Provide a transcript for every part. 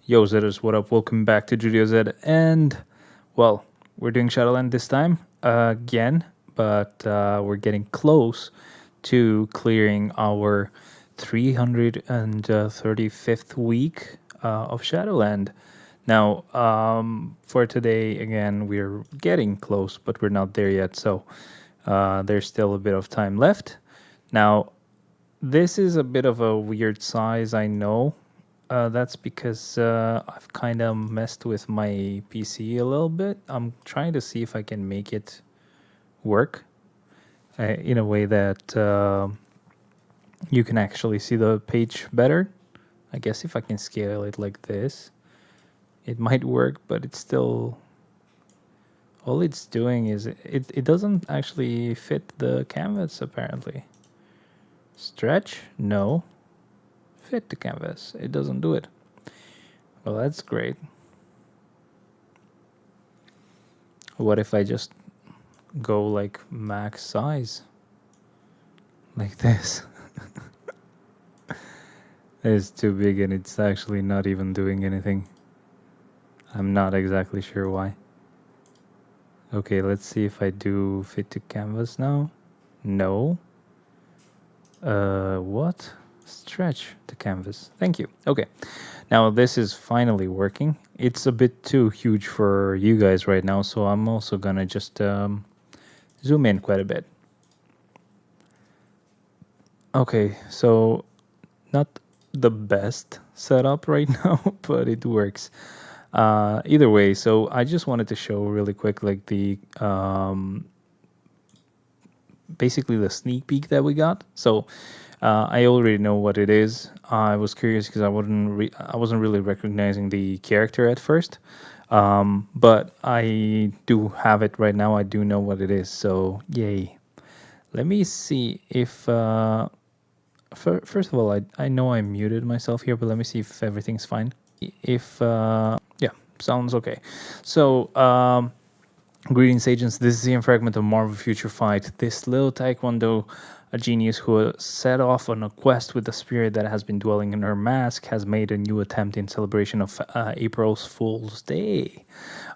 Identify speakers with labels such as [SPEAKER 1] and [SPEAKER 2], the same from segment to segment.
[SPEAKER 1] Yo, Zetas, what up? Welcome back to Judio Z. And, well, we're doing Shadowland this time again, but we're getting close to clearing our 335th week of Shadowland. Now, for today, again, we're getting close, but we're not there yet, so there's still a bit of time left. Now, this is a bit of a weird size, I know. That's because I've kind of messed with my PC a little bit. I'm trying to see if I can make it work in a way that you can actually see the page better. I guess if I can scale it like this, it might work, but it's still... All it's doing is it doesn't actually fit the canvas, apparently. Stretch? No. Fit the canvas. It doesn't do it. Well, that's great. What if I just go like max size? Like this. It's too big and it's actually not even doing anything. I'm not exactly sure why. Okay, let's see if I do fit to canvas now. No. What? Stretch the canvas. Thank you. Okay. Now this is finally working. It's a bit too huge for you guys right now, so I'm also gonna just zoom in quite a bit. Okay, so not the best setup right now, but it works. Either way, so I just wanted to show really quick like the basically the sneak peek that we got. So I already know what it is. I was curious because I wasn't really recognizing the character at first, but I do have it right now. I do know what it is. So yay! Let me see if first of all, I know I muted myself here, but let me see if everything's fine. If yeah, sounds okay. So greetings, agents. This is the fragment of Marvel Future Fight. This little taekwondo, a genius who set off on a quest with the spirit that has been dwelling in her mask, has made a new attempt in celebration of April's Fool's Day.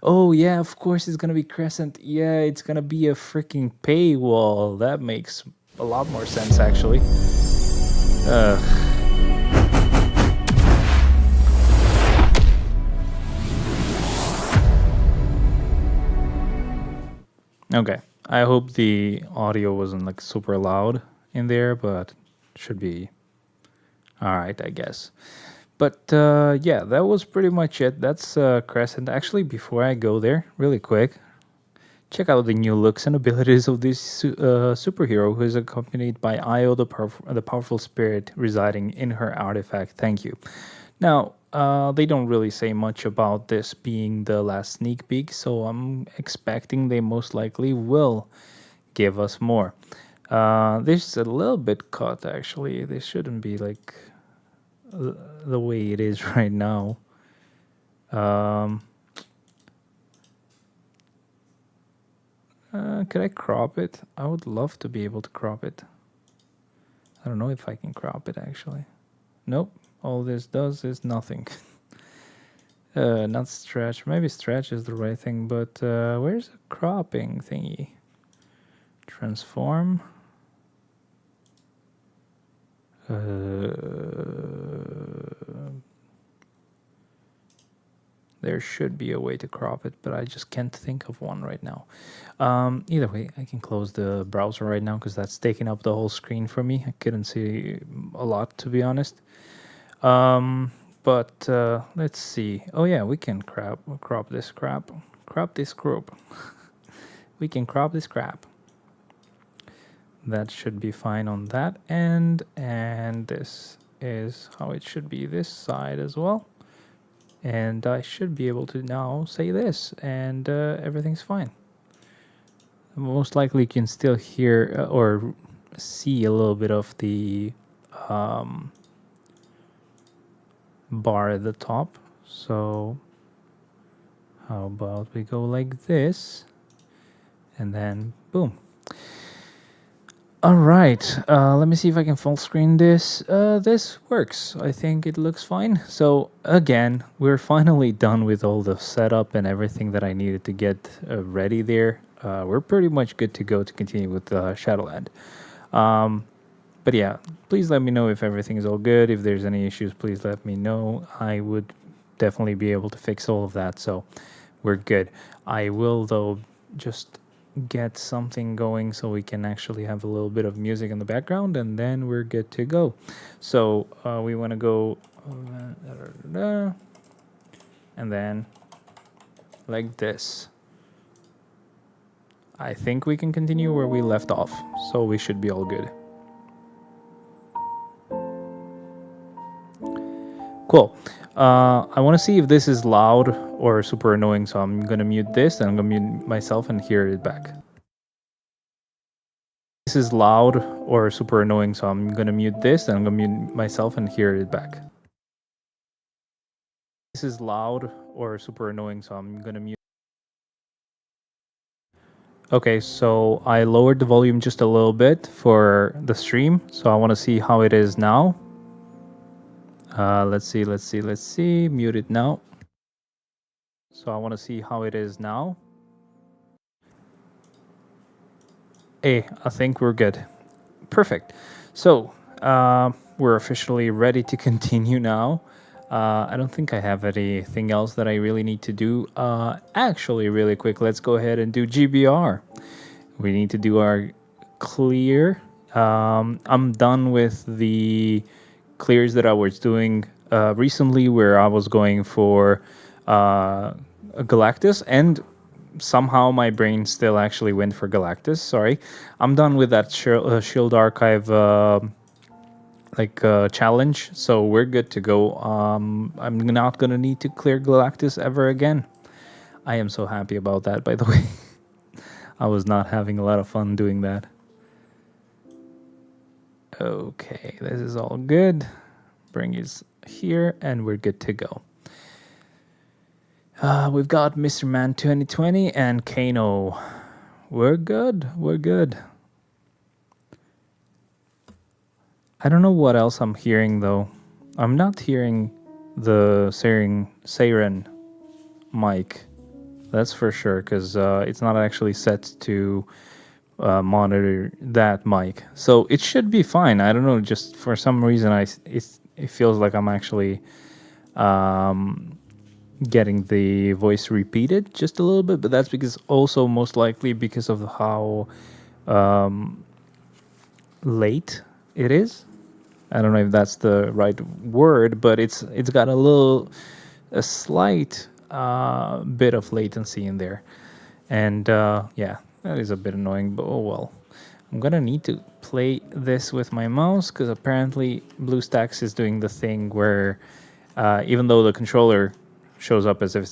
[SPEAKER 1] Oh yeah, of course it's gonna be Crescent. Yeah, it's gonna be a freaking paywall. That makes a lot more sense, actually. Okay, I hope the audio wasn't like super loud in there, but should be all right, I guess. But yeah, that was pretty much it. That's Crescent. Actually, before I go there, really quick, check out the new looks and abilities of this superhero who is accompanied by Io, the powerful spirit residing in her artifact. Thank you. Now, they don't really say much about this being the last sneak peek, so I'm expecting they most likely will give us more. This is a little bit cut, actually. This shouldn't be like the way it is right now. Could I crop it? I would love to be able to crop it. I don't know if I can crop it, actually. Nope. All this does is nothing. Not stretch. Maybe stretch is the right thing, but where's the cropping thingy? Transform. There should be a way to crop it, but I just can't think of one right now. Either way, I can close the browser right now because that's taking up the whole screen for me. I couldn't see a lot, to be honest. But let's see. Oh yeah, we can crop this crap. Crop this crop. We can crop this crap. That should be fine on that end, and this is how it should be this side as well. And I should be able to now say this, and everything's fine. Most likely you can still hear or see a little bit of the bar at the top. So how about we go like this, and then boom. All right, let me see if I can full screen this. This works. I think it looks fine. So again, we're finally done with all the setup and everything that I needed to get ready there. We're pretty much good to go to continue with Shadowland. But yeah, please let me know if everything is all good. If there's any issues, please let me know. I would definitely be able to fix all of that. So we're good. I will, though, just get something going so we can actually have a little bit of music in the background, and then we're good to go. So we want to go, and then like this. I think we can continue where we left off, so we should be all good. Cool. I want to see if this is loud or super annoying, so I'm going to mute this, and I'm going to mute myself and hear it back. This is loud or super annoying, so I'm going to mute this, and I'm going to mute myself and hear it back. This is loud or super annoying, so I'm going to mute. Okay, so I lowered the volume just a little bit for the stream, so I want to see how it is now. Let's see. Mute it now. So I want to see how it is now. Hey, I think we're good. Perfect. So we're officially ready to continue now. I don't think I have anything else that I really need to do. Actually, really quick, let's go ahead and do GBR. We need to do our clear. I'm done with the clears that I was doing recently, where I was going for Galactus, and somehow my brain still actually went for Galactus. Sorry, I'm done with that Shield Archive challenge, so we're good to go. I'm not gonna need to clear Galactus ever again. I am so happy about that, by the way. I was not having a lot of fun doing that. Okay, this is all good. Bring it here, and we're good to go. We've got Mr. Man 2020 and Kano. We're good. We're good. I don't know what else I'm hearing, though. I'm not hearing the Siren mic. That's for sure, because it's not actually set to monitor that mic. So it should be fine. I don't know, just for some reason, it feels like I'm actually getting the voice repeated just a little bit, but that's because also most likely because of how late it is. I don't know if that's the right word, but it's got a slight bit of latency in there, and yeah, that is a bit annoying. But oh well. I'm gonna need to play this with my mouse because apparently BlueStacks is doing the thing where even though the controller shows up as if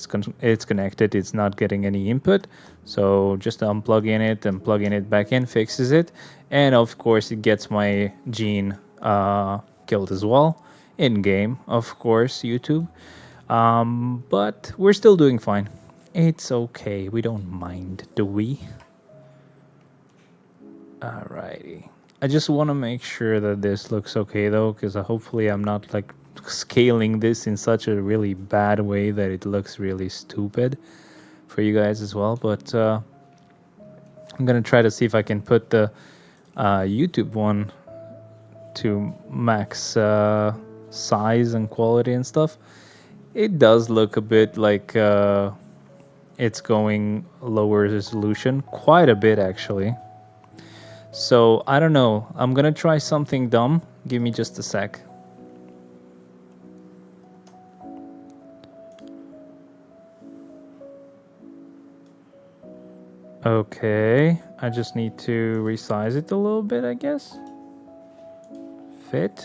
[SPEAKER 1] it's connected, it's not getting any input. So just unplugging it and plugging it back in fixes it, and of course it gets my gene killed as well in game, of course, YouTube. But we're still doing fine. It's okay. We don't mind, do we? Alrighty. I just want to make sure that this looks okay though, because hopefully I'm not like scaling this in such a really bad way that it looks really stupid for you guys as well. But I'm gonna try to see if I can put the YouTube one to max size and quality and stuff. It does look a bit like it's going lower resolution, quite a bit actually. So I don't know. I'm gonna try something dumb. Give me just a sec. Okay, I just need to resize it a little bit, I guess. Fit.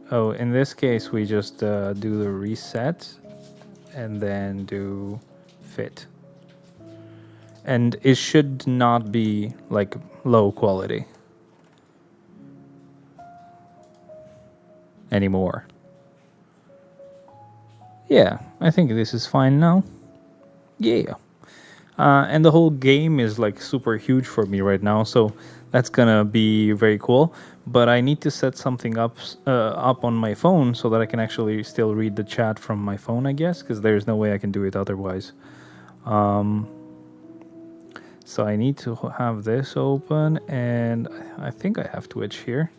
[SPEAKER 1] Oh, in this case, we just do the reset and then do fit. And it should not be like low quality anymore. Yeah, I think this is fine now. Yeah. And the whole game is like super huge for me right now, so that's gonna be very cool. But I need to set something up on my phone so that I can actually still read the chat from my phone, I guess, because there's no way I can do it otherwise. So I need to have this open, and I think I have Twitch here.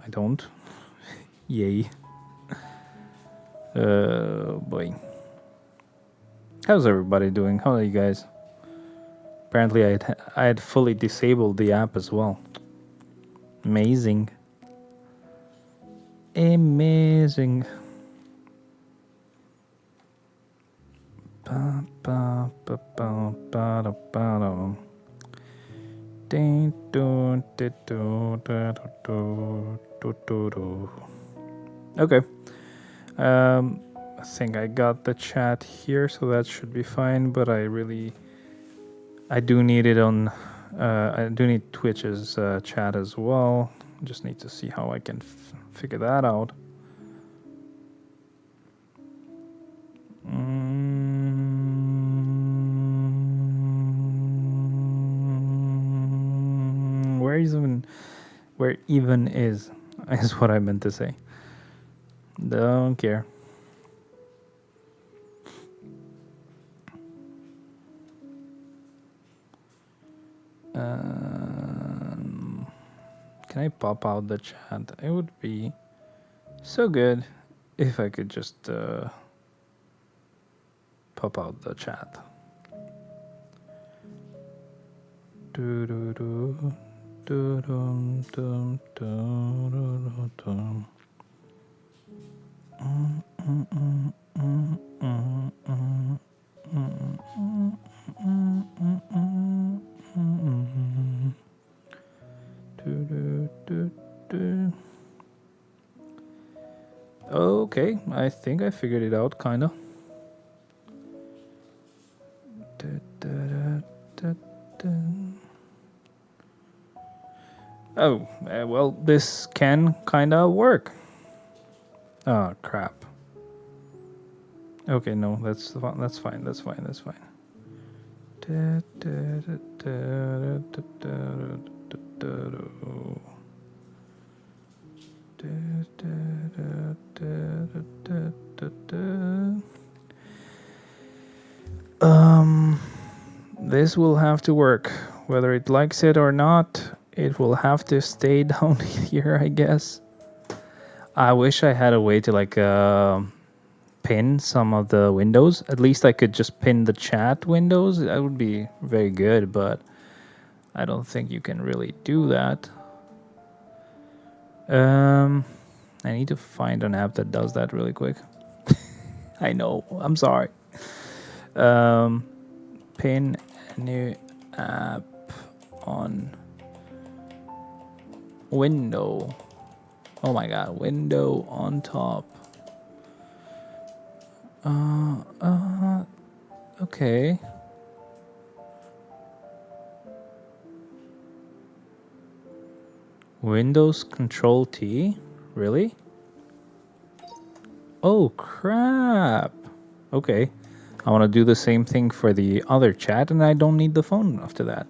[SPEAKER 1] I don't. Yay. Boy. How's everybody doing? How are you guys? Apparently I had fully disabled the app as well. Amazing. Amazing. Okay. I think I got the chat here, so that should be fine. But I do need it on. I do need Twitch's chat as well. Just need to see how I can figure that out. Where even is what I meant to say. Don't care. Can I pop out the chat? It would be so good if I could just pop out the chat. Okay, I think I figured it out, kinda. Oh, well, this can kinda work. Oh, crap. Okay, no, that's fine. That's fine. This will have to work. Whether it likes it or not, it will have to stay down here, I guess. I wish I had a way to like pin some of the windows. At least I could just pin the chat windows. That would be very good, but I don't think you can really do that. I need to find an app that does that really quick. I know, I'm sorry. Pin a new app on window. Oh my god, window on top. Okay. Windows Control T? Really? Oh crap. Okay. I want to do the same thing for the other chat, and I don't need the phone after that.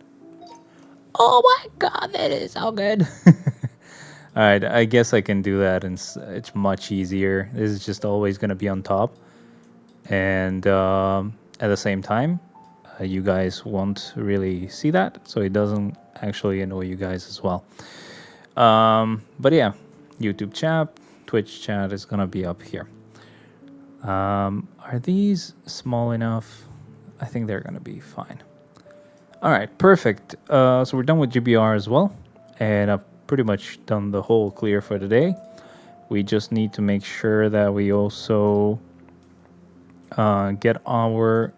[SPEAKER 1] Oh my god, that is so good. Alright, I guess I can do that, and it's much easier. This is just always going to be on top. And at the same time, you guys won't really see that, so it doesn't actually annoy you guys as well. But yeah, YouTube chat, Twitch chat is going to be up here. Are these small enough? I think they're going to be fine. All right, perfect. So we're done with GBR as well. And I've pretty much done the whole clear for today. We just need to make sure that we also get our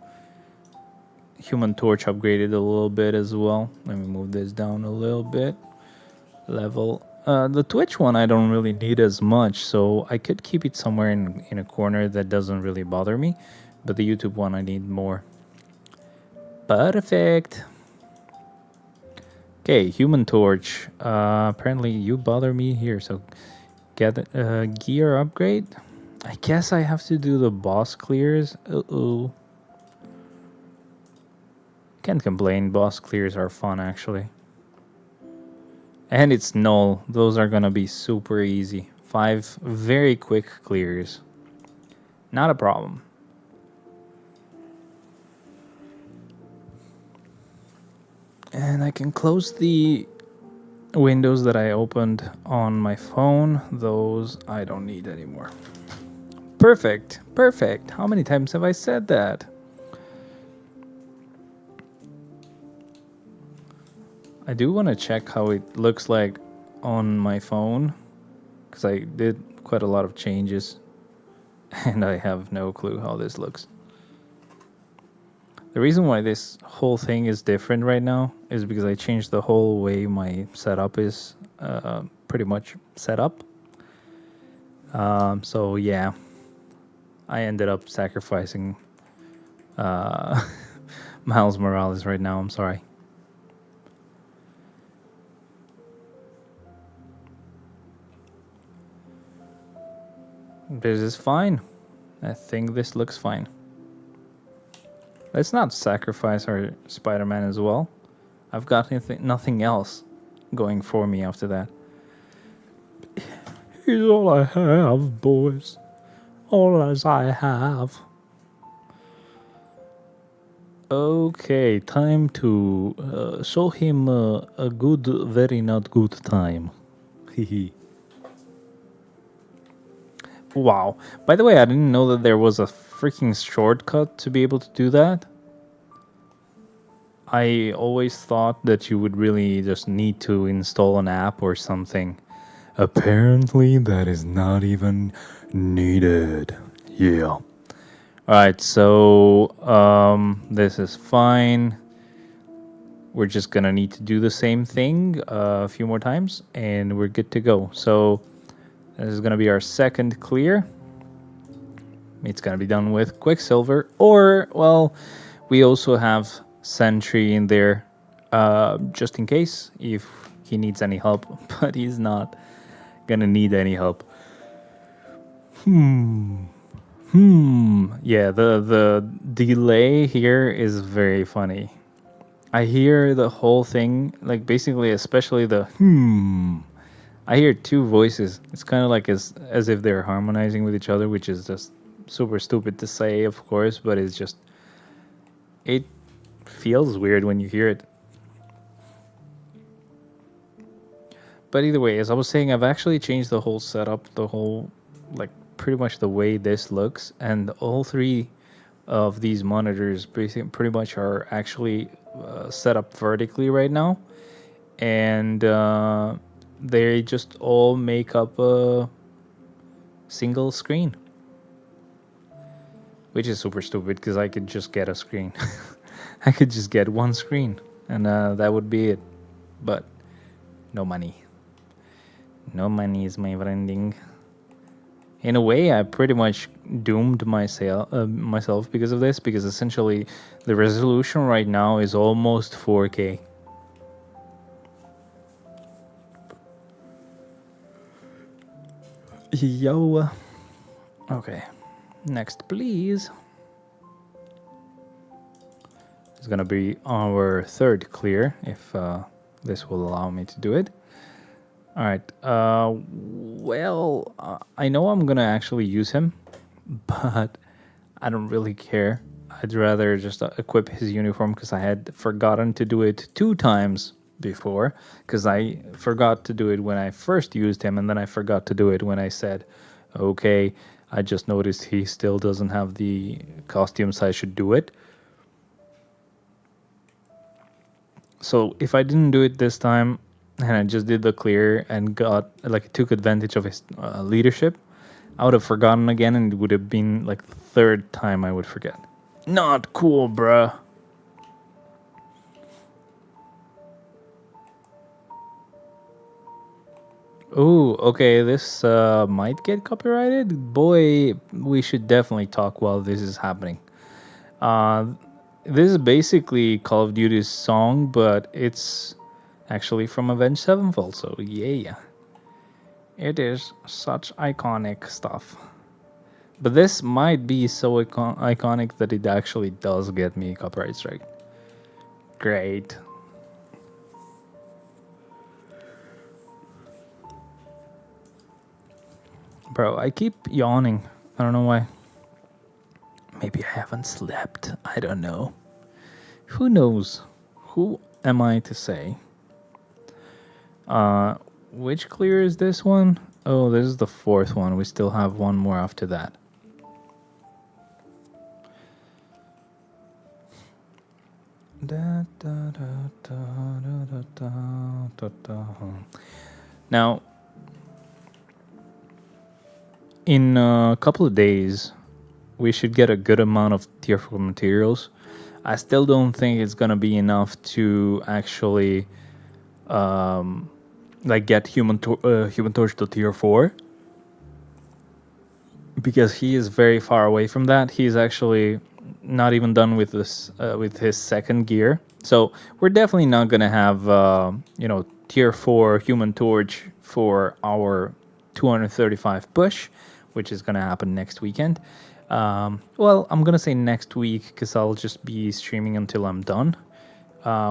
[SPEAKER 1] Human Torch upgraded a little bit as well. Let me move this down a little bit. Level. The Twitch one I don't really need as much, so I could keep it somewhere in a corner that doesn't really bother me. But the YouTube one I need more. Perfect. Okay, Human Torch. Apparently you bother me here, so get gear upgrade. I guess I have to do the boss clears. Uh-oh. Can't complain. Boss clears are fun, actually. And it's null. Those are gonna be super easy. 5 very quick clears. Not a problem. And I can close the windows that I opened on my phone. Those I don't need anymore. Perfect. Perfect. How many times have I said that? I do want to check how it looks like on my phone, because I did quite a lot of changes and I have no clue how this looks. The reason why this whole thing is different right now is because I changed the whole way my setup is pretty much set up. So yeah, I ended up sacrificing Miles Morales right now. I'm sorry. This is fine. I think this looks fine. Let's not sacrifice our Spider-Man as well. I've got nothing else going for me after that. He's all I have, boys. All as I have. Okay, time to show him a good, very not good time. Hehe. Wow. By the way, I didn't know that there was a freaking shortcut to be able to do that. I always thought that you would really just need to install an app or something. Apparently, that is not even needed. Yeah. Alright, so this is fine. We're just gonna need to do the same thing a few more times and we're good to go. So this is gonna be our second clear. It's gonna be done with Quicksilver, or, well, we also have Sentry in there just in case if he needs any help, but he's not gonna need any help. Yeah, the delay here is very funny. I hear the whole thing, like basically, especially the I hear two voices. It's kind of like as if they're harmonizing with each other, which is just super stupid to say, of course, but it's just, it feels weird when you hear it. But either way, as I was saying, I've actually changed the whole setup, the whole, like, pretty much the way this looks, and all three of these monitors pretty much are actually set up vertically right now, and they just all make up a single screen, which is super stupid because I could just get a screen. I could just get one screen and that would be it, but no money. No money is my friending. In a way, I pretty much doomed myself because of this, because essentially the resolution right now is almost 4K. Yo. Okay. Next, please. It's gonna be our third clear, if this will allow me to do it. All right. Well, I know I'm gonna actually use him, but I don't really care. I'd rather just equip his uniform because I had forgotten to do it 2 times before, because I forgot to do it when I first used him, and then I forgot to do it when I said, okay, I just noticed he still doesn't have the costume, so I should do it. So if I didn't do it this time, and I just did the clear and took advantage of his leadership, I would have forgotten again, and it would have been like the 3rd time I would forget. Not cool, bruh. Ooh, okay, this might get copyrighted. Boy, we should definitely talk while this is happening. This is basically Call of Duty's song, but it's actually from Avenged Sevenfold, so yeah. It is such iconic stuff. But this might be so iconic that it actually does get me copyright strike. Great. Bro, I keep yawning. I don't know why. Maybe I haven't slept. I don't know. Who knows? Who am I to say? Which clear is this one? Oh, this is the fourth one. We still have one more after that. Now, in a couple of days, we should get a good amount of tier 4 materials. I still don't think it's gonna be enough to actually get Human Torch to tier 4, because he is very far away from that. He's actually not even done with this with his second gear, so we're definitely not gonna have tier 4 Human Torch for our 235 push, which is gonna happen next weekend. Well, I'm gonna say next week because I'll just be streaming until I'm done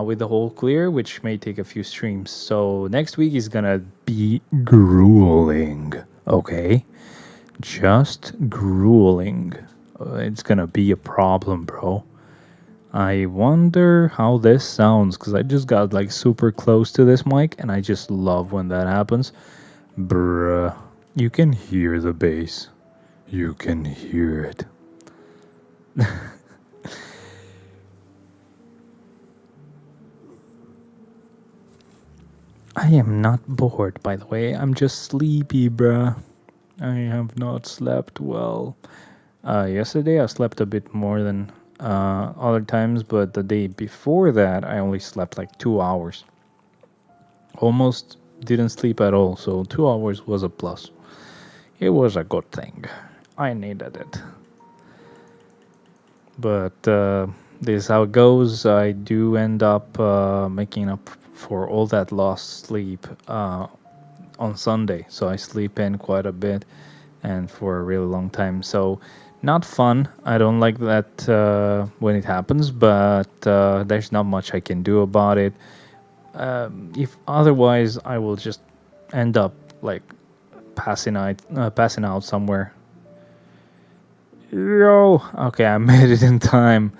[SPEAKER 1] with the whole clear, which may take a few streams. So next week is gonna be grueling. Okay, just grueling. It's gonna be a problem, bro. I wonder how this sounds, because I just got like super close to this mic and I just love when that happens. Bruh, you can hear the bass. You can hear it. I am not bored, by the way. I'm just sleepy, bruh. I have not slept well. Yesterday I slept a bit more than other times, but the day before that I only slept like 2 hours. Almost didn't sleep at all, so 2 hours was a plus. It was a good thing. I needed it. But this is how it goes. I do end up making up for all that lost sleep on Sunday. So I sleep in quite a bit and for a really long time. So not fun. I don't like that when it happens, but there's not much I can do about it. If otherwise, I will just end up like passing out somewhere. Yo, okay, I made it in time,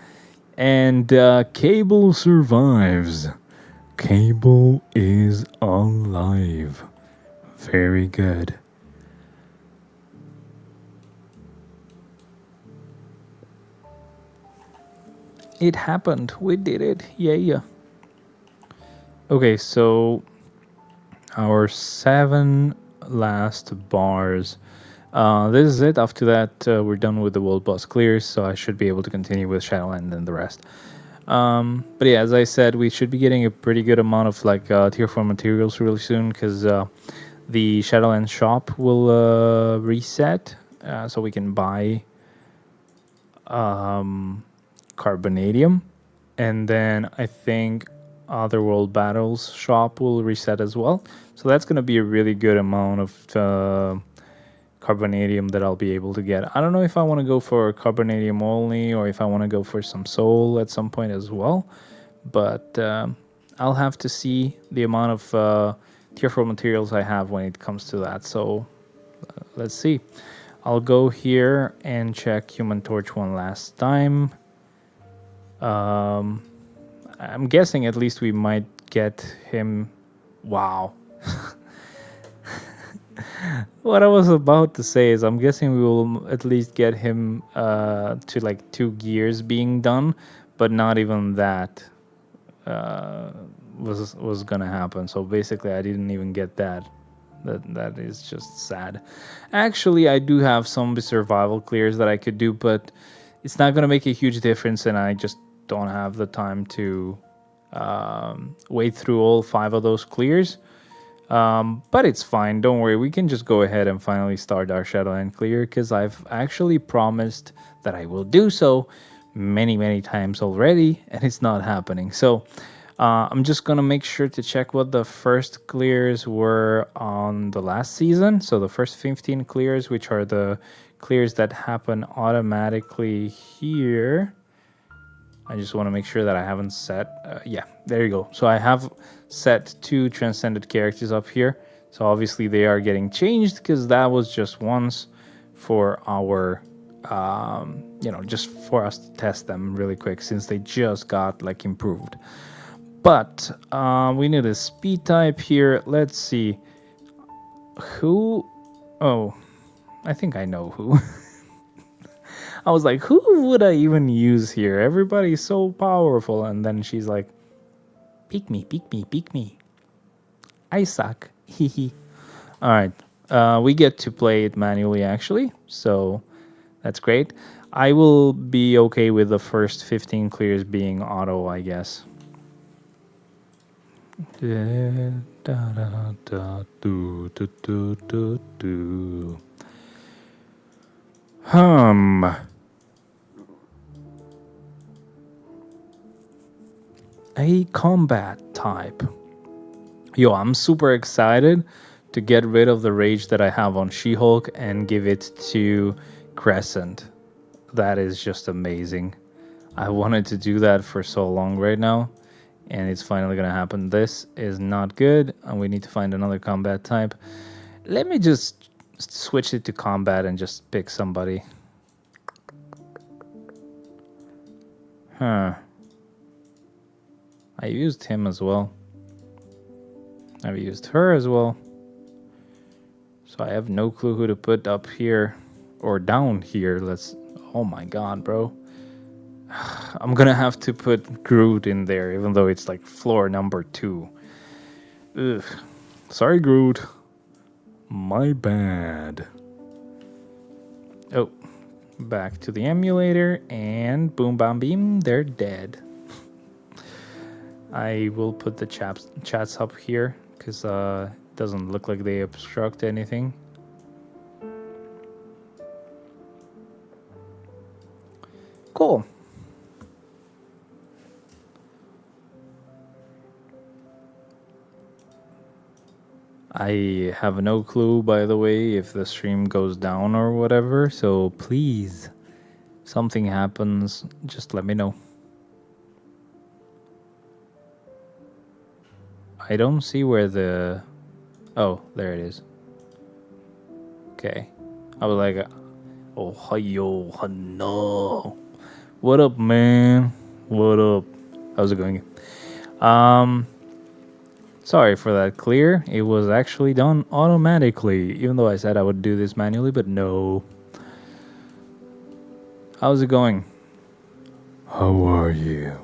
[SPEAKER 1] and Cable survives. Cable is alive. Very good. It happened. We did it. Yeah. Okay, so our 7 last bars. This is it. After that, we're done with the world boss clears, so I should be able to continue with Shadowland and the rest. But yeah, as I said, we should be getting a pretty good amount of like tier 4 materials really soon, because the Shadowland shop will reset, so we can buy Carbonadium, and then I think Otherworld Battles shop will reset as well. So that's going to be a really good amount of Carbonadium that I'll be able to get. I don't know if I want to go for Carbonadium only or if I want to go for some Soul at some point as well, but I'll have to see the amount of tier 4 materials I have when it comes to that. So let's see. I'll go here and check Human Torch one last time. I'm guessing at least we might get him. Wow. What I was about to say is I'm guessing we will at least get him to like 2 gears being done, but not even that was gonna happen. So basically I didn't even get that. That is just sad. Actually, I do have some survival clears that I could do, but it's not gonna make a huge difference, and I just don't have the time to wade through all 5 of those clears. But it's fine, don't worry, we can just go ahead and finally start our Shadowland clear, because I've actually promised that I will do so many times already, and it's not happening. So I'm just gonna make sure to check what the first clears were on the last season. So the first 15 clears, which are the clears that happen automatically here. I just want to make sure that I haven't set. Yeah, there you go. So I have set 2 transcended characters up here. So obviously they are getting changed because that was just once for our, just for us to test them really quick since they just got like improved. But we need a speed type here. Let's see. Who? Oh, I think I know who. I was like, who would I even use here? Everybody's so powerful. And then she's like, pick me, pick me, pick me. I suck. Hehe. All right. We get to play it manually, actually. So that's great. I will be okay with the first 15 clears being auto, I guess. A combat type. Yo, I'm super excited to get rid of the rage that I have on She-Hulk and give it to Crescent. That is just amazing. I wanted to do that for so long right now, and it's finally gonna happen. This is not good, and we need to find another combat type. Let me just switch it to combat and just pick somebody. Huh. I used him as well. I've used her as well. So I have no clue who to put up here or down here. Oh my god, bro. I'm gonna have to put Groot in there, even though it's like floor number 2. Ugh. Sorry, Groot. My bad. Oh, back to the emulator, and boom, bam, beam, they're dead. I will put the chats up here because it doesn't look like they obstruct anything. Cool. I have no clue, by the way, if the stream goes down or whatever, so please, something happens, just let me know. I don't see where the... Oh, there it is. Okay. I was like, oh, hi-yo, no. What up, man? What up? How's it going? Sorry for that clear. It was actually done automatically, even though I said I would do this manually, but no. How's it going? How are you?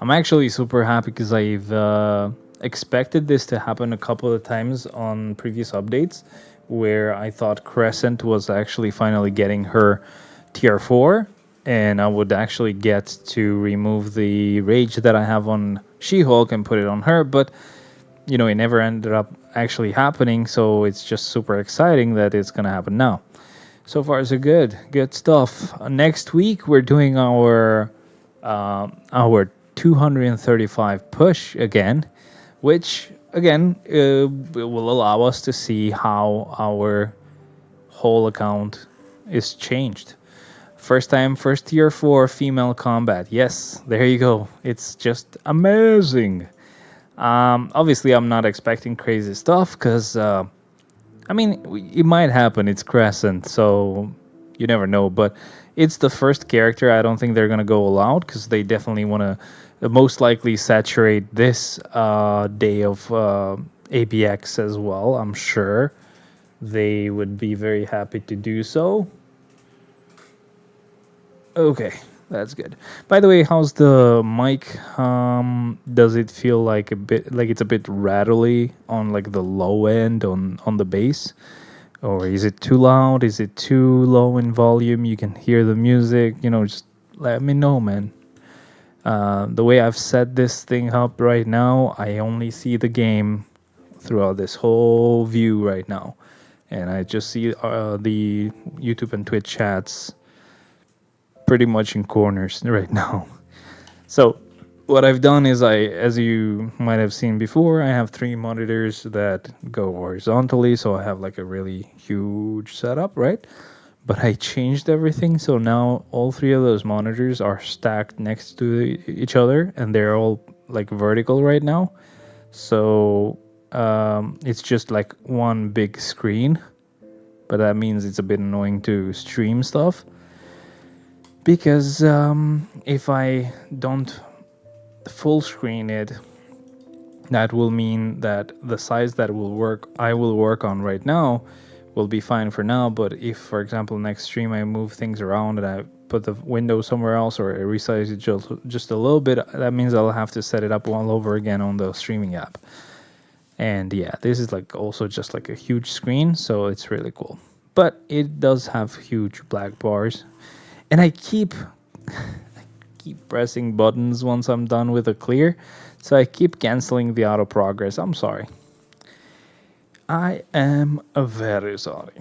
[SPEAKER 1] I'm actually super happy because I've expected this to happen a couple of times on previous updates where I thought Crescent was actually finally getting her tier 4 and I would actually get to remove the rage that I have on She-Hulk and put it on her, but it never ended up actually happening, so it's just super exciting that it's gonna happen now. So far so good stuff. Next week we're doing our 235 push again, which again will allow us to see how our whole account is changed. First time, first tier 4 female combat. Yes, there you go. It's just amazing. Obviously, I'm not expecting crazy stuff because, it might happen. It's Crescent, so you never know. But it's the first character. I don't think they're going to go all out because they definitely want to most likely saturate this day of ABX as well. I'm sure they would be very happy to do so. Okay, that's good. By the way, how's the mic? Does it feel like it's a bit rattly on like the low end on the bass? Or is it too loud? Is it too low in volume? You can hear the music, just let me know, man. The way I've set this thing up right now, I only see the game throughout this whole view right now. And I just see the YouTube and Twitch chats pretty much in corners right now. So what I've done is as you might have seen before, I have 3 monitors that go horizontally. So I have like a really huge setup, right? but I changed everything, so now all three of those monitors are stacked next to each other, and they're all like vertical right now. So it's just like one big screen, but that means it's a bit annoying to stream stuff because if I don't full screen it, that will mean that the size that I will work on right now will be fine for now. But if, for example, next stream I move things around and I put the window somewhere else or I resize it just a little bit, that means I'll have to set it up all over again on the streaming app. And yeah, this is like also just like a huge screen, so it's really cool. But it does have huge black bars, and I keep pressing buttons once I'm done with a clear, so I keep canceling the auto progress. I'm sorry. I am very sorry.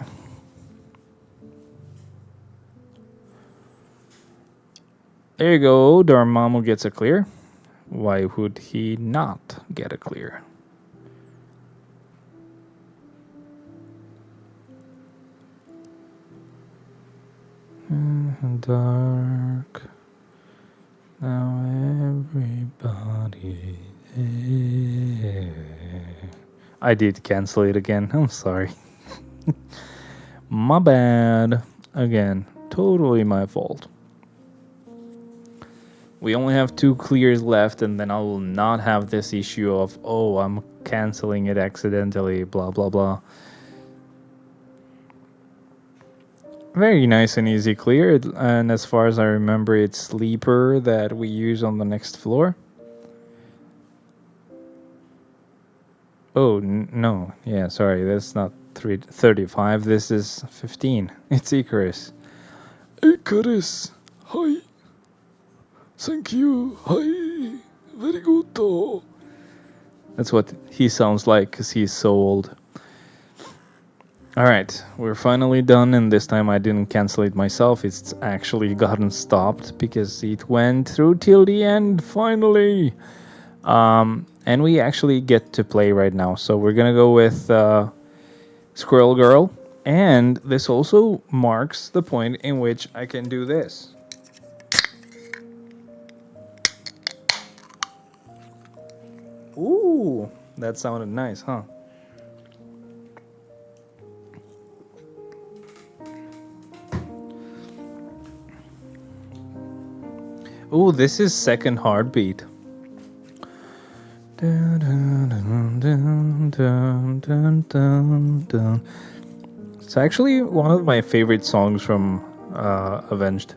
[SPEAKER 1] There you go. Dormammu gets a clear. Why would he not get a clear? Dark. Now everybody. I did cancel it again. I'm sorry. My bad. Again, totally my fault. We only have 2 clears left, and then I will not have this issue of, oh, I'm canceling it accidentally, blah, blah, blah. Very nice and easy clear, and as far as I remember, it's Sleeper that we use on the next floor. Oh, no. Yeah, sorry, that's not 35, this is 15. It's Icarus. Icarus! Hi! Thank you! Hi! Very good! That's what he sounds like, because he's so old. Alright, we're finally done, and this time I didn't cancel it myself. It's actually gotten stopped because it went through till the end, finally! And we actually get to play right now. So we're gonna go with Squirrel Girl, and this also marks the point in which I can do this. Ooh, that sounded nice, huh? Ooh, this is Second Heartbeat. Dun, dun, dun, dun, dun, dun, dun, dun. It's actually one of my favorite songs from Avenged.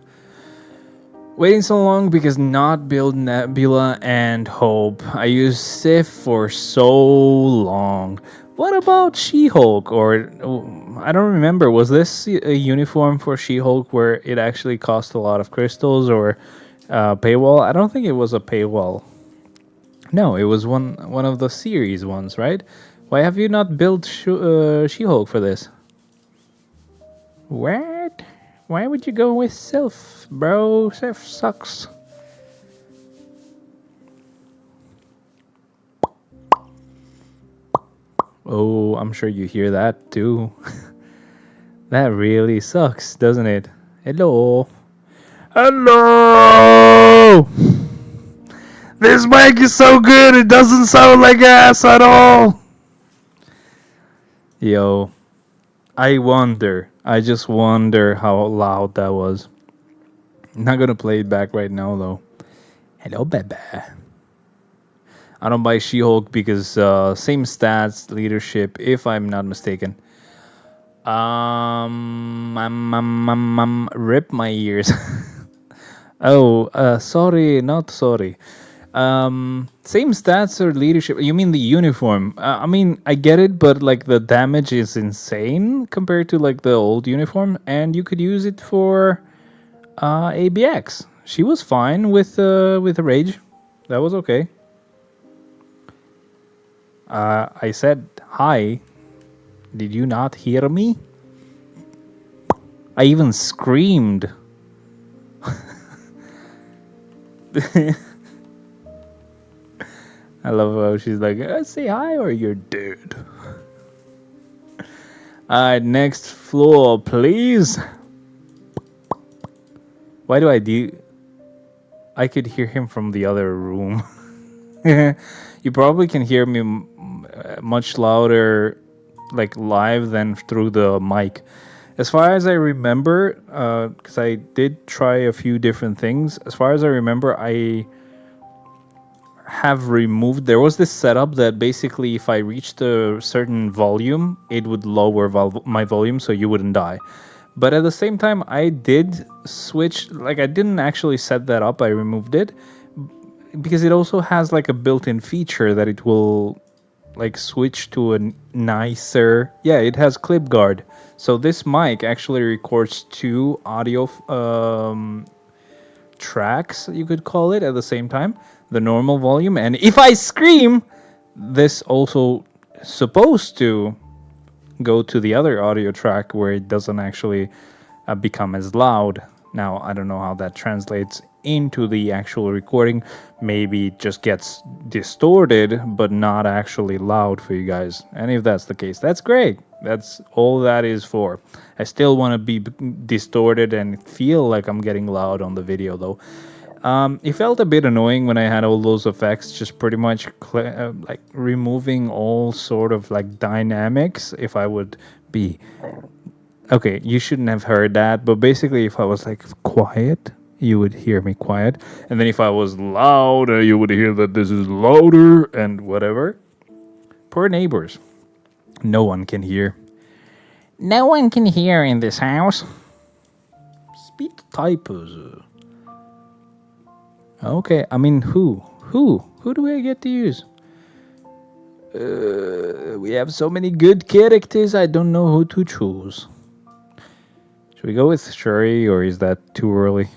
[SPEAKER 1] Waiting so long because not build Nebula and Hope. I used Sif for so long. What about She-Hulk? Or I don't remember. Was this a uniform for She-Hulk where it actually cost a lot of crystals or paywall? I don't think it was a paywall. No, it was one of the series ones, right? Why have you not built She-Hulk for this? What? Why would you go with Sif, bro? Sif sucks. Oh, I'm sure you hear that too. That really sucks, doesn't it? Hello. Hello! This mic is so good, it doesn't sound like ass at all. Yo, I just wonder how loud that was. I'm not gonna play it back right now though. Hello, baby. I don't buy She-Hulk because same stats, leadership, if I'm not mistaken. Rip my ears. Oh, sorry, not sorry. Same stats or leadership? You mean the uniform? I mean, I get it, but like the damage is insane compared to like the old uniform, and you could use it for ABX. She was fine with rage. That was okay. I said hi. Did you not hear me? I even screamed. I love how she's like, say hi or you're dead. Alright, next floor, please. Why do I do? I could hear him from the other room. You probably can hear me much louder, like live, than through the mic. As far as I remember, because I did try a few different things. As far as I remember, I have removed. There was this setup that basically, if I reached a certain volume, it would lower my volume so you wouldn't die. But at the same time, I did switch. Like, I didn't actually set that up. I removed it because it also has like a built-in feature that it will like switch to a nicer. Yeah, it has clip guard. So this mic actually records two audio tracks, you could call it, at the same time, the normal volume, and if I scream, this also supposed to go to the other audio track where it doesn't actually become as loud. Now, I don't know how that translates into the actual recording. Maybe it just gets distorted but not actually loud for you guys, and if that's the case, that's great. That's all that is for. I still want to be distorted and feel like I'm getting loud on the video, though. It felt a bit annoying when I had all those effects, just pretty much like removing all sort of like dynamics. If I would be okay, you shouldn't have heard that, but basically, if I was like quiet, you would hear me quiet, and then if I was loud, you would hear that this is louder and whatever. Poor neighbors. No one can hear. No one can hear in this house. Speed typos. Okay, I mean, who do I get to use? We have so many good characters, I don't know who to choose. Should we go with Shuri, or is that too early?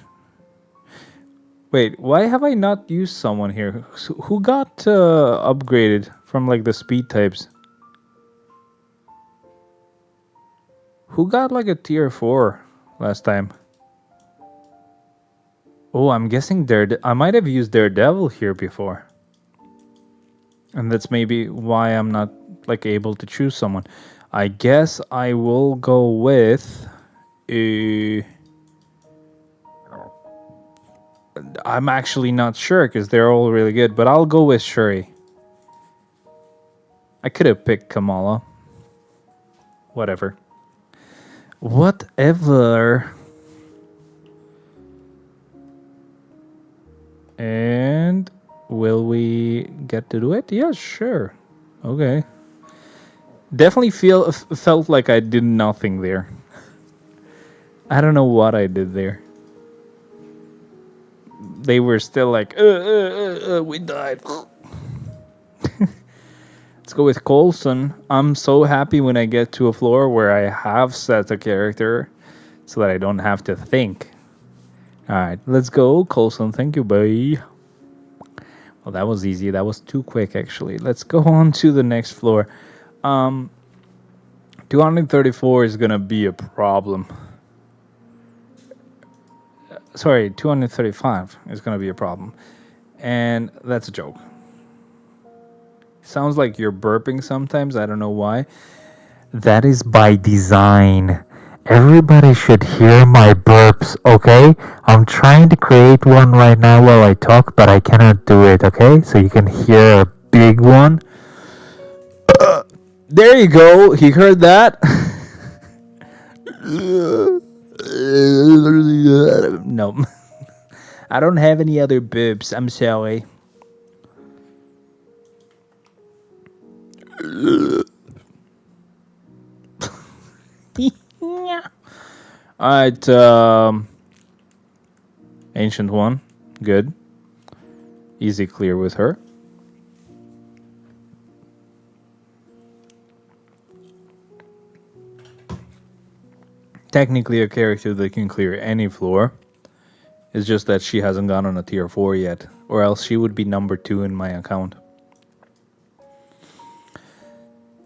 [SPEAKER 1] Wait, why have I not used someone here? Who got upgraded from like the speed types? Who got like a tier 4 last time? Oh, I'm guessing I might have used Daredevil here before. And that's maybe why I'm not like able to choose someone. I guess I will go with... I'm actually not sure because they're all really good, but I'll go with Shuri. I could have picked Kamala. Whatever. And will we get to do it? Yeah, sure. Okay. Definitely felt like I did nothing there. I don't know what I did there. They were still like, we died. Let's go with Coulson. I'm so happy when I get to a floor where I have set a character so that I don't have to think. Alright, let's go, Coulson. Thank you, bye. Well, that was easy. That was too quick, actually. Let's go on to the next floor. 234 is gonna be a problem. Sorry, 235 is gonna be a problem. And that's a joke. Sounds like you're burping sometimes. I don't know why. That is by design. Everybody should hear my burps, okay? I'm trying to create one right now while I talk, but I cannot do it, okay? So you can hear a big one. There you go. He heard that. No. I don't have any other burps. I'm sorry. Alright, Ancient One. Good. Easy clear with her. Technically a character that can clear any floor. It's just that she hasn't gone on a tier 4 yet, or else she would be number 2 in my account.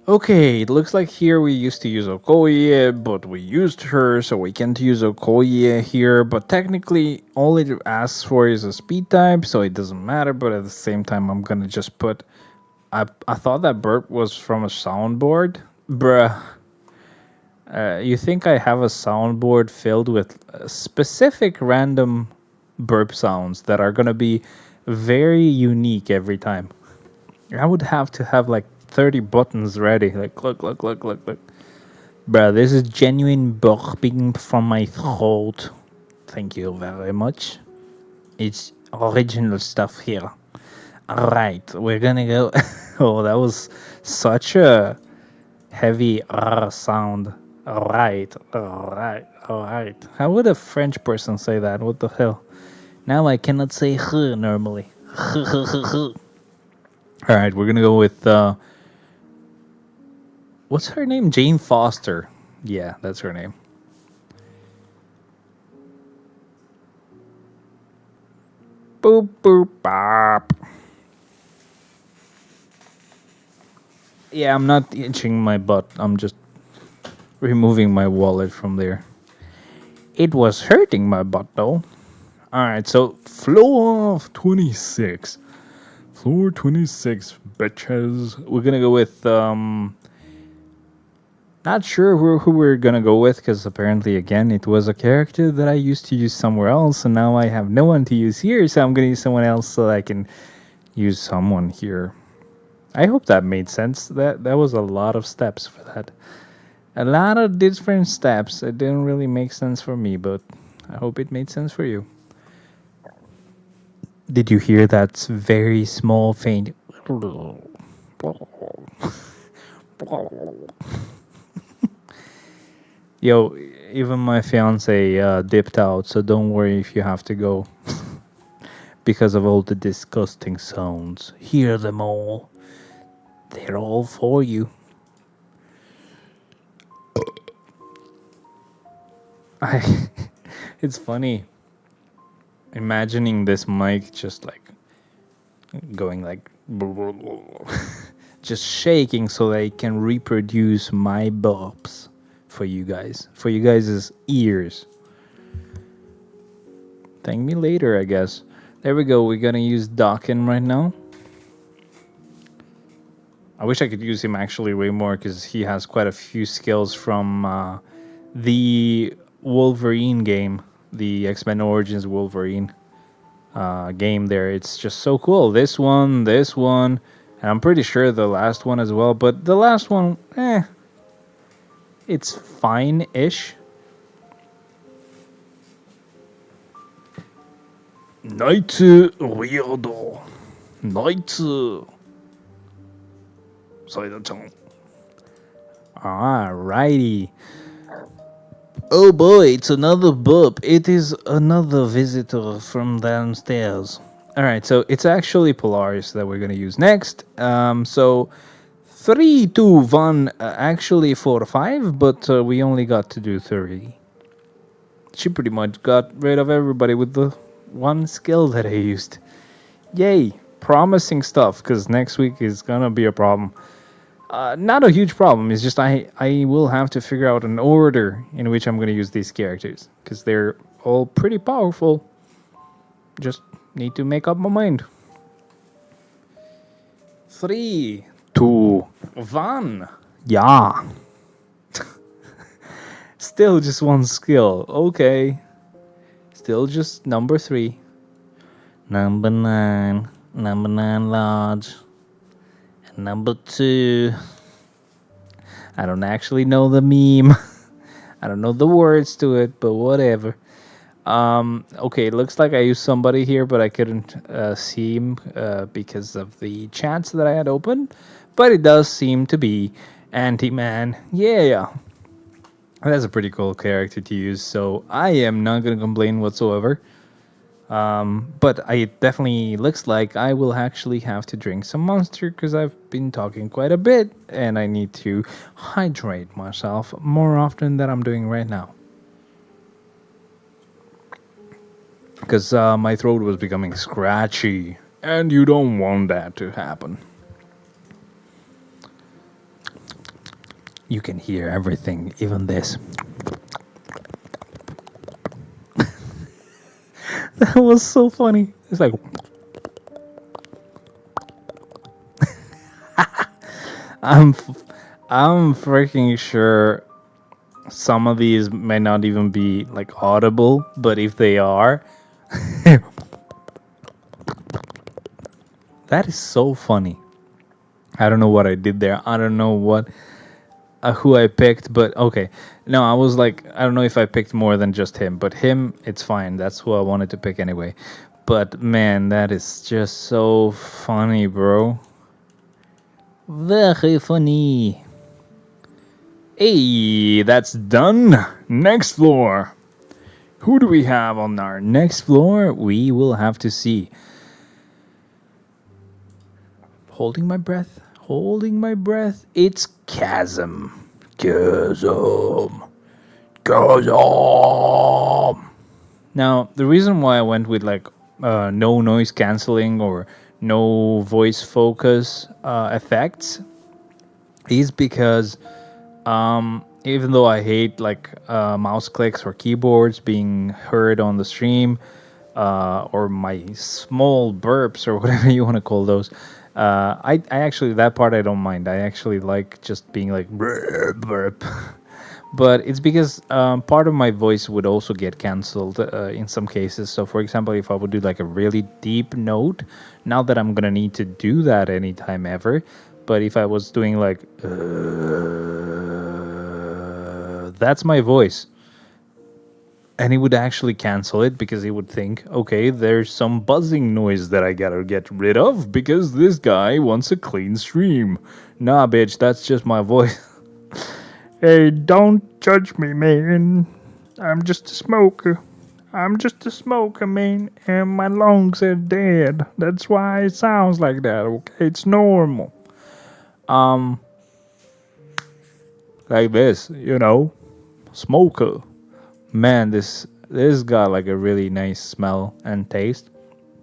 [SPEAKER 1] Okay, it looks like here we used to use Okoye, but we used her, so we can't use Okoye here. But technically, all it asks for is a speed type, so it doesn't matter. But at the same time, I'm gonna just put... I thought that burp was from a soundboard. Bruh. You think I have a soundboard filled with specific random burp sounds that are gonna be very unique every time. I would have to have like 30 buttons ready. Like, look. Bruh, this is genuine burping from my throat. Thank you very much. It's original stuff here. Alright, we're gonna go. Oh, that was such a heavy R sound. Alright. How would a French person say that? What the hell? Now I cannot say normally. Alright, we're gonna go with what's her name? Jane Foster. Yeah, that's her name. Boop boop bop. Yeah, I'm not itching my butt. I'm just removing my wallet from there. It was hurting my butt though. Alright, so floor 26. Floor 26, bitches. We're gonna go with not sure who we're gonna go with, because apparently again it was a character that I used to use somewhere else, and now I have no one to use here, so I'm gonna use someone else so I can use someone here. I hope that made sense. That was a lot of steps for that. A lot of different steps. It didn't really make sense for me, but I hope it made sense for you. Did you hear that very small faint? Yo, even my fiance dipped out, so don't worry if you have to go. Because of all the disgusting sounds. Hear them all. They're all for you. I it's funny imagining this mic just like going like just shaking so that it can reproduce my burps for you guys' ears. Thank me later, I guess. There we go. We're gonna use Dawkin right now. I wish I could use him actually way more, because he has quite a few skills from the Wolverine game, the X-Men Origins Wolverine game there. It's just so cool. This one, and I'm pretty sure the last one as well. But the last one, it's fine-ish. Night weirdo. Night. Alrighty. Oh boy, it's another burp. It is another visitor from downstairs. Alright, so it's actually Polaris that we're gonna use next. So 3, 2, 1, actually 4, 5, but we only got to do 3. She pretty much got rid of everybody with the one skill that I used. Yay, promising stuff, because next week is gonna be a problem. Not a huge problem. It's just I will have to figure out an order in which I'm going to use these characters, because they're all pretty powerful. Just need to make up my mind. 3, 2, 1. Yeah. Still just one skill. Okay. Still just number 3. Number 9. Number 9 large. Number 2. I don't actually know the meme. I don't know the words to it, but whatever. Okay, it looks like I used somebody here, but I couldn't see him because of the chats that I had opened. But it does seem to be Anti-Man. Yeah. That's a pretty cool character to use, so I am not going to complain whatsoever. But it definitely looks like I will actually have to drink some Monster, because I've been talking quite a bit and I need to hydrate myself more often than I'm doing right now. Because my throat was becoming scratchy, and you don't want that to happen. You can hear everything, even this. That was so funny. It's like I'm freaking sure some of these may not even be like audible, but if they are, that is so funny. I don't know what I did there. I don't know what who I picked, but okay. No, I was like, I don't know if I picked more than just him, but him, it's fine. That's who I wanted to pick anyway. But man, that is just so funny, bro. Very funny. Hey, that's done. Next floor. Who do we have on our next floor? We will have to see. Holding my breath. Holding my breath. It's Chasm. Chasm. Chasm. Now, the reason why I went with like no noise canceling or no voice focus effects is because even though I hate like mouse clicks or keyboards being heard on the stream, or my small burps or whatever you want to call those, I actually, that part I don't mind. I actually like just being like burp, burp. But it's because part of my voice would also get cancelled in some cases. So, for example, if I would do like a really deep note, not that I'm gonna need to do that anytime ever, but if I was doing like, that's my voice. And he would actually cancel it because he would think, okay, there's some buzzing noise that I gotta get rid of because this guy wants a clean stream. Nah, bitch, that's just my voice. Hey, don't judge me, man. I'm just a smoker. I'm just a smoker, man, and my lungs are dead. That's why it sounds like that, okay? It's normal. Like this, smoker. Man, this got like a really nice smell and taste.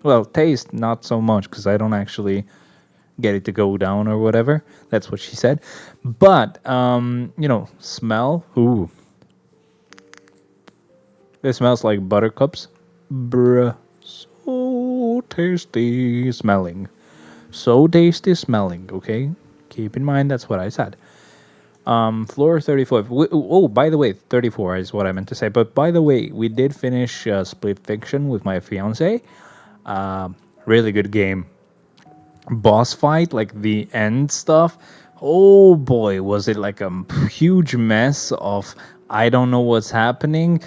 [SPEAKER 1] Well, taste not so much because I don't actually get it to go down or whatever. That's what she said. But smell. Ooh, it smells like buttercups. Bruh, so tasty smelling. So tasty smelling. Okay, keep in mind that's what I said. Floor 34. Oh, by the way, 34 is what I meant to say. But by the way, we did finish Split Fiction with my fiance. Really good game. Boss fight, like the end stuff. Oh boy, was it like a huge mess of I don't know what's happening.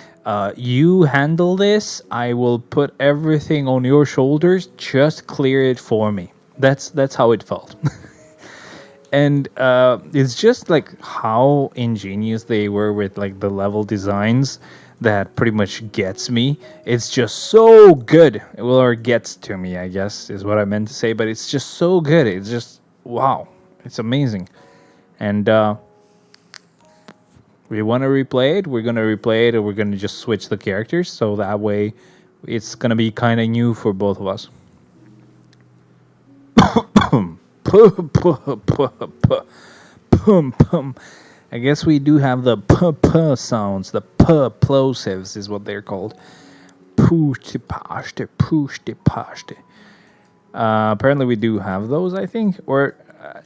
[SPEAKER 1] You handle this. I will put everything on your shoulders. Just clear it for me. That's how it felt. And it's just like how ingenious they were with like the level designs that pretty much gets me. It's just so good. Well, or gets to me, I guess is what I meant to say, but it's just so good. It's just wow. It's amazing. And we want to replay it. We're going to replay it, or we're going to just switch the characters so that way it's going to be kind of new for both of us. I guess we do have the p sounds. The plosives is what they're called. Apparently we do have those, I think. Or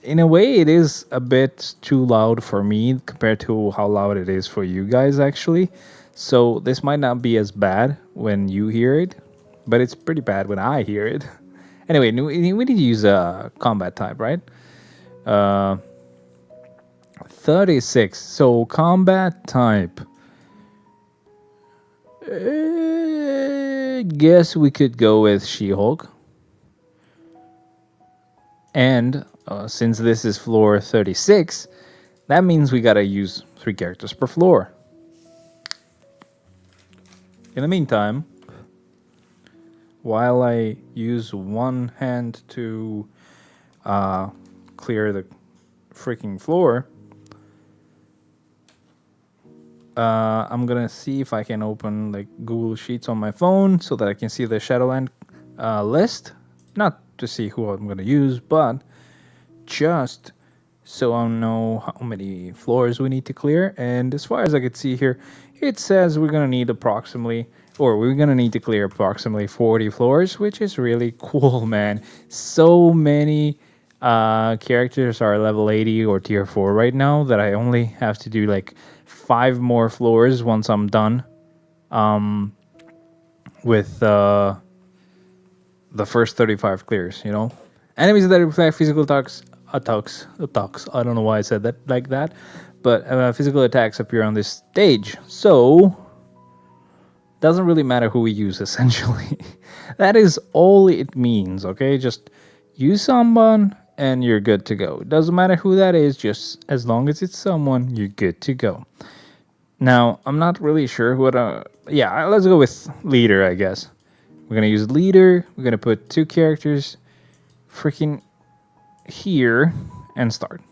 [SPEAKER 1] in a way, it is a bit too loud for me compared to how loud it is for you guys, actually. So this might not be as bad when you hear it, but it's pretty bad when I hear it. Anyway, we need to use a combat type, right? 36. So combat type. Guess we could go with She-Hulk. And since this is floor 36, that means we gotta use 3 characters per floor. In the meantime, while I use one hand to clear the freaking floor, I'm gonna see if I can open like Google Sheets on my phone so that I can see the Shadowland list. Not to see who I'm gonna use, but just so I know how many floors we need to clear. And as far as I could see here, it says we're gonna need to clear approximately 40 floors, which is really cool, man. So many characters are level 80 or tier 4 right now that I only have to do like 5 more floors once I'm done with the first 35 clears, you know? Enemies that reflect physical attacks. I don't know why I said that like that, but physical attacks appear on this stage. So, doesn't really matter who we use, essentially. That is all it means, okay? Just use someone and you're good to go. It doesn't matter who that is, just as long as it's someone, you're good to go. Now, I'm not really sure what. Yeah, let's go with leader, I guess. We're gonna use leader. We're gonna put 2 characters freaking here and start.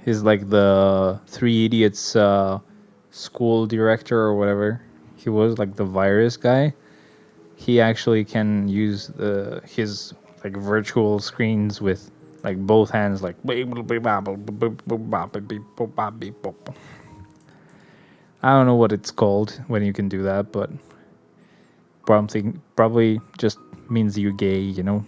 [SPEAKER 1] He's like the Three Idiots school director or whatever. He was like the virus guy. He actually can use his like virtual screens with like both hands, like. I don't know what it's called when you can do that, but probably just means you're gay, you know.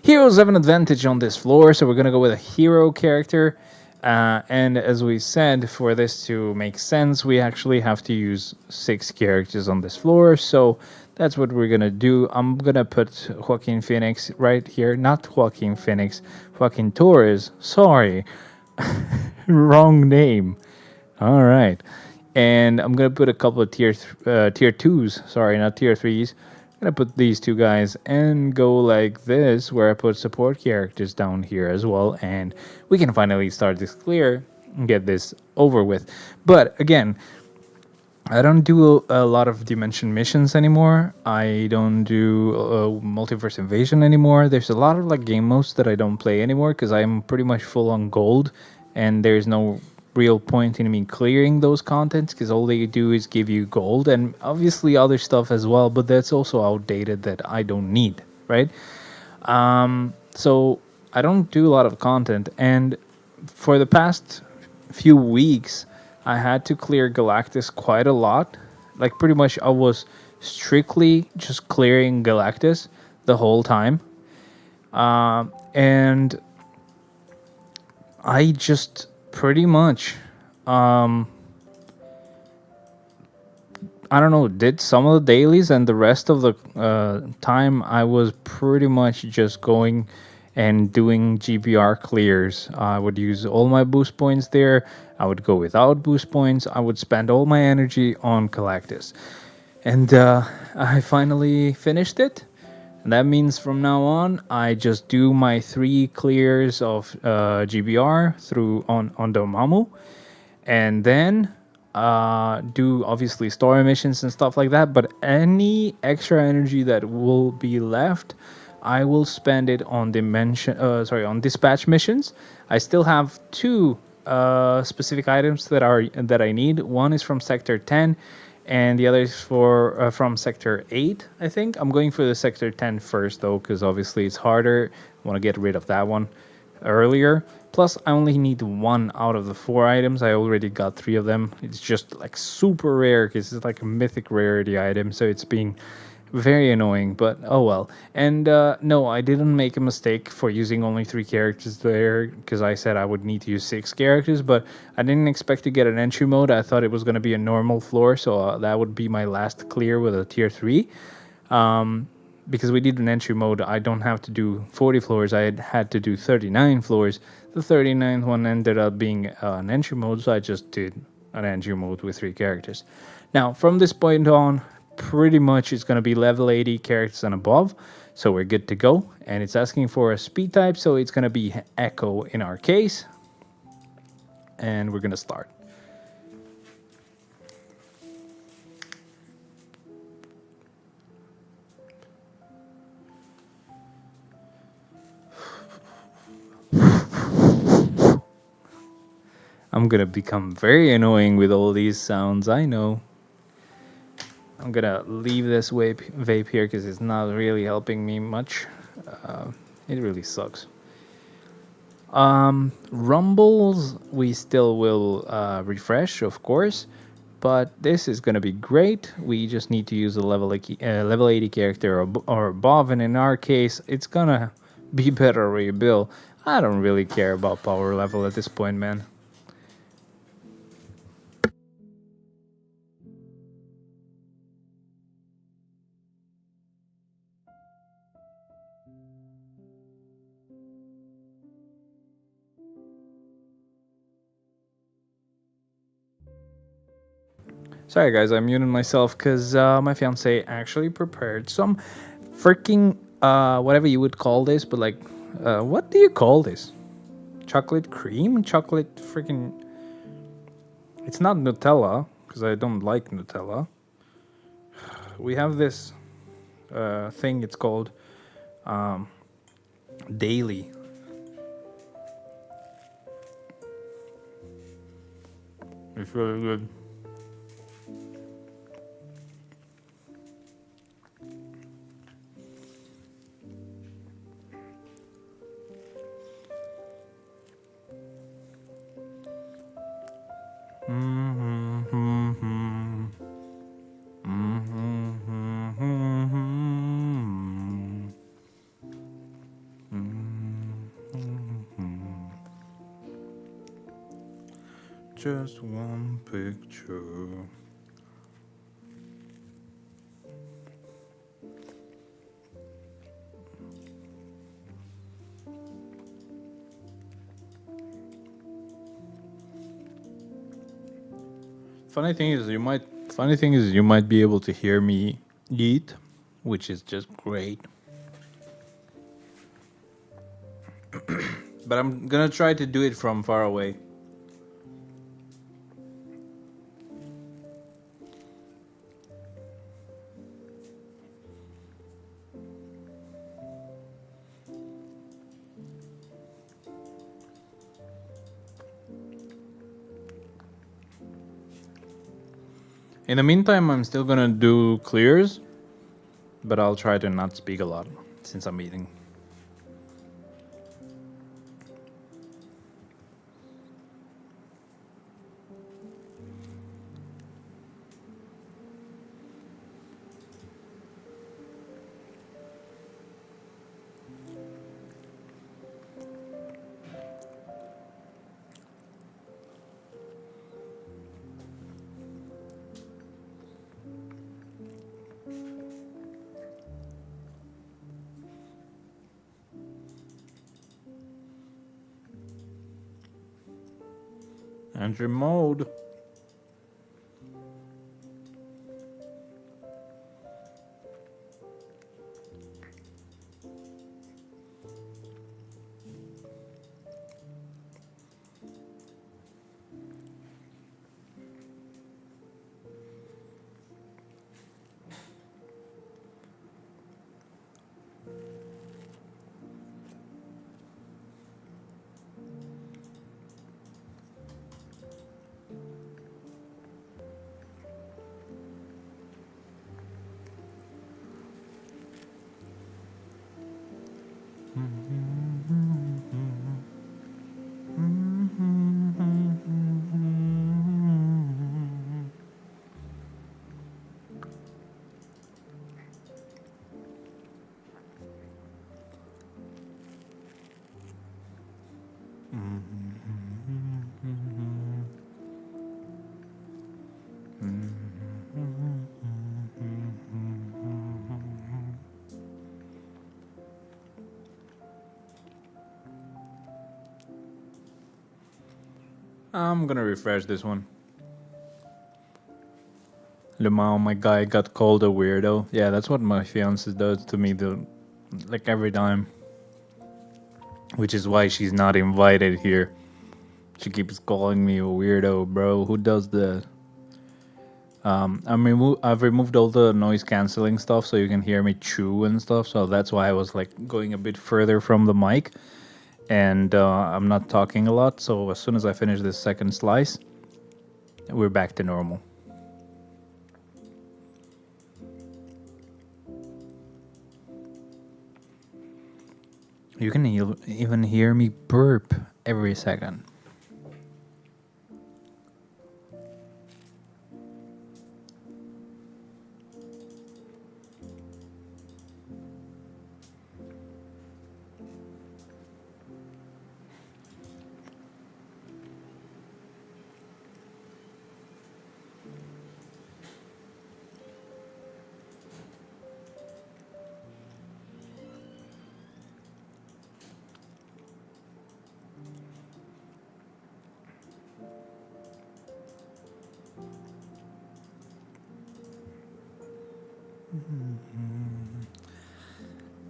[SPEAKER 1] Heroes have an advantage on this floor, so we're gonna go with a hero character. And as we said, for this to make sense, we actually have to use 6 characters on this floor. So that's what we're gonna do. I'm gonna put Joaquin Phoenix right here. Not Joaquin Phoenix, Joaquin Torres. Sorry, wrong name. All right, and I'm gonna put a couple of tier twos. Sorry, not tier threes. I'm gonna put these 2 guys and go like this, where I put support characters down here as well, and we can finally start this clear and get this over with. But again, I don't do a lot of dimension missions anymore. I don't do multiverse invasion anymore. There's a lot of like game modes that I don't play anymore because I'm pretty much full on gold, and there's no real point in me clearing those contents because all they do is give you gold and obviously other stuff as well, but that's also outdated that I don't need, right? So I don't do a lot of content, and for the past few weeks I had to clear Galactus quite a lot. Like pretty much I was strictly just clearing Galactus the whole time. And I just pretty much I don't know, did some of the dailies, and the rest of the time I was pretty much just going and doing GBR clears. I would use all my boost points there. I would go without boost points. I would spend all my energy on Galactus. And I finally finished it. And that means from now on, I just do my 3 clears of GBR through on Dormammu, and then do obviously story missions and stuff like that. But any extra energy that will be left, I will spend it on on dispatch missions. I still have 2 specific items that I need. One is from Sector 10, and the other is from Sector 8, I think. I'm going for the Sector 10 first, though, because obviously it's harder. I want to get rid of that one earlier. Plus, I only need 1 out of the 4 items. I already got 3 of them. It's just like super rare because it's like a mythic rarity item, so it's being very annoying, but oh well. And no, I didn't make a mistake for using only 3 characters there, because I said I would need to use 6 characters, but I didn't expect to get an entry mode. I thought it was going to be a normal floor, so that would be my last clear with a tier 3. Because we did an entry mode, I don't have to do 40 floors, I had to do 39 floors. The 39th one ended up being an entry mode, so I just did an entry mode with 3 characters. Now, from this point on, pretty much it's going to be level 80 characters and above, so we're good to go. And it's asking for a speed type, so it's going to be Echo in our case. And we're going to start. I'm going to become very annoying with all these sounds, I know. I'm gonna leave this vape here because it's not really helping me much. It really sucks. Rumbles, we still will refresh, of course, but this is gonna be great. We just need to use a level 80 character or above, and in our case, it's gonna be better rebuild. I don't really care about power level at this point, man. Sorry, guys, I muted myself because my fiance actually prepared some freaking whatever you would call this, but like, what do you call this? Chocolate cream? Chocolate freaking. It's not Nutella because I don't like Nutella. We have this thing. It's called Daily. It's really good. Just one picture. Funny thing is you might be able to hear me eat, which is just great. But I'm gonna try to do it from far away. In the meantime, I'm still gonna do clears, but I'll try to not speak a lot since I'm eating. Enter mode. I'm gonna refresh this one. Lemao, my guy, got called a weirdo. Yeah, that's what my fiance does to me, like every time. Which is why she's not invited here. She keeps calling me a weirdo, bro. Who does that? I've removed all the noise canceling stuff so you can hear me chew and stuff. So that's why I was like going a bit further from the mic, and I'm not talking a lot. So as soon as I finish this second slice, we're back to normal. You can even hear me burp every second.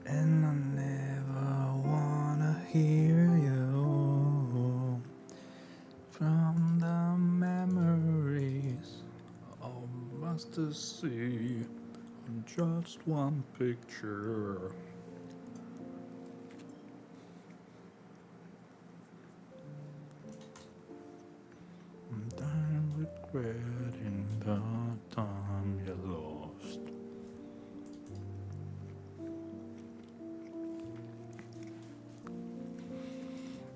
[SPEAKER 1] And I never wanna hear you from the memories of us to see on just one picture. I'm regretting the time you lost.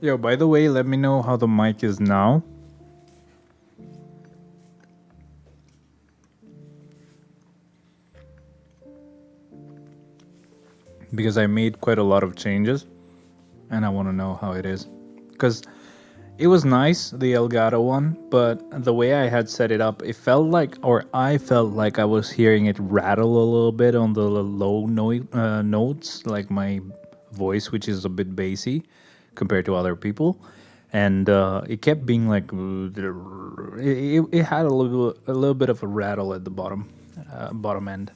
[SPEAKER 1] Yo, by the way, let me know how the mic is now. Because I made quite a lot of changes and I want to know how it is. Because it was nice, the Elgato one, but the way I had set it up, it felt like, or I felt like I was hearing it rattle a little bit on the low notes, like my voice, which is a bit bassy compared to other people. And it kept being like, it had a little bit of a rattle at the bottom end.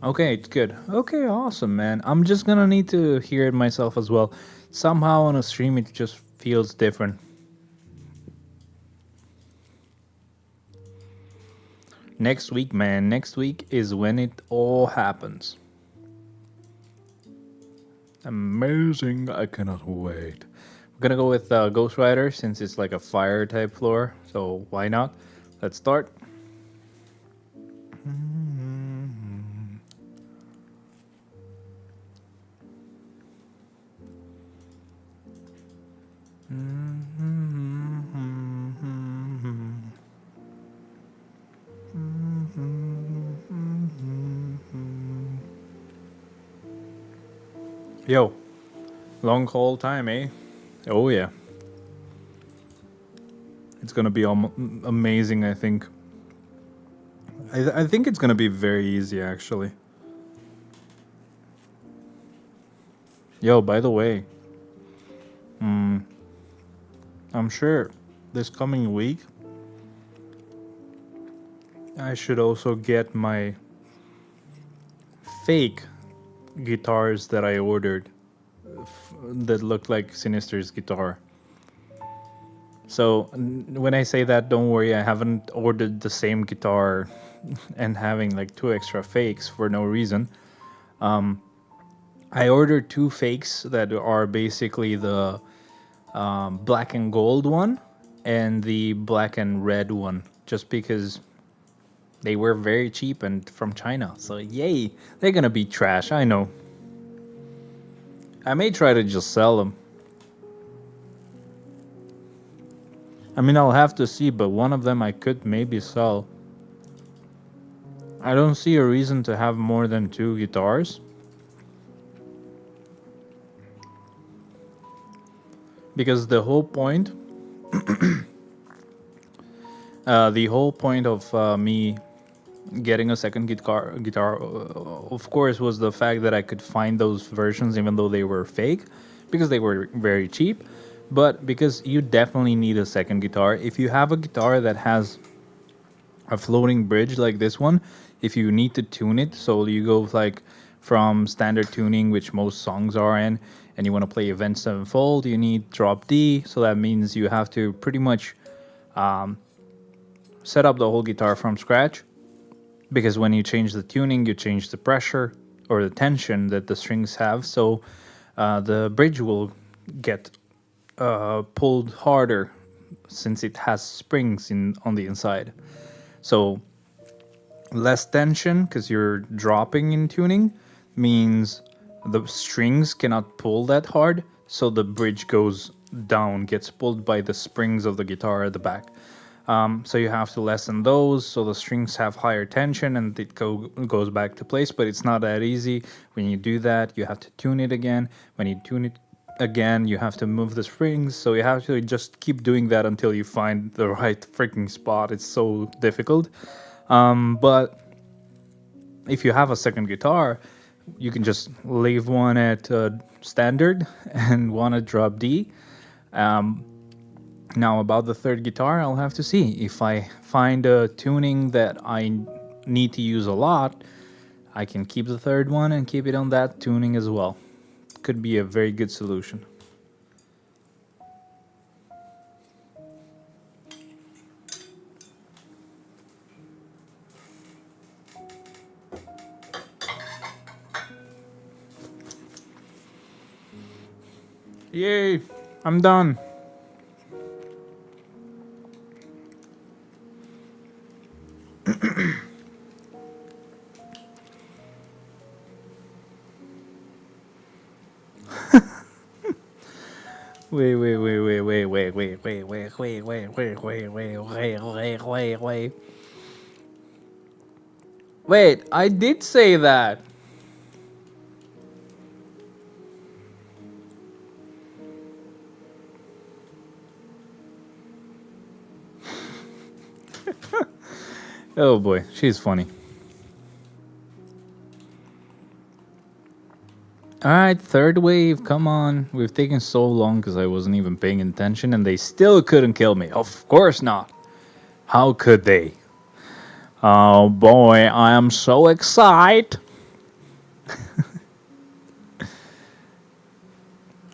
[SPEAKER 1] Okay, it's good. Okay, awesome, man. I'm just gonna need to hear it myself as well. Somehow on a stream, it just feels different. Next week, man. Next week is when it all happens. Amazing. I cannot wait. We're gonna go with Ghost Rider since it's like a fire type floor. So why not? Let's start. Yo, long haul time, eh? Oh yeah. It's gonna be amazing, I think. I think it's gonna be very easy, actually. Yo, by the way, I'm sure this coming week I should also get my fake guitars that I ordered that looked like Sinister's guitar. So when I say that, don't worry, I haven't ordered the same guitar and having like 2 extra fakes for no reason. I ordered 2 fakes that are basically the black and gold one and the black and red one, just because they were very cheap and from China. So yay, they're gonna be trash, I know. I may try to just sell them. I mean, I'll have to see, but one of them I could maybe sell. I don't see a reason to have more than 2 guitars. Because the whole point of me getting a second guitar, of course, was the fact that I could find those versions even though they were fake, because they were very cheap. But because you definitely need a second guitar. If you have a guitar that has a floating bridge like this one, if you need to tune it, so you go like from standard tuning, which most songs are in, and you want to play Event Sevenfold, you need drop D. So that means you have to pretty much set up the whole guitar from scratch, because when you change the tuning, you change the pressure or the tension that the strings have. So the bridge will get pulled harder since it has springs on the inside. So less tension because you're dropping in tuning means the strings cannot pull that hard, so the bridge goes down, gets pulled by the springs of the guitar at the back. So you have to lessen those so the strings have higher tension and it goes back to place, but it's not that easy. When you do that, you have to tune it again. When you tune it again, you have to move the strings, so you have to just keep doing that until you find the right freaking spot. It's so difficult. But if you have a second guitar, you can just leave one at standard and one at drop D. Now, about the third guitar, I'll have to see. If I find a tuning that I need to use a lot, I can keep the third one and keep it on that tuning as well. Could be a very good solution. Yay! I'm done. Wait. Wait, I did say that. Oh boy, she's funny. Alright, third wave, come on. We've taken so long because I wasn't even paying attention and they still couldn't kill me. Of course not. How could they? Oh boy, I am so excited.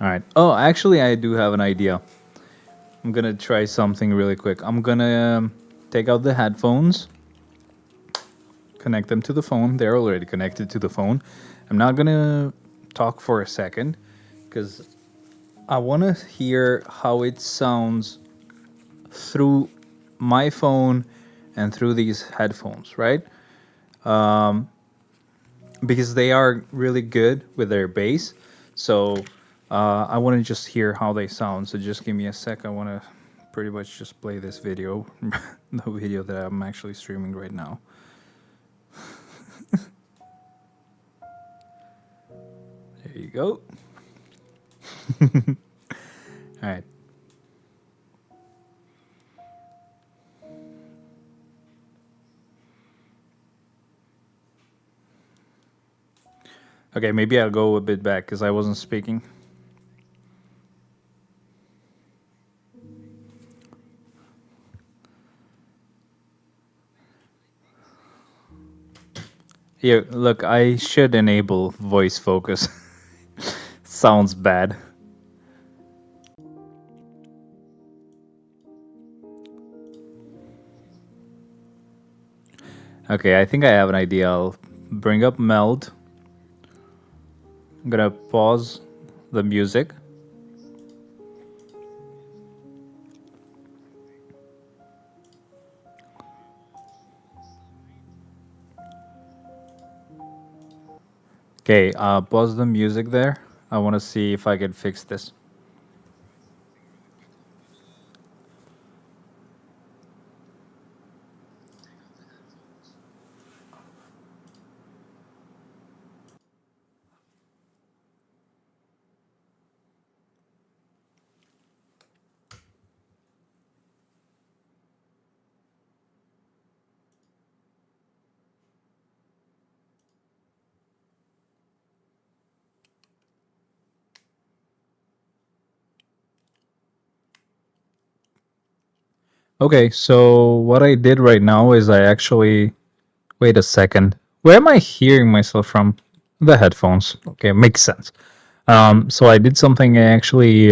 [SPEAKER 1] Alright. Oh, actually, I do have an idea. I'm gonna try something really quick. I'm gonna take out the headphones, connect them to the phone. They're already connected to the phone. I'm not gonna talk for a second because I want to hear how it sounds through my phone and through these headphones, right? Because they are really good with their bass. So I want to just hear how they sound. So just give me a sec. I want to pretty much just play this video, the video that I'm actually streaming right now. There you go. All right. Okay, maybe I'll go a bit back because I wasn't speaking. Here, look, I should enable voice focus. Sounds bad. Okay, I think I have an idea. I'll bring up meld. I'm gonna pause the music. Okay, pause the music there. I want to see if I can fix this. Okay, so what I did right now is I actually. Wait a second. Where am I hearing myself from? The headphones. Okay, makes sense. So I did something. I actually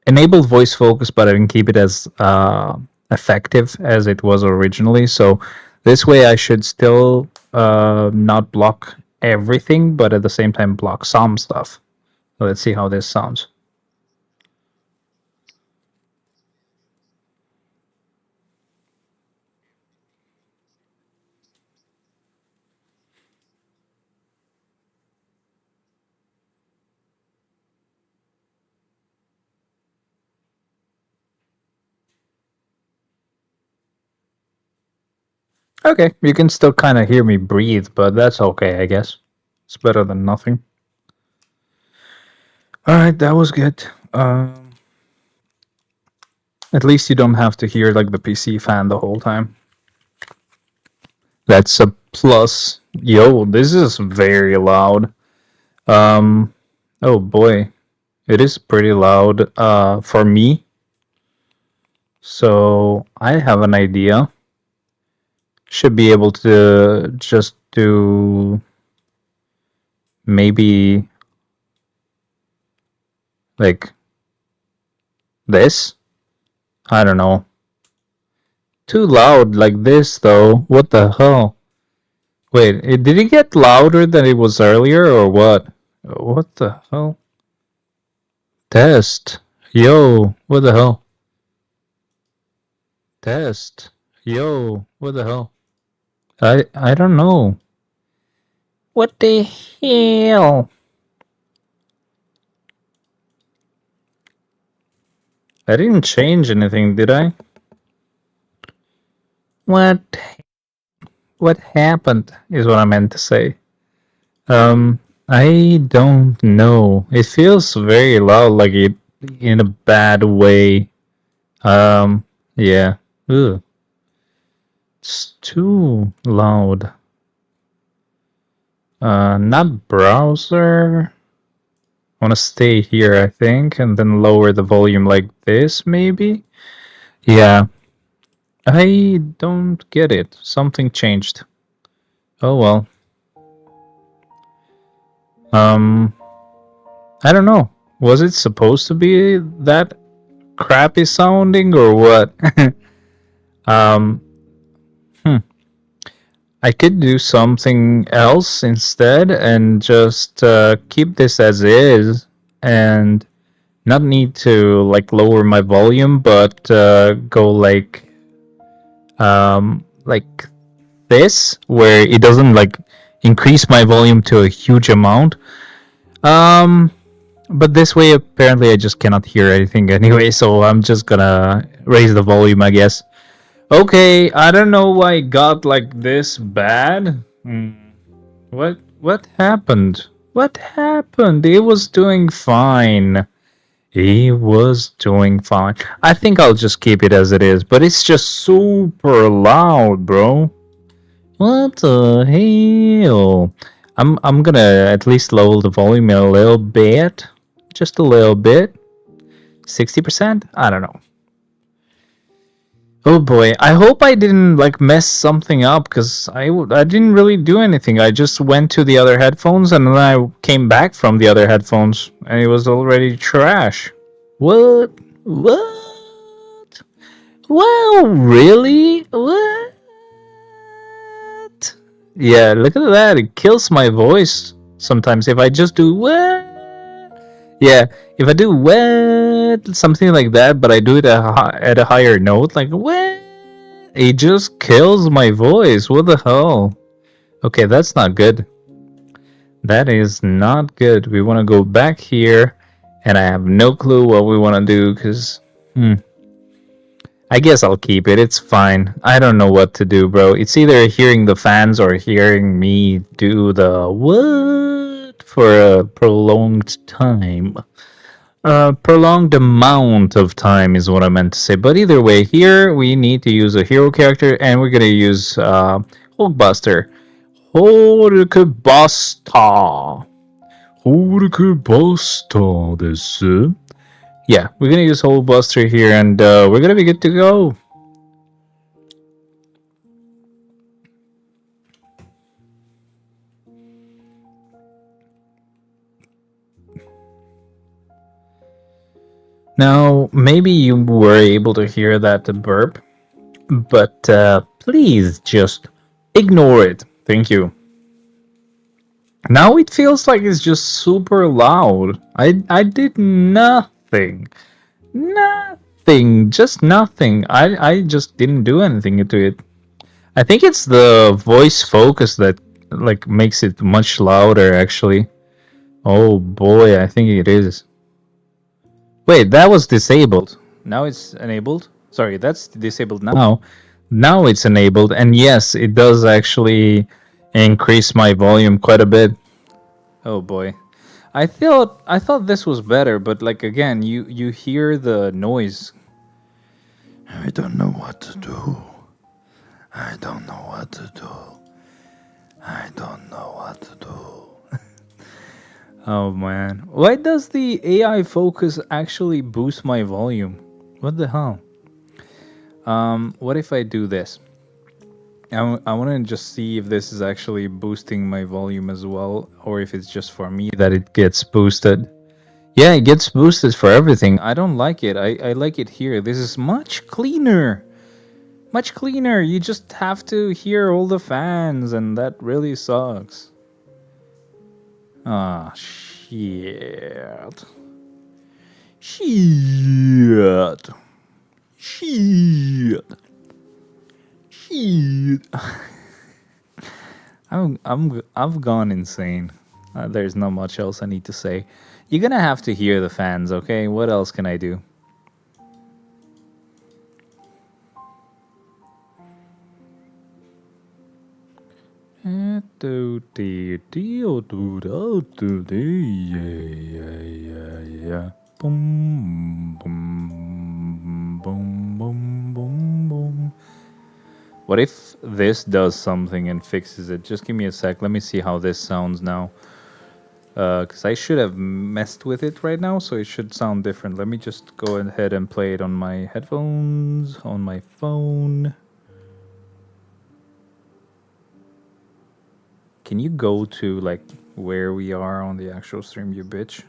[SPEAKER 1] enabled voice focus, but I didn't keep it as effective as it was originally. So this way, I should still not block everything, but at the same time block some stuff. So let's see how this sounds. Okay, you can still kind of hear me breathe, but that's okay, I guess. It's better than nothing. All right, that was good. At least you don't have to hear like the PC fan the whole time. That's a plus. Yo, this is very loud. Oh boy, it is pretty loud. For me. So I have an idea. Should be able to just do maybe like this. I don't know. Too loud like this though. What the hell? Wait, did it get louder than it was earlier or what? What the hell? Test. Yo, what the hell? Test. Yo, what the hell? I don't know. What the hell? I didn't change anything, did I? What happened is what I meant to say. I don't know. It feels very loud, like it in a bad way. Yeah. Ugh. It's too loud. Not browser. I want to stay here, I think, and then lower the volume like this, maybe? Yeah. I don't get it. Something changed. Oh well. I don't know. Was it supposed to be that crappy sounding or what? um, I could do something else instead and just keep this as is and not need to like lower my volume, but go like this where it doesn't like increase my volume to a huge amount. But this way apparently I just cannot hear anything anyway, so I'm just gonna raise the volume, I guess. Okay, I don't know why it got like this bad. What happened? What happened? It was doing fine. He was doing fine. I think I'll just keep it as it is, but it's just super loud, bro. What the hell? I'm gonna at least lower the volume a little bit. Just a little bit. 60%? I don't know. Oh boy, I hope I didn't like mess something up because I didn't really do anything. I just went to the other headphones and then I came back from the other headphones and it was already trash. What? What? Wow, really? What? Yeah, look at that. It kills my voice sometimes if I just do what? Yeah, if I do what something like that, but I do it at a higher note, like what? It just kills my voice. What the hell? Okay, that's not good. That is not good. We want to go back here, and I have no clue what we want to do because, I guess I'll keep it. It's fine. I don't know what to do, bro. It's either hearing the fans or hearing me do the what for a prolonged time. Prolonged amount of time is what I meant to say. But either way, here we need to use a hero character, and we're gonna use Hulkbuster. Hulkbuster. Hulkbuster です。Yeah, we're gonna use Hulkbuster here, and we're gonna be good to go. Now, maybe you were able to hear that burp, but please just ignore it. Thank you. Now it feels like it's just super loud. I did nothing. Nothing. Just nothing. I just didn't do anything to it. I think it's the voice focus that like makes it much louder actually. Oh boy, I think it is. Wait, that was disabled. Now it's enabled. Sorry, that's disabled now. Now it's enabled, and yes, it does actually increase my volume quite a bit. Oh boy. I thought this was better, but like again, you hear the noise. I don't know what to do. I don't know what to do. I don't know what to do. Oh man. Why does the AI focus actually boost my volume? What the hell? What if I do this? I want to just see if this is actually boosting my volume as well, or if it's just for me that it gets boosted. Yeah, it gets boosted for everything. I don't like it. I like it here. This is much cleaner. Much cleaner. You just have to hear all the fans, and that really sucks. Ah, shit. Shit. Shit. Shit. I've gone insane. There's not much else I need to say. You're gonna have to hear the fans, okay? What else can I do? Boom, boom, boom, boom, boom, boom. What if this does something and fixes it? Just give me a sec. Let me see how this sounds now. Because I should have messed with it right now, so it should sound different. Let me just go ahead and play it on my headphones, on my phone. Can you go to, like, where we are on the actual stream, you bitch?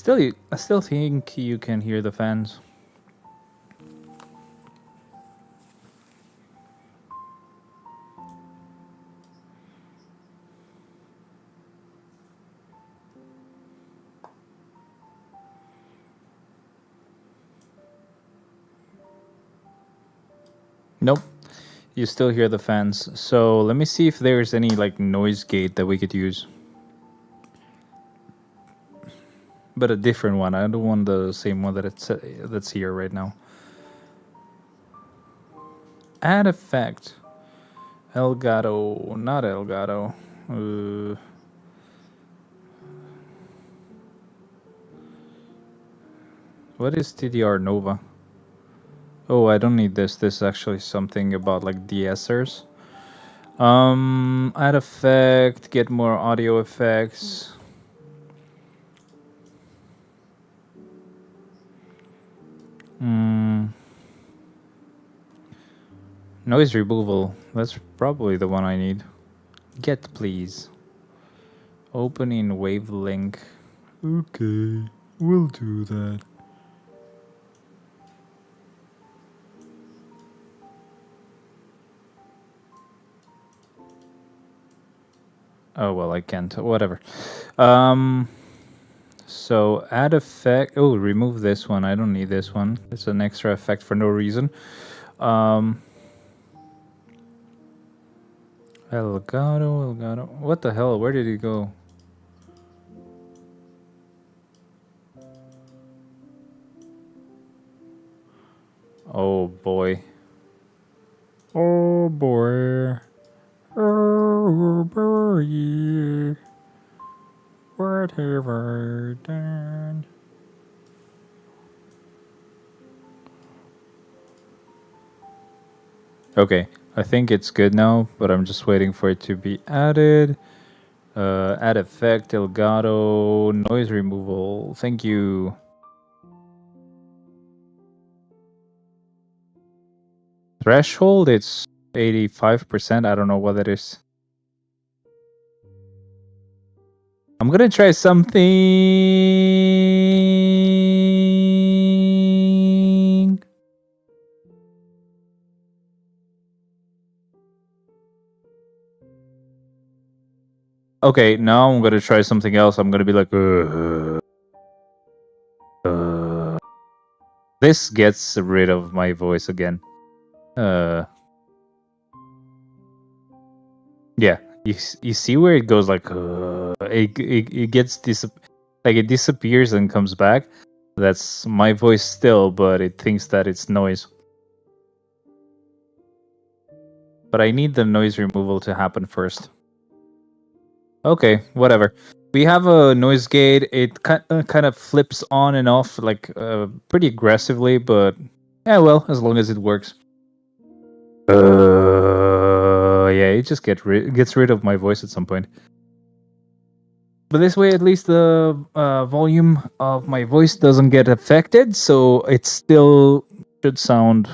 [SPEAKER 1] I still think you can hear the fans. Nope. You still hear the fans. So let me see if there's any like noise gate that we could use. But a different one. I don't want the same one that's here right now. Add effect. Elgato, not Elgato. What is TDR Nova? Oh, I don't need this. This is actually something about like de-essers. Add effect, get more audio effects. Noise removal. That's probably the one I need. Get, please. Open in wavelength. Okay, we'll do that. Oh, well, I can't. Whatever. So add effect. Oh, remove this one. I don't need this one. It's an extra effect for no reason. Elgato. What the hell? Where did he go? Oh boy. Oh boy. Oh boy. What have I done? Okay, I think it's good now, but I'm just waiting for it to be added. Add effect, Elgato, noise removal. Thank you. Threshold, it's 85%. I don't know what that is. I'm gonna try something. Okay, now I'm gonna try something else. I'm gonna be like, this gets rid of my voice again. Yeah, You see where it goes like it gets like it disappears and comes back. That's my voice still, but it thinks that it's noise. But I need the noise removal to happen first. Okay, whatever. We have a noise gate. It kind of flips on and off like pretty aggressively, but yeah, well, as long as it works. Yeah, it just gets rid of my voice at some point. But this way, at least the volume of my voice doesn't get affected, so it still should sound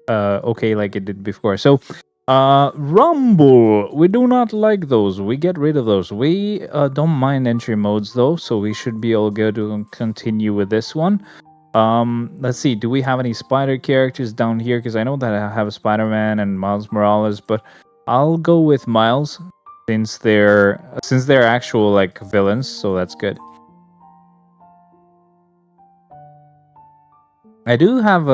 [SPEAKER 1] okay like it did before. So, Rumble, we do not like those. We get rid of those. We don't mind entry modes though, so we should be all good to continue with this one. Let's see. Do we have any spider characters down here? Because I know that I have a Spider-Man and Miles Morales, but I'll go with Miles since they're actual like villains, so that's good. I do have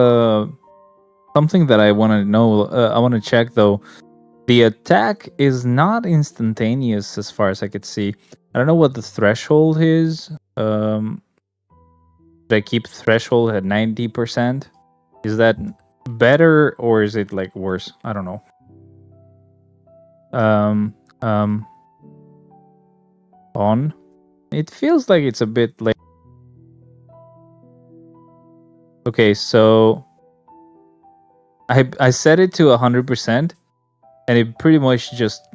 [SPEAKER 1] something that I want to know. I want to check though. The attack is not instantaneous as far as I could see. I don't know what the threshold is. Should I keep threshold at 90%? Is that better or is it like worse? I don't know. On. It feels like it's a bit like. Okay, so I set it to 100%, and it pretty much just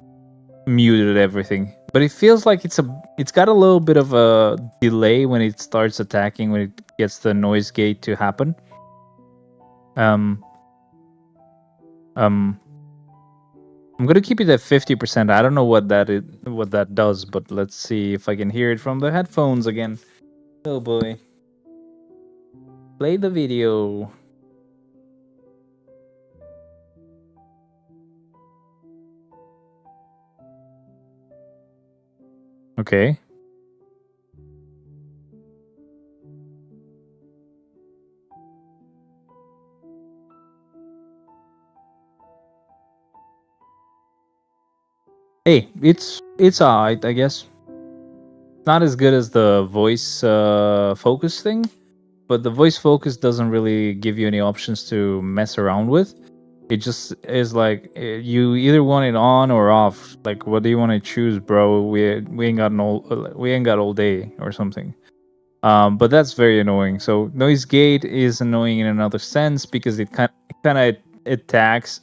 [SPEAKER 1] muted everything. But it feels like it's got a little bit of a delay when it starts attacking, when it gets the noise gate to happen. I'm gonna keep it at 50%. I don't know what that does, but let's see if I can hear it from the headphones again. Oh boy. Play the video. Okay. Hey, it's alright, I guess. Not as good as the voice focus thing, but the voice focus doesn't really give you any options to mess around with. It just is like you either want it on or off. Like, what do you want to choose, bro? We ain't got all day or something. But that's very annoying. So noise gate is annoying in another sense because it kind of attacks,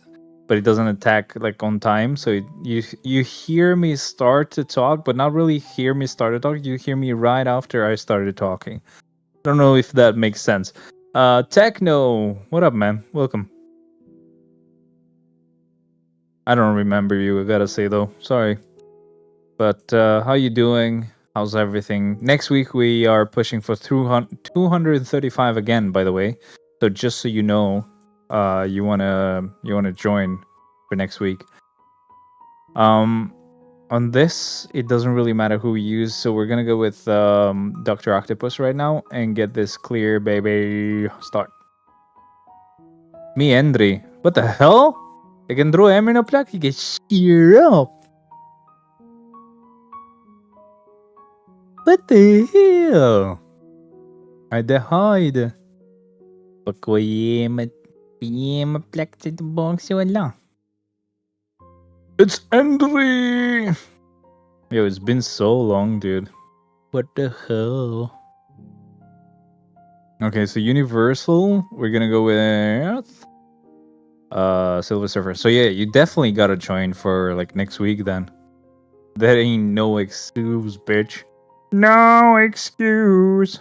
[SPEAKER 1] but it doesn't attack like on time. So you hear me start to talk, but not really hear me start to talk. You hear me right after I started talking. I don't know if that makes sense. Techno, what up, man? Welcome. I don't remember you, I gotta say though. Sorry. But how you doing? How's everything? Next week we are pushing for 235 again, by the way. So just so you know, you wanna join for next week. On this, it doesn't really matter who we use, so we're gonna go with Dr. Octopus right now and get this clear, baby. Start. Me, Endry. What the hell? Ik kan dro hem in op plek. You get sheer up. What the hell? Hide, hide. Pak je mijn plek zit de box zo lang. It's Endry! Yo, it's been so long, dude. What the hell? Okay, so Universal, we're gonna go with Silver Surfer. So yeah, you definitely gotta join for like next week then. That ain't no excuse, bitch. No excuse.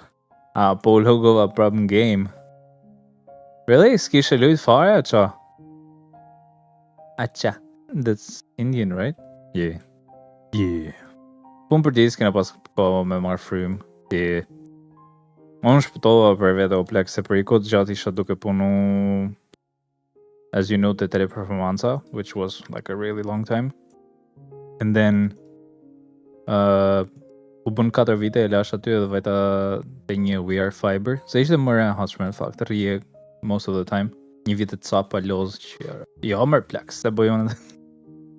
[SPEAKER 1] Paul Hugo a problem game. Really? Skisha Louis Fire? Acha. Acha. That's Indian, right? Yeah. Yeah. Pumper diz que não posso pôr o meu Marfroom. Yeah. Vamos por todo a private oplex separate já deixa do que por no. As you know, the teleperformance, which was like a really long time. And then op een kater vite la shatu vai ta tenha VR fiber. Sei de mora hotspot factor most of the time. Ni vite tsapa los jammer plex. Det boy on.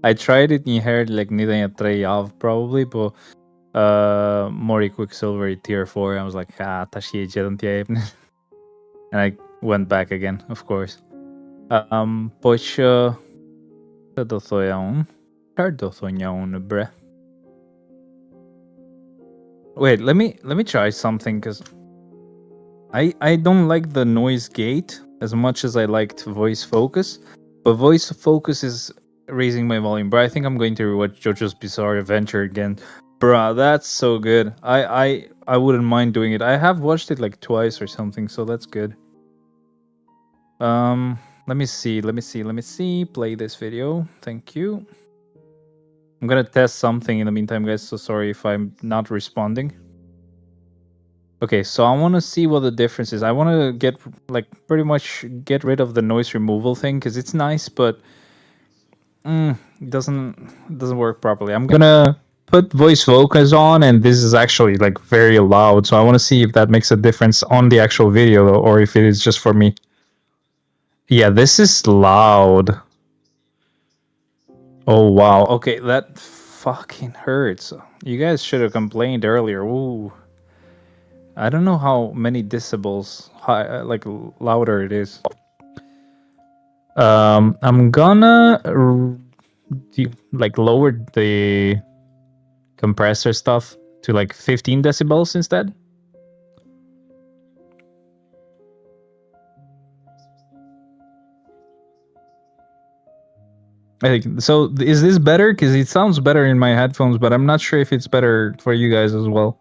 [SPEAKER 1] I tried it in here like niet een try of probably, but more Quicksilver tier 4. I was like, tashi and I went back again, of course. Pois bruh. Wait, let me try something because I don't like the noise gate as much as I liked voice focus, but voice focus is raising my volume. But I think I'm going to rewatch JoJo's Bizarre Adventure again. Bruh, that's so good. I wouldn't mind doing it. I have watched it like twice or something, so that's good. Let me see. Play this video. Thank you. I'm gonna test something in the meantime, guys, so sorry if I'm not responding. Okay, so I want to see what the difference is. I want to get, like, pretty much get rid of the noise removal thing, because it's nice, but it doesn't work properly. I'm gonna put voice focus on, and this is actually, like, very loud, so I want to see if that makes a difference on the actual video, or if it is just for me. Yeah, this is loud. Oh, wow. Okay, that fucking hurts. You guys should have complained earlier. Ooh. I don't know how many decibels high, like louder it is. I'm gonna like lower the compressor stuff to like 15 decibels instead. I think so. Is this better? Because it sounds better in my headphones, but I'm not sure if it's better for you guys as well.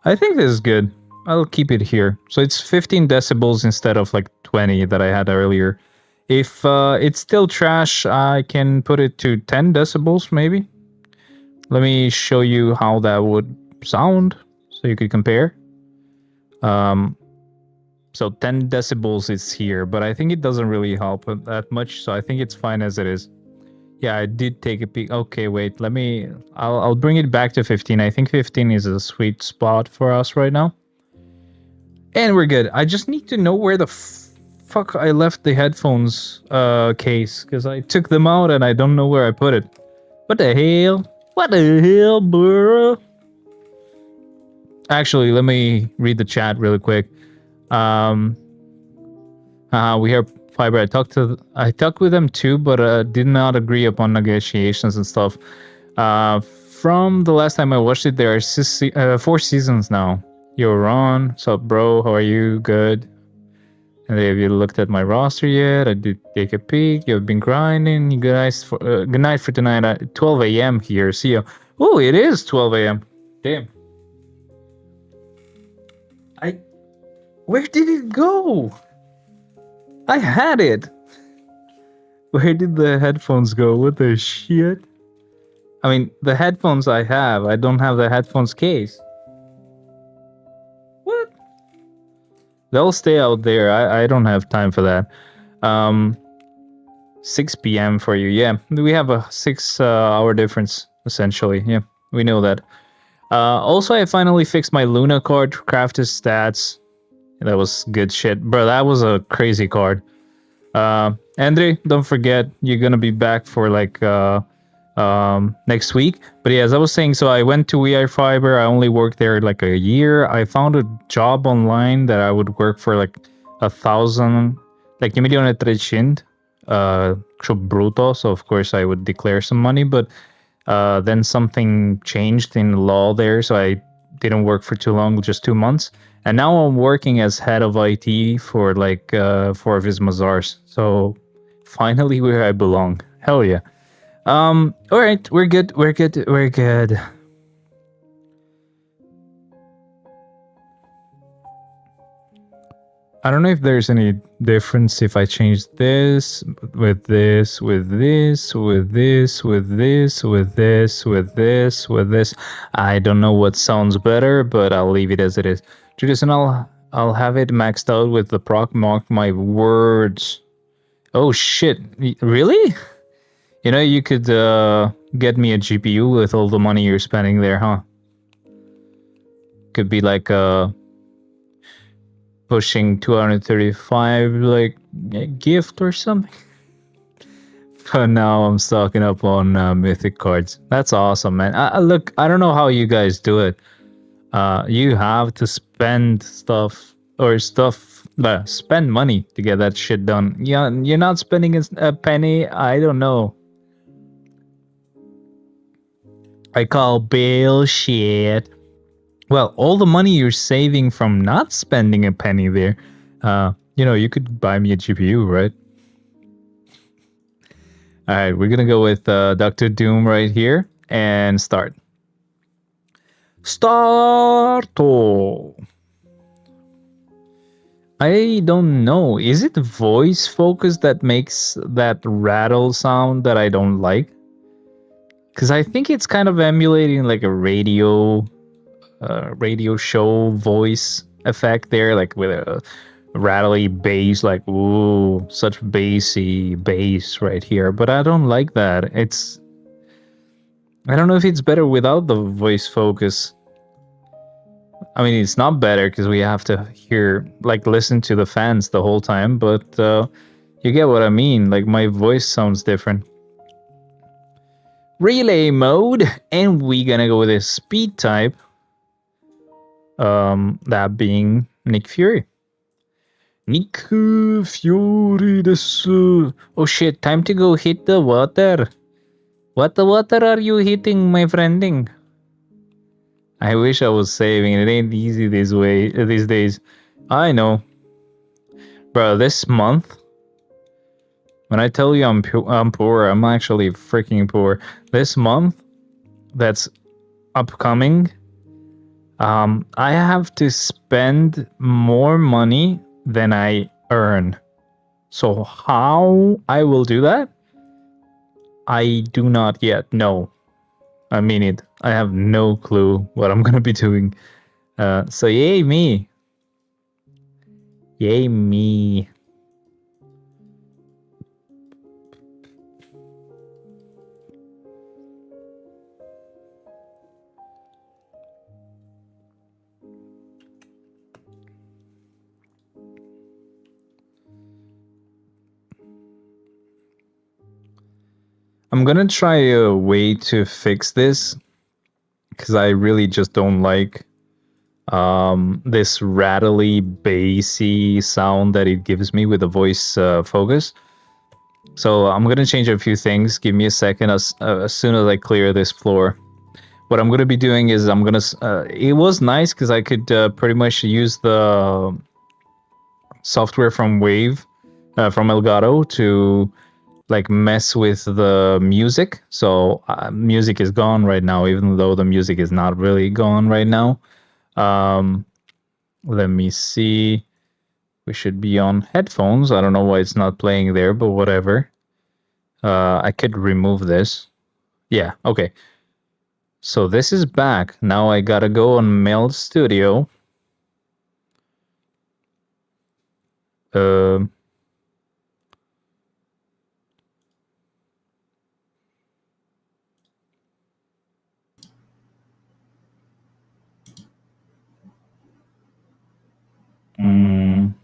[SPEAKER 1] I think this is good. I'll keep it here. So it's 15 decibels instead of like 20 that I had earlier. If it's still trash, I can put it to 10 decibels maybe. Let me show you how that would sound so you could compare. So 10 decibels is here, but I think it doesn't really help that much, so I think it's fine as it is. Yeah, I did take a peek. Okay, wait, I'll bring it back to 15. I think 15 is a sweet spot for us right now. And we're good. I just need to know where the fuck I left the headphones case, because I took them out and I don't know where I put it. What the hell? What the hell, bro? Actually, let me read the chat really quick. We hear Fiber. I talked with them too, but did not agree upon negotiations and stuff. From the last time I watched it, there are 4 seasons now. Yo, Ron, what's up, bro? How are you? Good. And have you looked at my roster yet? I did take a peek. You've been grinding. You guys, good night for tonight at 12 a.m. here. See you. Oh, it is 12 a.m. Damn. Where did it go? I had it. Where did the headphones go? What the shit? I mean, the headphones I have. I don't have the headphones case. What? They'll stay out there. I don't have time for that. 6 p.m. for you. Yeah, we have a 6 hour difference, essentially. Yeah, we know that. Also, I finally fixed my Luna card, crafted stats. That was good shit. Bro, that was a crazy card. Andre, don't forget, you're gonna be back for like next week. But yeah, as I was saying, so I went to We Fiber. I only worked there like a year. I found a job online that I would work for like 1,000, like 1,300 bruto. So of course I would declare some money, but then something changed in the law there, so I didn't work for too long, just 2 months. And now I'm working as head of IT for like 4 of his Mazars. So finally where I belong. Hell yeah. All right, we're good. I don't know if there's any difference if I change this with this, with this, with this, with this, with this, with this, with this. I don't know what sounds better, but I'll leave it as it is. Judas, and I'll have it maxed out with the proc. Mark my words. Oh shit! Really? You know, you could get me a GPU with all the money you're spending there, huh? Could be like pushing 235 like a gift or something. But now I'm stocking up on mythic cards. That's awesome, man. Look, I don't know how you guys do it. You have to spend stuff or spend money to get that shit done. Yeah, you're not spending a penny. I don't know. I call bullshit. Well, all the money you're saving from not spending a penny there, you could buy me a GPU, right? All right, we're gonna go with Doctor Doom right here and start. Start. I don't know. Is it voice focus that makes that rattle sound that I don't like? Because I think it's kind of emulating like a radio show voice effect there, like with a rattly bass, like ooh, such bassy bass right here. But I don't like that. I don't know if it's better without the voice focus. I mean, it's not better because we have to listen to the fans the whole time, but you get what I mean. Like, my voice sounds different. Relay mode, and we're gonna go with a speed type. That being Nick Fury. Nick Fury desu. Oh shit, time to go hit the water. What the water are you hitting, my friending? I wish I was saving. It ain't easy these days. I know. Bro, this month, when I tell you I'm poor, I'm actually freaking poor. This month that's upcoming, I have to spend more money than I earn. So how I will do that? I do not yet know. I mean it. I have no clue what I'm gonna be doing. So yay me. Yay me. I'm gonna try a way to fix this because I really just don't like this rattly, bassy sound that it gives me with the voice focus. So I'm gonna change a few things. Give me a second. As soon as I clear this floor, what I'm gonna be doing is I'm gonna. It was nice because I could pretty much use the software from Wave, from Elgato to like mess with the music. So music is gone right now, even though the music is not really gone right now. Let me see. We should be on headphones. I don't know why it's not playing there, but whatever. I could remove this. Yeah, okay. So this is back. Now I gotta go on Meld Studio. Uh, mm,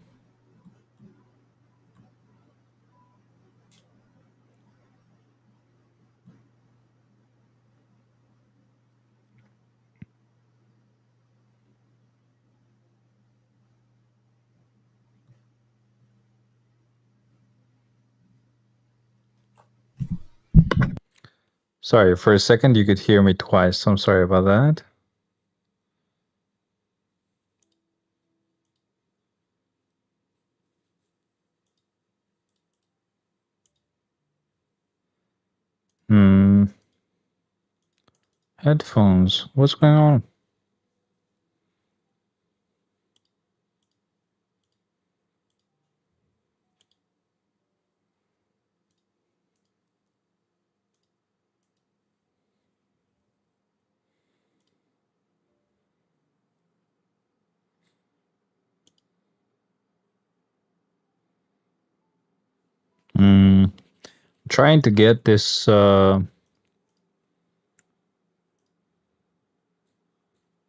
[SPEAKER 1] Sorry, for a second you could hear me twice. I'm sorry about that. Headphones. What's going on? Trying to get this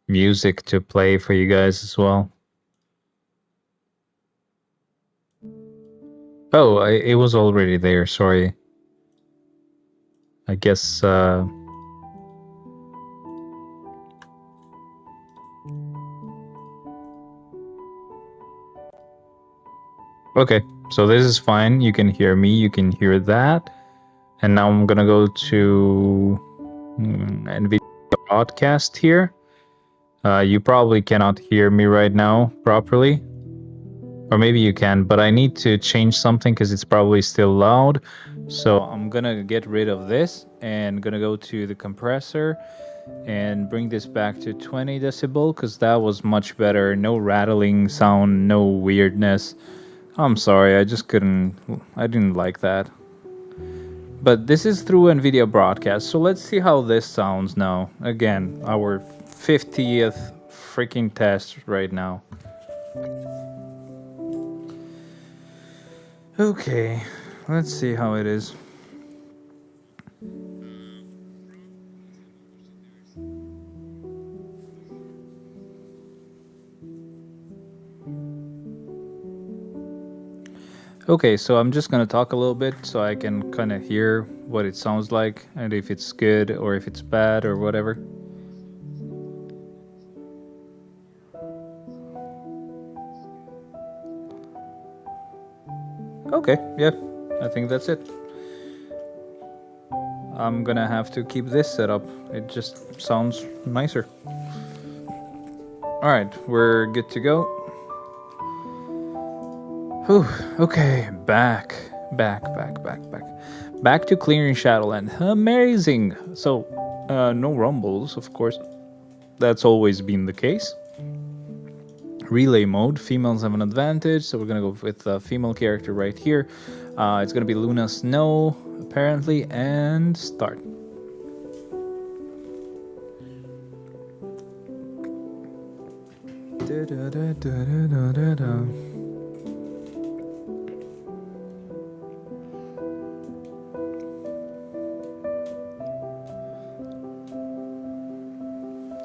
[SPEAKER 1] music to play for you guys as well. Oh, it was already there. Sorry. I guess. Okay, so this is fine. You can hear me. You can hear that. And now I'm gonna go to NVIDIA broadcast here. You probably cannot hear me right now properly. Or maybe you can, but I need to change something because it's probably still loud. So I'm gonna get rid of this and gonna go to the compressor and bring this back to 20 decibel because that was much better. No rattling sound, no weirdness. I'm sorry, I just couldn't, I didn't like that. But this is through NVIDIA broadcast, so let's see how this sounds now. Again, our 50th freaking test right now. Okay, let's see how it is. Okay, so I'm just gonna talk a little bit so I can kind of hear what it sounds like and if it's good or if it's bad or whatever. Okay, yeah, I think that's it. I'm gonna have to keep this set up. It just sounds nicer. Alright, we're good to go. Whew, okay, back to clearing Shadowland. Amazing! So, no rumbles, of course. That's always been the case. Relay mode, females have an advantage, so we're gonna go with the female character right here. It's gonna be Luna Snow, apparently, and start.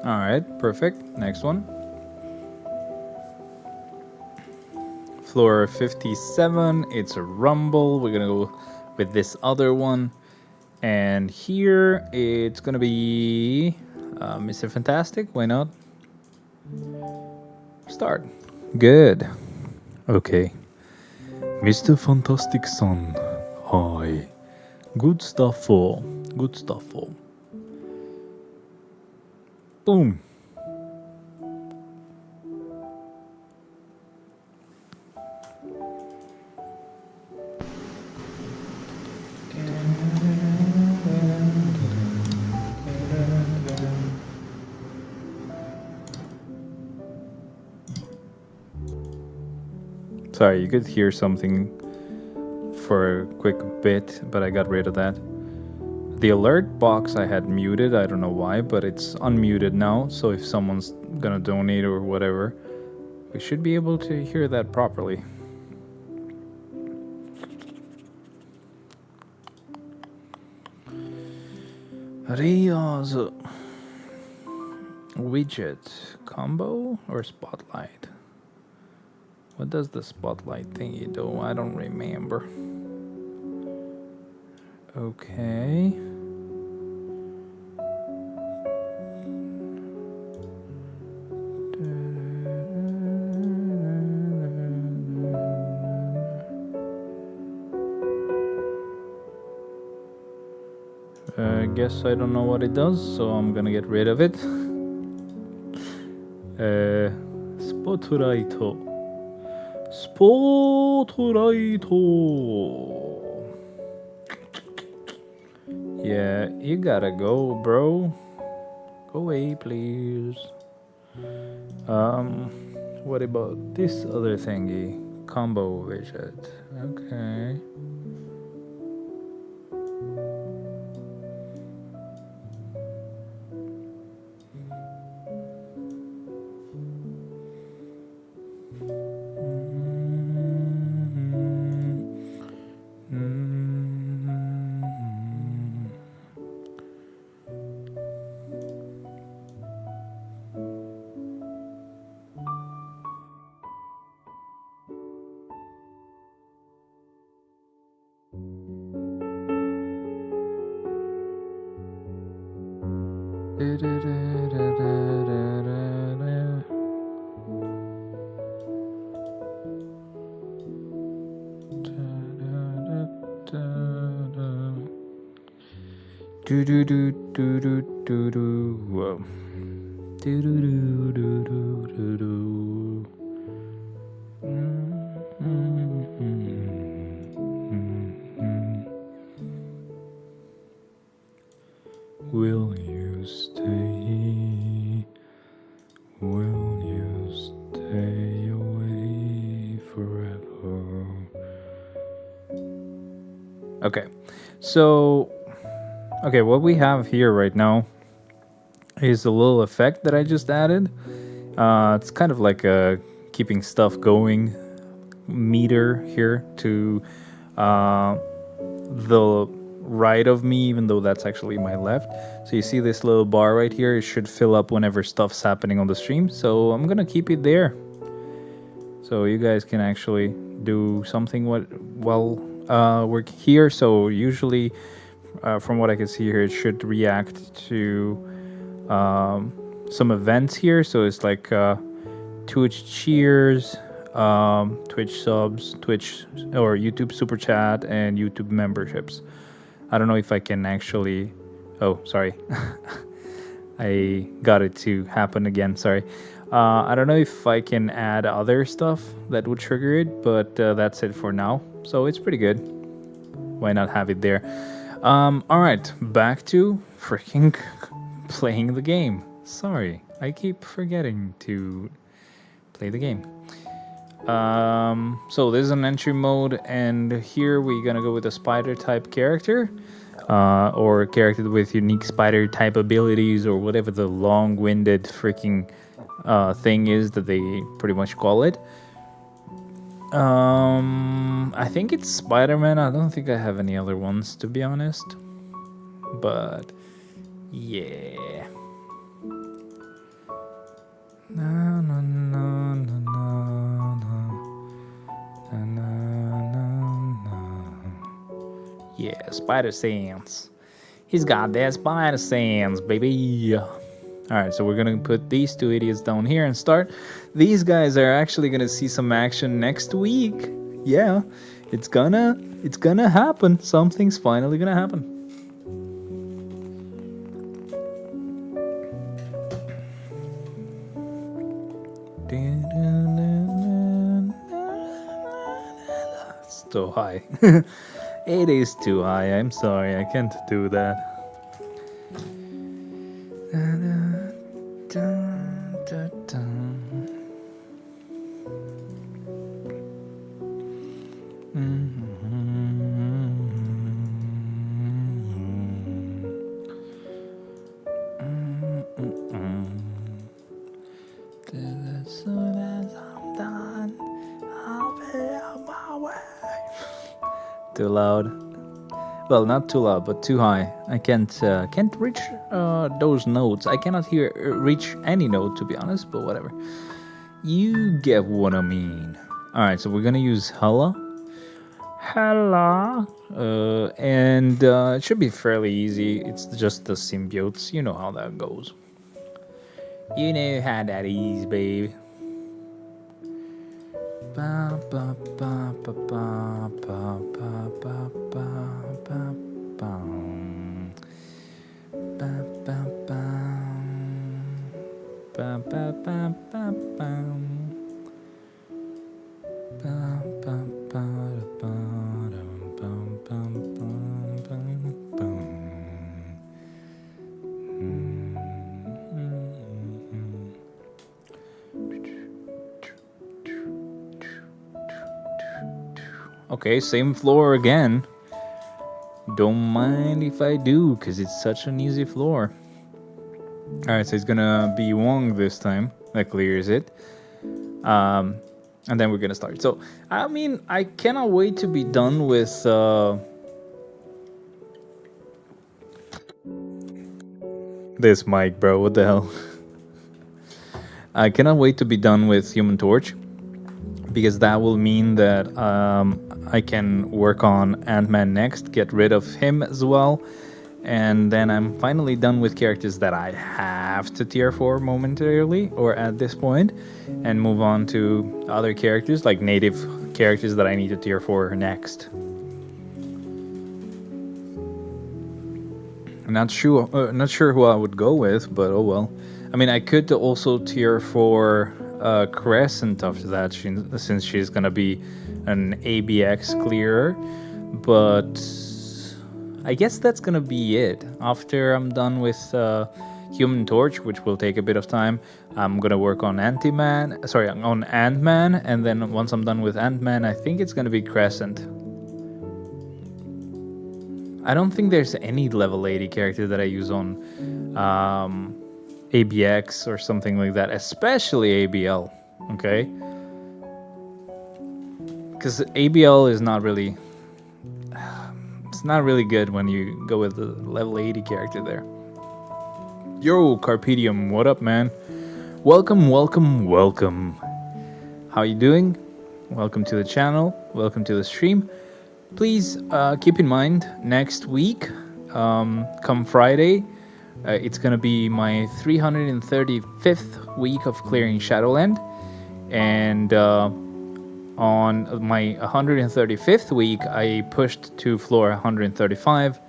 [SPEAKER 1] Alright, perfect. Next one. Floor 57, it's a rumble. We're gonna go with this other one. And here it's gonna be Mr. Fantastic. Why not? Start. Good. Okay. Mr. Fantastic Son. Hi. Good stuff for. Good stuff for. Boom. Sorry, you could hear something for a quick bit, but I got rid of that. The alert box I had muted, I don't know why, but it's unmuted now, so if someone's gonna donate or whatever, we should be able to hear that properly. Ria's widget combo or spotlight? What does the spotlight thingy do? I don't remember. Okay. I guess I don't know what it does, so I'm gonna get rid of it. Spotlight. Spotlight. Yeah, you gotta go, bro. Go away, please. What about this other thingy? Combo widget. Okay. Do do do do do do do. Whoa. Do do do do do do do. Will you stay? Will you stay away forever? Okay, so what we have here right now is a little effect that I just added. It's kind of like a keeping stuff going meter here to the right of me, even though that's actually my left. So you see this little bar right here, it should fill up whenever stuff's happening on the stream, so I'm gonna keep it there so you guys can actually do something while we're here. So usually from what I can see here, it should react to some events here. So it's like Twitch cheers, Twitch subs, Twitch or YouTube super chat, and YouTube memberships. I don't know if I can actually... Oh, sorry. I got it to happen again, sorry. I don't know if I can add other stuff that would trigger it, but that's it for now. So it's pretty good. Why not have it there? Alright, back to freaking playing the game. Sorry, I keep forgetting to play the game. So this is an entry mode, and here we're gonna go with a spider type character, or a character with unique spider type abilities, or whatever the long-winded freaking thing is that they pretty much call it. I think it's Spider-Man. I don't think I have any other ones, to be honest, but yeah. No, no, no, no, no, no, no, no, no. Yeah, spider sense. He's got that spider sense, baby. Alright, so we're gonna put these two idiots down here and start. These guys are actually gonna see some action next week. Yeah, it's gonna happen. Something's finally gonna happen. It's too high. It is too high. I'm sorry, I can't do that. As soon as I'm done, I'll be on my way. Too loud. Well, not too loud, but too high. I can't reach those notes. I cannot reach any note, to be honest, but whatever. You get what I mean. Alright, so we're gonna use Hella. And it should be fairly easy. It's just the symbiotes. You know how that goes. You know how that is, babe. Ba ba ba ba ba ba ba ba ba ba ba ba ba ba ba ba ba Okay, same floor again. Don't mind if I do, because it's such an easy floor. Alright, so it's gonna be Wong this time. That clears it. And then we're gonna start. So, I mean, I cannot wait to be done with... this mic, bro. What the hell? I cannot wait to be done with Human Torch, because that will mean that I can work on Ant-Man next, get rid of him as well, and then I'm finally done with characters that I have to tier 4 momentarily, or at this point, and move on to other characters, like native characters that I need to tier 4 next. Not sure who I would go with, but oh well. I mean, I could also tier for Crescent after that, since she's gonna be an ABX clearer. But I guess that's gonna be it. After I'm done with Human Torch, which will take a bit of time, I'm gonna work on on Ant-Man, and then once I'm done with Ant-Man, I think it's gonna be Crescent. I don't think there's any level 80 character that I use on ABX or something like that, especially ABL, okay? Because ABL is not really... It's not really good when you go with the level 80 character there. Yo, Carpedium, what up, man? Welcome, welcome, welcome. How you doing? Welcome to the channel. Welcome to the stream. Please keep in mind, next week, come Friday, it's going to be my 335th week of clearing Shadowland. And on my 135th week, I pushed to floor 135.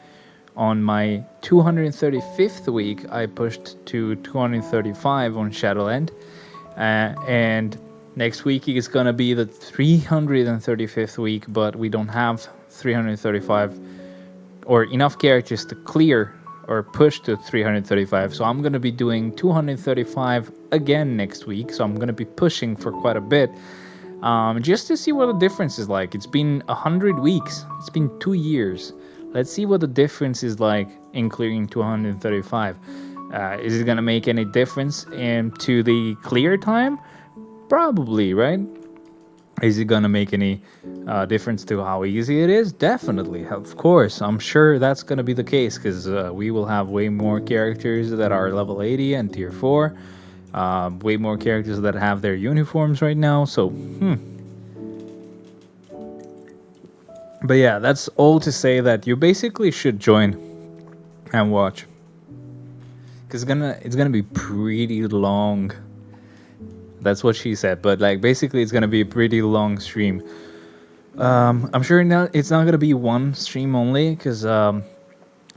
[SPEAKER 1] On my 235th week, I pushed to 235 on Shadowland. And next week is going to be the 335th week, but we don't have 335 or enough characters to clear or push to 335. So I'm going to be doing 235 again next week. So I'm going to be pushing for quite a bit. Just to see what the difference is like. It's been 100 weeks. It's been 2 years. Let's see what the difference is like in clearing 235. Is it going to make any difference to the clear time? Probably, right? Is it going to make any difference to how easy it is? Definitely, of course. I'm sure that's going to be the case, because we will have way more characters that are level 80 and tier 4. Way more characters that have their uniforms right now, so But yeah, that's all to say that you basically should join and watch, because it's gonna be pretty long. That's what she said, but like basically it's gonna be a pretty long stream. I'm sure it's not gonna be one stream only, because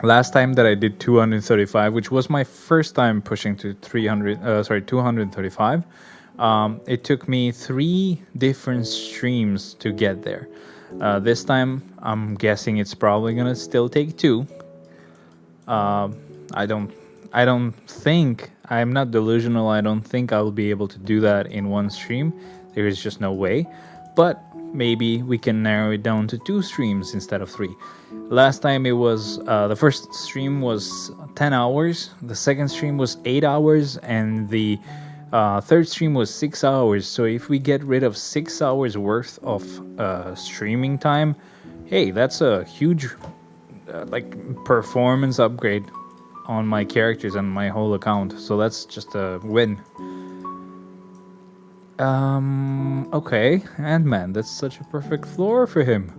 [SPEAKER 1] last time that I did 235, which was my first time pushing to 235, it took me 3 different streams to get there. This time, I'm guessing it's probably gonna still take 2. I don't think, I'm not delusional, I don't think I'll be able to do that in one stream. There is just no way. But maybe we can narrow it down to 2 streams instead of 3. Last time it was, the first stream was 10 hours, the second stream was 8 hours, and the third stream was 6 hours. So if we get rid of 6 hours worth of streaming time, hey, that's a huge performance upgrade on my characters and my whole account. So that's just a win. Okay, Ant-Man, that's such a perfect floor for him.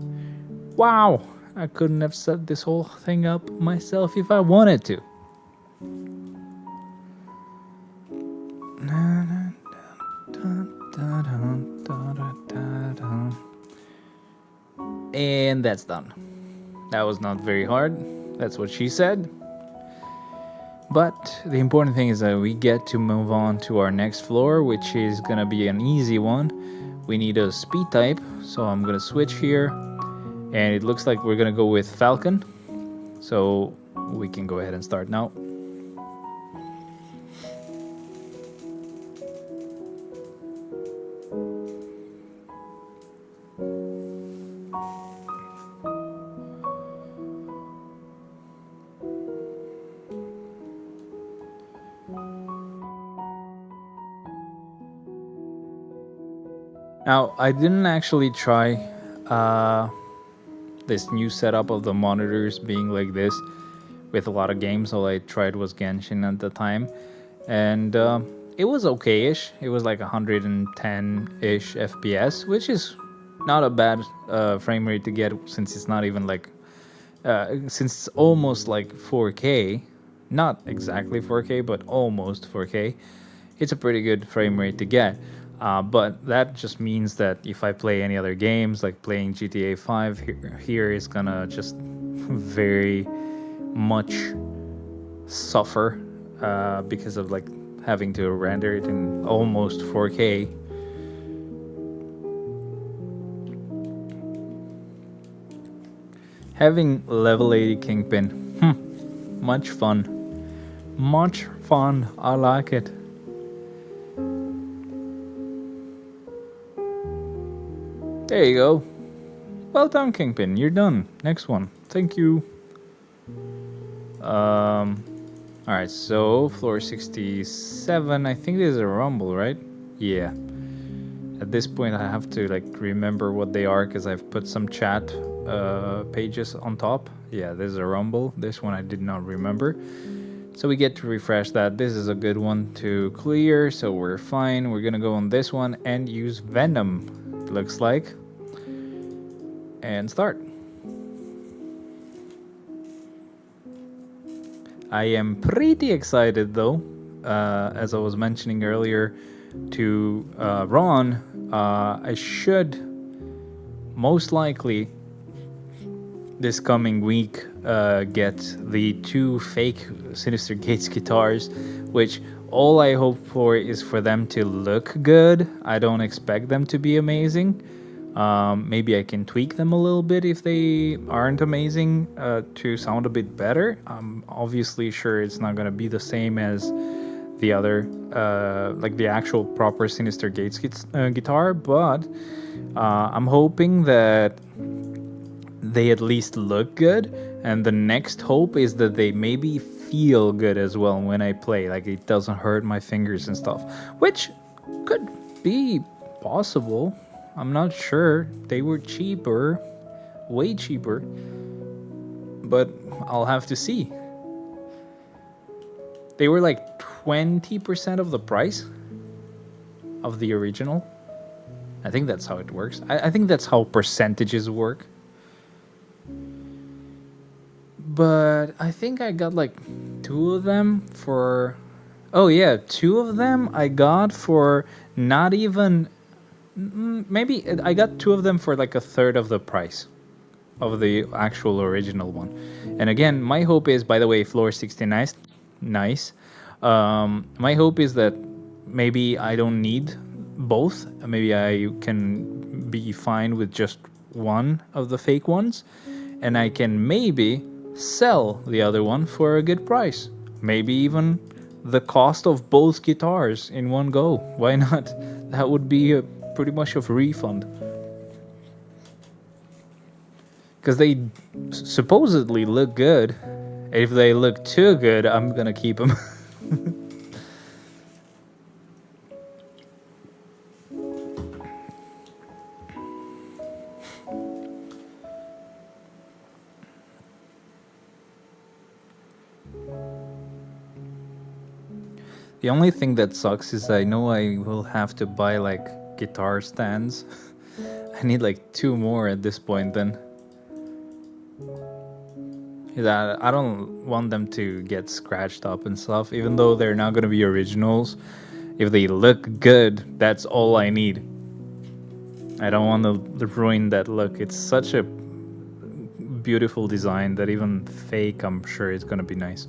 [SPEAKER 1] Wow, I couldn't have set this whole thing up myself if I wanted to. And that's done. That was not very hard. That's what she said. But the important thing is that we get to move on to our next floor, which is gonna be an easy one. We need a speed type, so I'm gonna switch here. And it looks like we're gonna go with Falcon. So we can go ahead and start now. Now, I didn't actually try this new setup of the monitors being like this with a lot of games. All I tried was Genshin at the time, and it was okay-ish. It was like 110-ish FPS, which is not a bad frame rate to get, since it's not even like since it's almost like 4K. Not exactly 4K, but almost 4K. It's a pretty good frame rate to get. But that just means that if I play any other games, like playing GTA 5, here is gonna just very much suffer because of like having to render it in almost 4K. Having level 80 Kingpin, much fun. Much fun, I like it. There you go. Well done, Kingpin, you're done. Next one, thank you. Alright, so floor 67, I think there's a rumble, right? Yeah. At this point I have to like remember what they are because I've put some chat pages on top. Yeah, there's a rumble. This one I did not remember. So we get to refresh that. This is a good one to clear, so we're fine. We're gonna go on this one and use Venom, it looks like. And start. I am pretty excited though, as I was mentioning earlier to Ron, I should most likely this coming week get the 2 fake Sinister Gates guitars, which all I hope for is for them to look good. I don't expect them to be amazing. Maybe I can tweak them a little bit if they aren't amazing to sound a bit better. I'm obviously sure it's not going to be the same as the other, like the actual proper Sinister Gates guitar, but I'm hoping that they at least look good, and the next hope is that they maybe feel good as well when I play, like it doesn't hurt my fingers and stuff, which could be possible. I'm not sure. They were cheaper, way cheaper, but I'll have to see. They were like 20% of the price of the original. I think that's how it works. I think that's how percentages work. But I think I got like 2 of them for... Oh yeah, 2 of them I got for not even... Maybe I got 2 of them for like a third of the price of the actual original one. And again, my hope is, by the way, floor 69, nice. My hope is that maybe I don't need both. Maybe I can be fine with just one of the fake ones, and I can maybe sell the other one for a good price. Maybe even the cost of both guitars in one go. Why not? That would be a pretty much of a refund. Because they supposedly look good. If they look too good, I'm gonna keep them. The only thing that sucks is I know I will have to buy like guitar stands. I need like 2 more at this point then. I don't want them to get scratched up and stuff, even though they're not going to be originals. If they look good, that's all I need. I don't want to ruin that look. It's such a beautiful design that even fake, I'm sure it's going to be nice.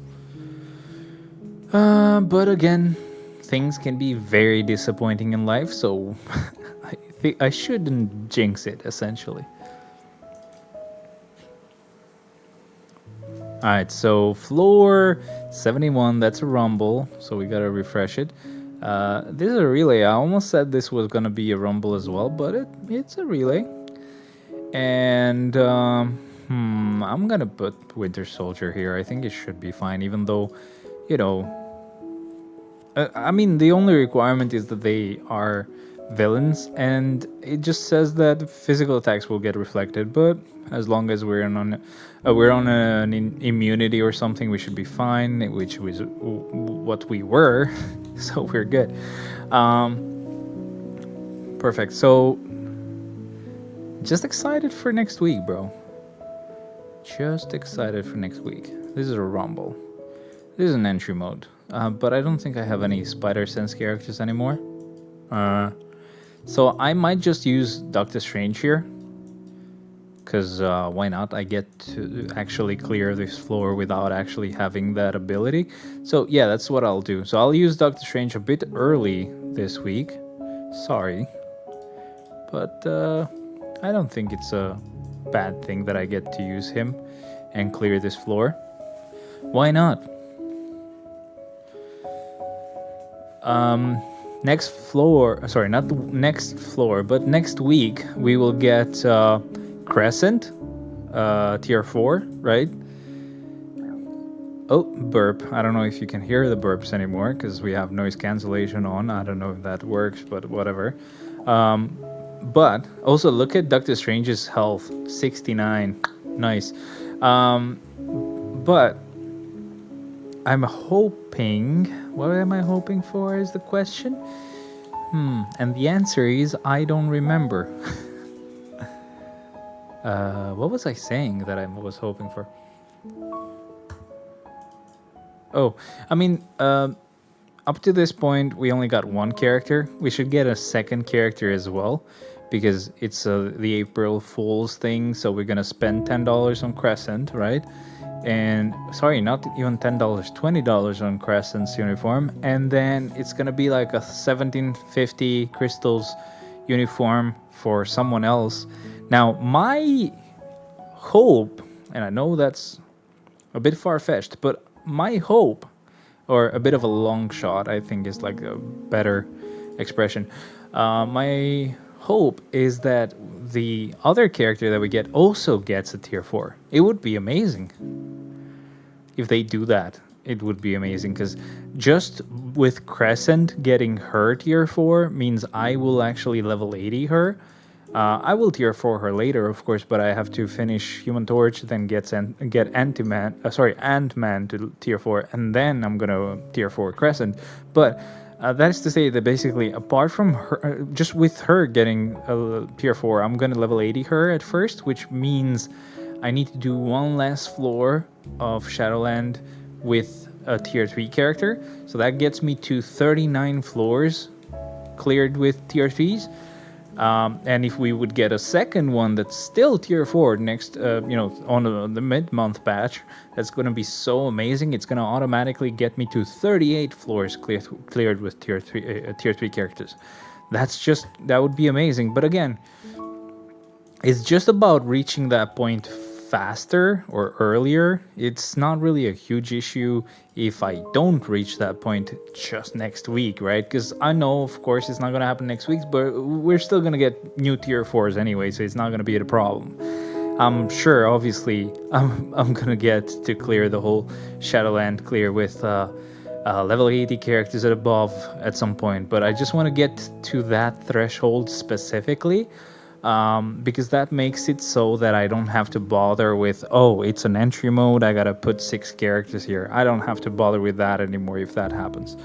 [SPEAKER 1] But again, things can be very disappointing in life, so I think I shouldn't jinx it, essentially. Alright, so floor 71, that's a rumble, so we gotta refresh it. This is a relay. I almost said this was gonna be a rumble as well, but it's a relay. And I'm gonna put Winter Soldier here. I think it should be fine, even though, you know, I mean, the only requirement is that they are villains, and it just says that physical attacks will get reflected. But as long as we're on an immunity or something, we should be fine. Which was what we were, so we're good. Perfect. So, just excited for next week, bro. Just excited for next week. This is a rumble. This is an entry mode. But I don't think I have any Spider Sense characters anymore. So I might just use Doctor Strange here. because why not? I get to actually clear this floor without actually having that ability. So yeah, that's what I'll do. So I'll use Doctor Strange a bit early this week. Sorry, but I don't think it's a bad thing that I get to use him and clear this floor. Why not? Next floor, sorry, not the next floor, but next week we will get Crescent, tier 4, right? Oh, burp. I don't know if you can hear the burps anymore because we have noise cancellation on. I don't know if that works, but whatever. But also look at Doctor Strange's health, 69. Nice. But I'm hoping... What am I hoping for is the question? And the answer is I don't remember. What was I saying that I was hoping for? Oh, I mean, up to this point, we only got one character. We should get a second character as well, because it's the April Fool's thing, so we're gonna spend $10 on Crescent, right? And sorry, not even $10, $20 on Crescent's uniform, and then it's gonna be like a 1750 crystals uniform for someone else. Now, my hope, and I know that's a bit far-fetched, but my hope, or a bit of a long shot, I think is like a better expression. My hope is that the other character that we get also gets a tier 4. It would be amazing if they do that. It would be amazing, because just with Crescent getting her tier 4 means I will actually level 80 her. I will tier 4 her later, of course, but I have to finish Human Torch, then get Ant-Man to tier 4, and then I'm gonna tier 4 Crescent. But that is to say that basically, apart from her, just with her getting a tier 4, I'm gonna level 80 her at first, which means I need to do one last floor of Shadowland with a tier 3 character. So that gets me to 39 floors cleared with tier 3s. And if we would get a second one that's still tier 4 next, on the mid-month patch, that's going to be so amazing. It's going to automatically get me to 38 floors cleared with tier 3 characters. That would be amazing. But again, it's just about reaching that point faster or earlier. It's not really a huge issue if I don't reach that point just next week, right? Because I know, of course, it's not going to happen next week, but we're still going to get new tier 4s anyway, so it's not going to be a problem. I'm sure, obviously, I'm going to get to clear the whole Shadowland clear with level 80 characters and above at some point, but I just want to get to that threshold specifically. Because that makes it so that I don't have to bother with, oh, it's an entry mode, I gotta put 6 characters here. I don't have to bother with that anymore if that happens.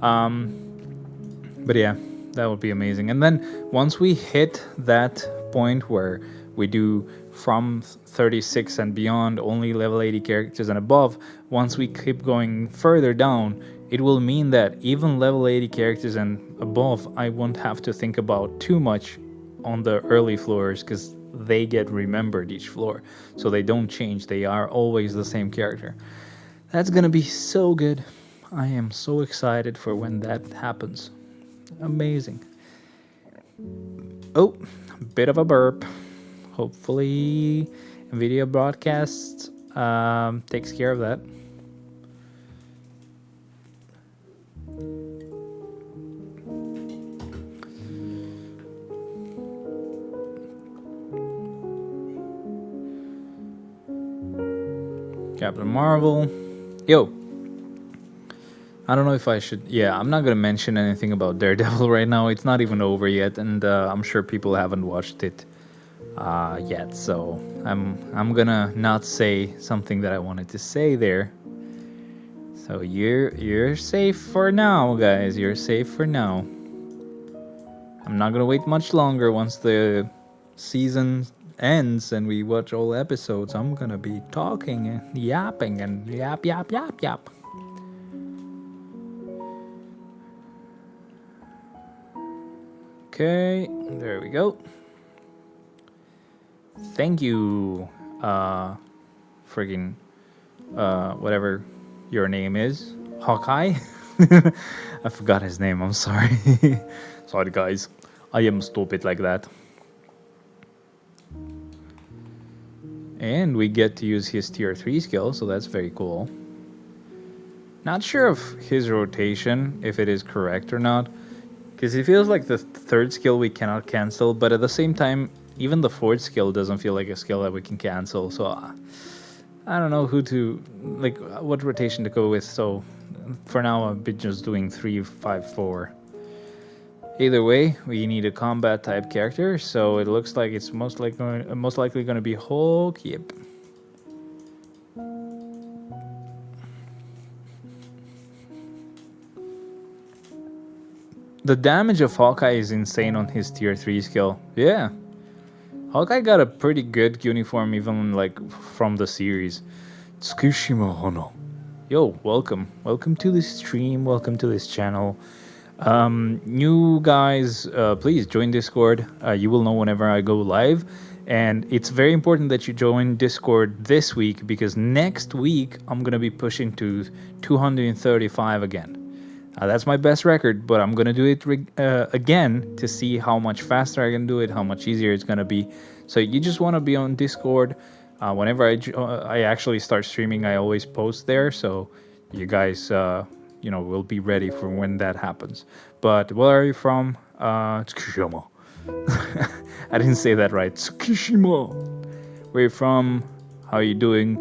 [SPEAKER 1] But yeah, that would be amazing. And then once we hit that point where we do from 36 and beyond only level 80 characters and above, once we keep going further down, it will mean that even level 80 characters and above, I won't have to think about too much on the early floors, because they get remembered each floor, so they don't change. They are always the same character. That's gonna be so good. I am so excited for when that happens. Amazing. Oh, bit of a burp. Hopefully video broadcasts takes care of that. Captain Marvel. Yo. I don't know if I should... Yeah, I'm not going to mention anything about Daredevil right now. It's not even over yet, and I'm sure people haven't watched it yet. So I'm going to not say something that I wanted to say there. So you're safe for now, guys. You're safe for now. I'm not going to wait much longer. Once the season ends and we watch all episodes, I'm gonna be talking and yapping and yap. Okay, there we go. Thank you, friggin' whatever your name is, Hawkeye. I forgot his name. I'm sorry. Sorry, guys. I am stupid like that. And we get to use his tier 3 skill, so that's very cool. Not sure of his rotation, if it is correct or not, because it feels like the third skill we cannot cancel, but at the same time, even the fourth skill doesn't feel like a skill that we can cancel, so I don't know what rotation to go with, so for now I've been just doing 3, 5, 4. Either way, we need a combat type character, so it looks like it's most likely going to be Hulk. Yep. The damage of Hawkeye is insane on his tier 3 skill. Yeah. Hawkeye got a pretty good uniform even from the series. Tsukushima Hono. Yo, welcome. Welcome to the stream. Welcome to this channel. New guys, please join Discord. You will know whenever I go live. And it's very important that you join Discord this week because next week I'm going to be pushing to 235 again. That's my best record, but I'm going to do it again to see how much faster I can do it, how much easier it's going to be. So you just want to be on Discord. Whenever I actually start streaming, I always post there. So you guys, will be ready for when that happens. But where are you from? Tsukushima. I didn't say that right. Tsukushima. Where are you from? How are you doing?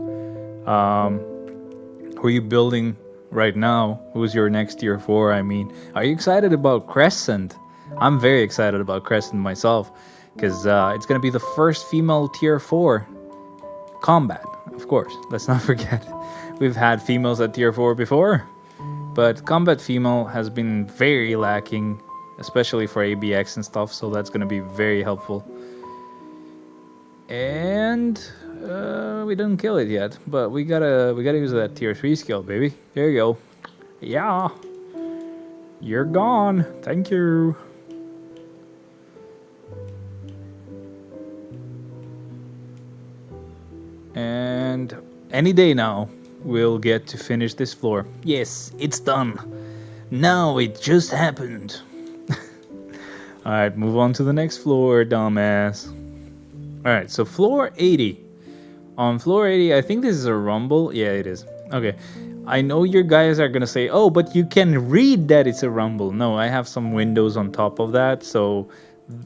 [SPEAKER 1] Who are you building right now? Who's your next tier 4? I mean, are you excited about Crescent? I'm very excited about Crescent myself because it's going to be the first female tier 4 combat, of course. Let's not forget. We've had females at tier 4 before, but combat female has been very lacking, especially for ABX and stuff, so that's going to be very helpful. And we didn't kill it yet, but we gotta use that tier 3 skill, baby. There you go. Yeah. You're gone. Thank you. And any day now, we'll get to finish this floor. Yes, it's done. Now it just happened. Alright, move on to the next floor, dumbass. Alright, so floor 80. On floor 80, I think this is a rumble. Yeah, it is. Okay. I know your guys are gonna say, oh, but you can read that it's a rumble. No, I have some windows on top of that, so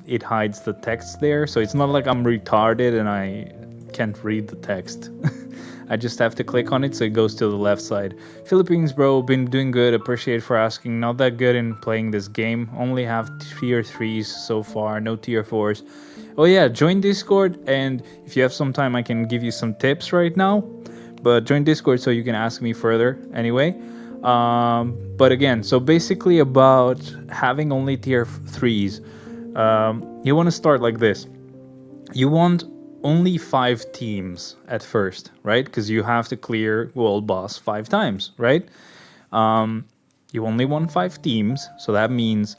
[SPEAKER 1] it hides the text there. So it's not like I'm retarded and I can't read the text. I just have to click on it so it goes to the left side. Philippines, bro, been doing good. Appreciate for asking. Not that good in playing this game. Only have tier 3s so far, no tier 4s. Oh yeah, join Discord, and if you have some time I can give you some tips right now. But join Discord so you can ask me further anyway. But again, so basically about having only tier 3s, you want to start like this. You want only 5 teams at first, right? Because you have to clear world boss 5 times, right? You only want 5 teams, so that means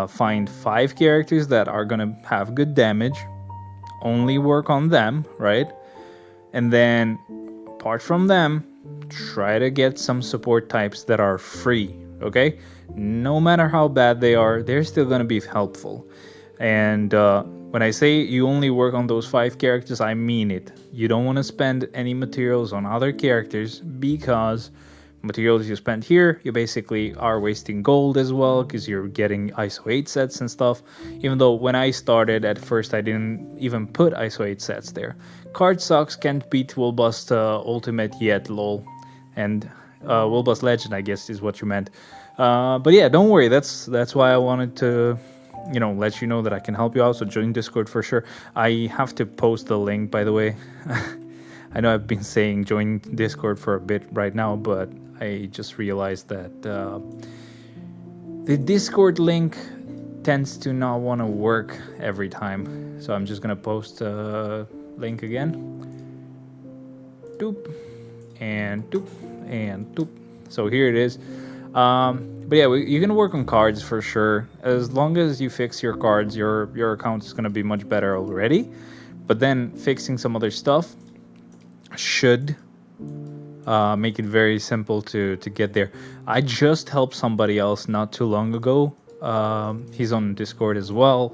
[SPEAKER 1] find 5 characters that are gonna have good damage, only work on them, right? And then apart from them, try to get some support types that are free, okay? No matter how bad they are, they're still gonna be helpful. And when I say you only work on those 5 characters, I mean it. You don't want to spend any materials on other characters because materials you spend here, you basically are wasting gold as well because you're getting ISO 8 sets and stuff. Even though when I started at first, I didn't even put ISO 8 sets there. Card sucks, can't beat Wolbust Ultimate yet, lol. And Wolbust Legend, I guess, is what you meant. But yeah, don't worry. That's why I wanted to let you know that I can help you out. So join Discord for sure. I have to post the link, by the way. I know I've been saying join Discord for a bit right now, but I just realized that the Discord link tends to not want to work every time. So I'm just going to post a link again. Doop. And doop. And doop. So here it is. But yeah, you're going to work on cards for sure. As long as you fix your cards, your account is going to be much better already. But then fixing some other stuff should make it very simple to get there. I just helped somebody else not too long ago. He's on Discord as well.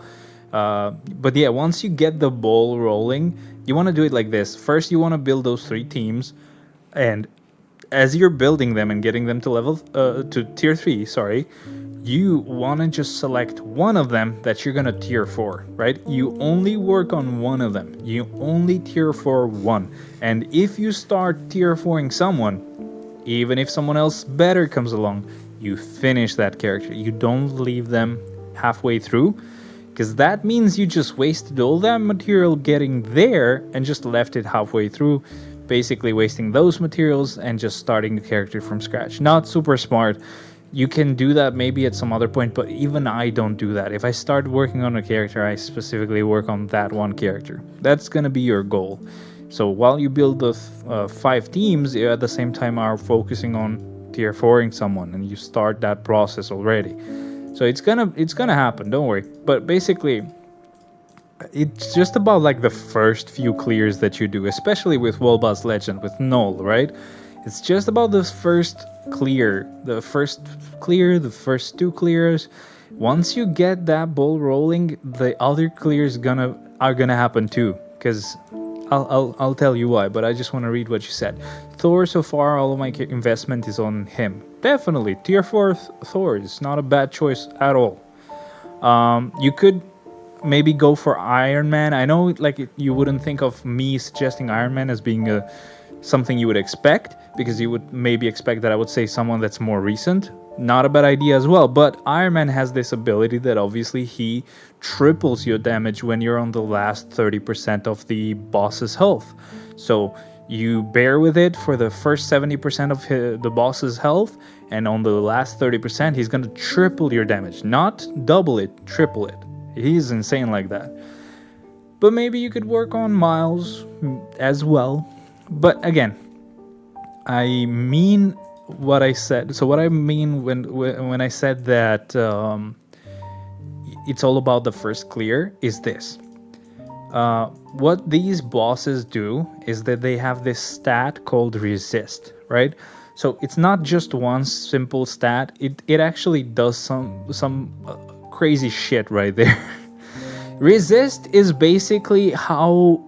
[SPEAKER 1] But yeah, once you get the ball rolling, you want to do it like this. First, you want to build those 3 teams, and as you're building them and getting them to level to tier 3, you want to just select one of them that you're gonna tier 4, right? You only work on one of them. You only tier 4 one. And if you start tier 4ing someone, even if someone else better comes along, you finish that character. You don't leave them halfway through, because that means you just wasted all that material getting there and just left it halfway through, basically wasting those materials and just starting the character from scratch. Not super smart. You can do that maybe at some other point, but even I don't do that. If I start working on a character, I specifically work on that one character. That's gonna be your goal. So while you build the 5 teams, you at the same time are focusing on tier 4ing someone, and you start that process already. So it's gonna happen, don't worry. But basically, it's just about like the first few clears that you do, especially with Wolbas Legend, with Null, right? It's just about this first clear, the first 2 clears. Once you get that ball rolling, the other clears are gonna happen too. Because I'll tell you why, but I just want to read what you said. Thor, so far, all of my investment is on him. Definitely, tier 4 Thor is not a bad choice at all. You could maybe go for Iron Man. I know, like, you wouldn't think of me suggesting Iron Man as being something you would expect, because you would maybe expect that I would say someone that's more recent. Not a bad idea as well, but Iron Man has this ability that obviously he triples your damage when you're on the last 30% of the boss's health. So you bear with it for the first 70% of the boss's health, and on the last 30% he's going to triple your damage. Not double it, triple it. He's insane like that. But maybe you could work on Miles as well. But again, I mean what I said. So what I mean when I said that it's all about the first clear is this. What these bosses do is that they have this stat called resist, right? So it's not just one simple stat. It actually does some crazy shit right there. Resist is basically how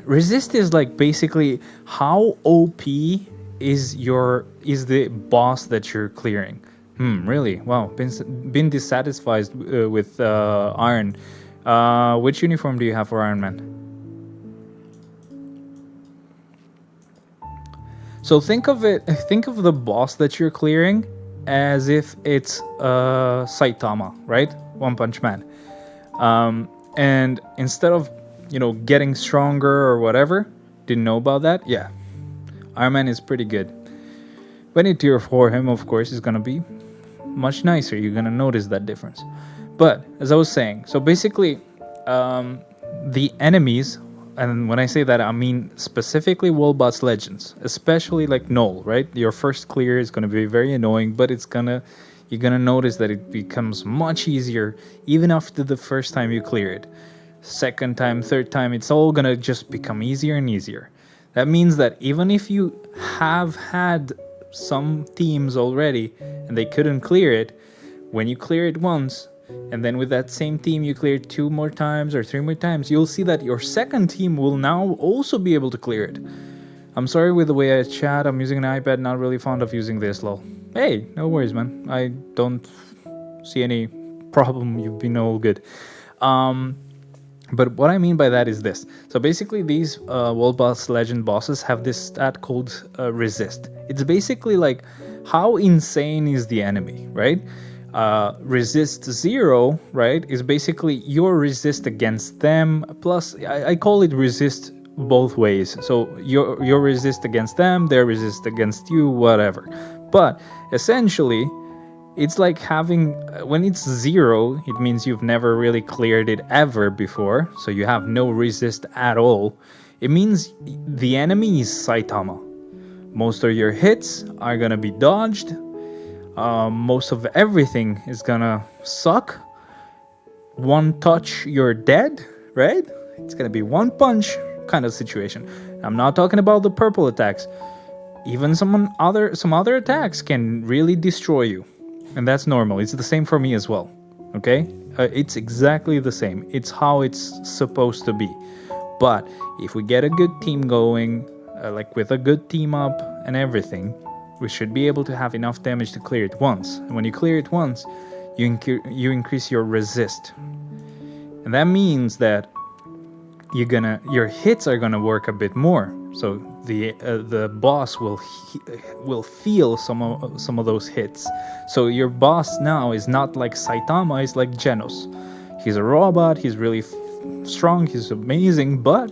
[SPEAKER 1] Resist is like basically how OP is the boss that you're clearing. Really? Wow. Been dissatisfied with Iron. Which uniform do you have for Iron Man? So think of the boss that you're clearing as if it's Saitama, right? One Punch Man. And instead of, getting stronger or whatever, didn't know about that? Yeah. Iron Man is pretty good. When you tier 4 him, of course, is gonna be much nicer. You're gonna notice that difference. But, as I was saying, so basically, the enemies, and when I say that, I mean specifically Wolbas Legends, especially like Null, right? Your first clear is gonna be very annoying, but you're gonna notice that it becomes much easier even after the first time you clear it. Second time, third time, it's all gonna just become easier and easier. That means that even if you have had some teams already and they couldn't clear it, when you clear it once, and then with that same team you clear it 2 more times or 3 more times, you'll see that your second team will now also be able to clear it. I'm sorry with the way I chat, I'm using an iPad, not really fond of using this, lol. Hey, no worries, man. I don't see any problem, you've been all good. But what I mean by that is this. So basically these Wolbas Legend bosses have this stat called resist. It's basically like how insane is the enemy, right? Resist 0, right, is basically your resist against them, plus I call it resist both ways. So your resist against them, their resist against you, whatever. But essentially, it's like having, when it's 0, it means you've never really cleared it ever before, so you have no resist at all. It means the enemy is Saitama. Most of your hits are gonna be dodged. most of everything is gonna suck. One touch, you're dead, right? It's gonna be one punch kind of situation. I'm not talking about the purple attacks. Even some other attacks can really destroy you, and that's normal. It's the same for me as well. Okay, it's exactly the same. It's how it's supposed to be. But if we get a good team going, like with a good team up and everything, we should be able to have enough damage to clear it once. And when you clear it once, you increase your resist, and that means that your hits are gonna work a bit more. So the boss will feel some of those hits. So your boss now is not like Saitama, is like Genos. He's a robot. He's really strong. He's amazing, but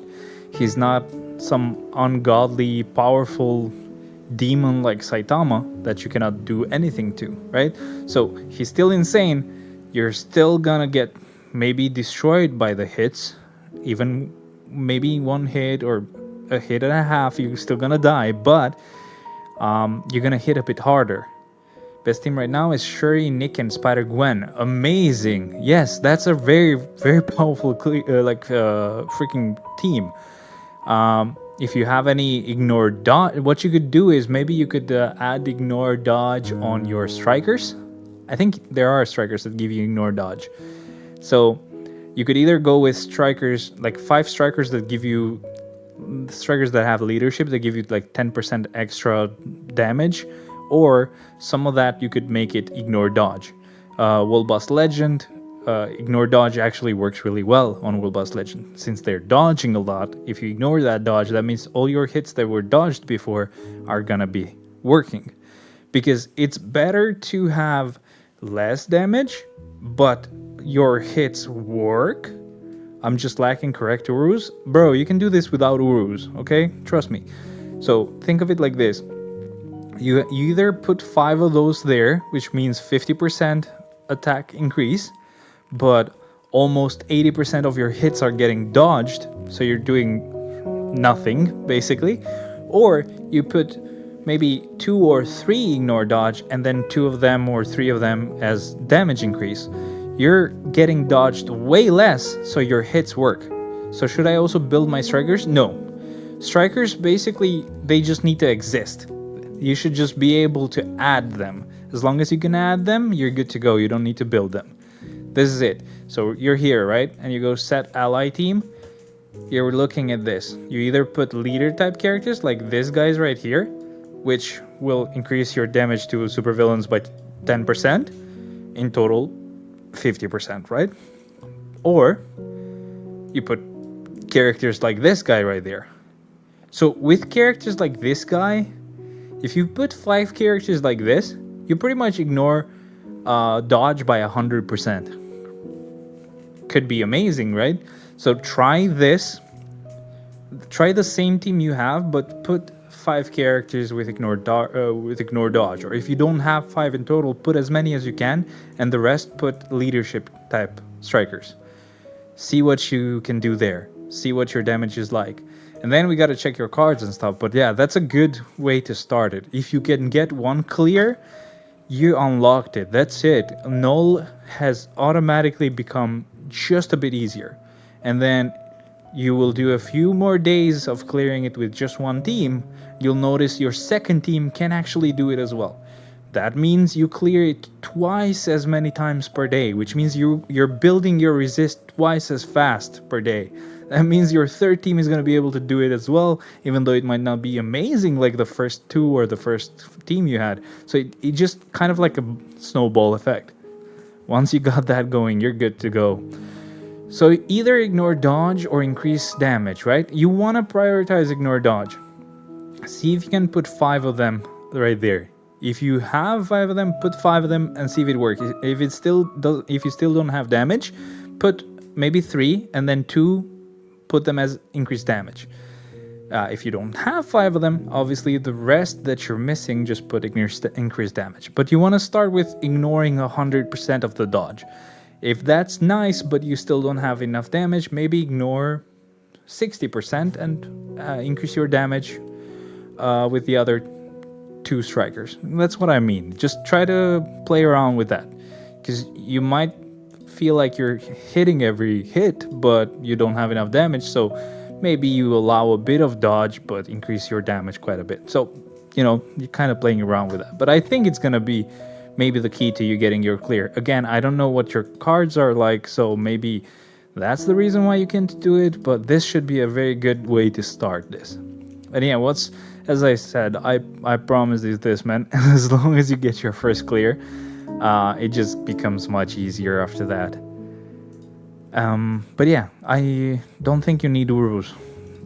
[SPEAKER 1] he's not some ungodly powerful demon like Saitama that you cannot do anything to, right? So he's still insane. You're still gonna get maybe destroyed by the hits, even maybe one hit or a hit and a half, you're still gonna die, but you're gonna hit a bit harder. Best team right now is Shuri, Nick, and Spider-Gwen. Amazing. Yes, that's a very, very powerful freaking team. If you have any ignore dodge, what you could do is maybe you could add ignore dodge on your strikers. I think there are strikers that give you ignore dodge. So you could either go with strikers, like 5 strikers that give you, strikers that have leadership, that give you like 10% extra damage, or some of that you could make it ignore dodge. World Boss Legend, ignore dodge actually works really well on World Boss Legend. Since they're dodging a lot, if you ignore that dodge, that means all your hits that were dodged before are gonna be working. Because it's better to have less damage, but your hits work. I'm just lacking correct Urus. Bro, you can do this without Urus, okay? Trust me. So think of it like this. You either put 5 of those there, which means 50% attack increase, but almost 80% of your hits are getting dodged, so you're doing nothing, basically. Or you put maybe 2 or 3 ignore dodge, and then 2 of them or 3 of them as damage increase. You're getting dodged way less, so your hits work. So should I also build my strikers? No. Strikers, basically, they just need to exist. You should just be able to add them. As long as you can add them, you're good to go. You don't need to build them. This is it. So you're here, right? And you go set ally team. You're looking at this. You either put leader type characters like this guy's right here, which will increase your damage to supervillains by 10%. In total, 50%, right? Or you put characters like this guy right there. So with characters like this guy, if you put 5 characters like this, you pretty much ignore dodge by 100%. Could be amazing, right? So try this. Try the same team you have, but put 5 characters with ignore dodge. Or if you don't have 5 in total, put as many as you can, and the rest put leadership type strikers. See what you can do there. See what your damage is like. And then we got to check your cards and stuff. But yeah, that's a good way to start it. If you can get 1 clear, you unlocked it. That's it. Null has automatically become just a bit easier. And then you will do a few more days of clearing it with just 1 team. You'll notice your second team can actually do it as well. That means you clear it twice as many times per day, which means you're building your resist twice as fast per day. That means your third team is going to be able to do it as well, even though it might not be amazing like the first 2 or the first team you had. So it just kind of like a snowball effect. Once you got that going, you're good to go. So either ignore dodge or increase damage, right? You want to prioritize ignore dodge. See if you can put 5 of them right there. If you have 5 of them, put 5 of them and see if it works. If you still don't have damage, put maybe 3 and then 2 put them as increased damage. If you don't have 5 of them, obviously the rest that you're missing, just put increased damage. But you want to start with ignoring 100% of the dodge. If that's nice, but you still don't have enough damage, maybe ignore 60% and increase your damage with the other two strikers. That's what I mean. Just try to play around with that, because you might feel like you're hitting every hit, but you don't have enough damage. So maybe you allow a bit of dodge, but increase your damage quite a bit. So, you're kind of playing around with that. But I think it's gonna be maybe the key to you getting your clear. Again, I don't know what your cards are like, so maybe that's the reason why you can't do it, but this should be a very good way to start this. And yeah, as I said, I promise you this, man. As long as you get your first clear, it just becomes much easier after that. But yeah, I don't think you need Urus.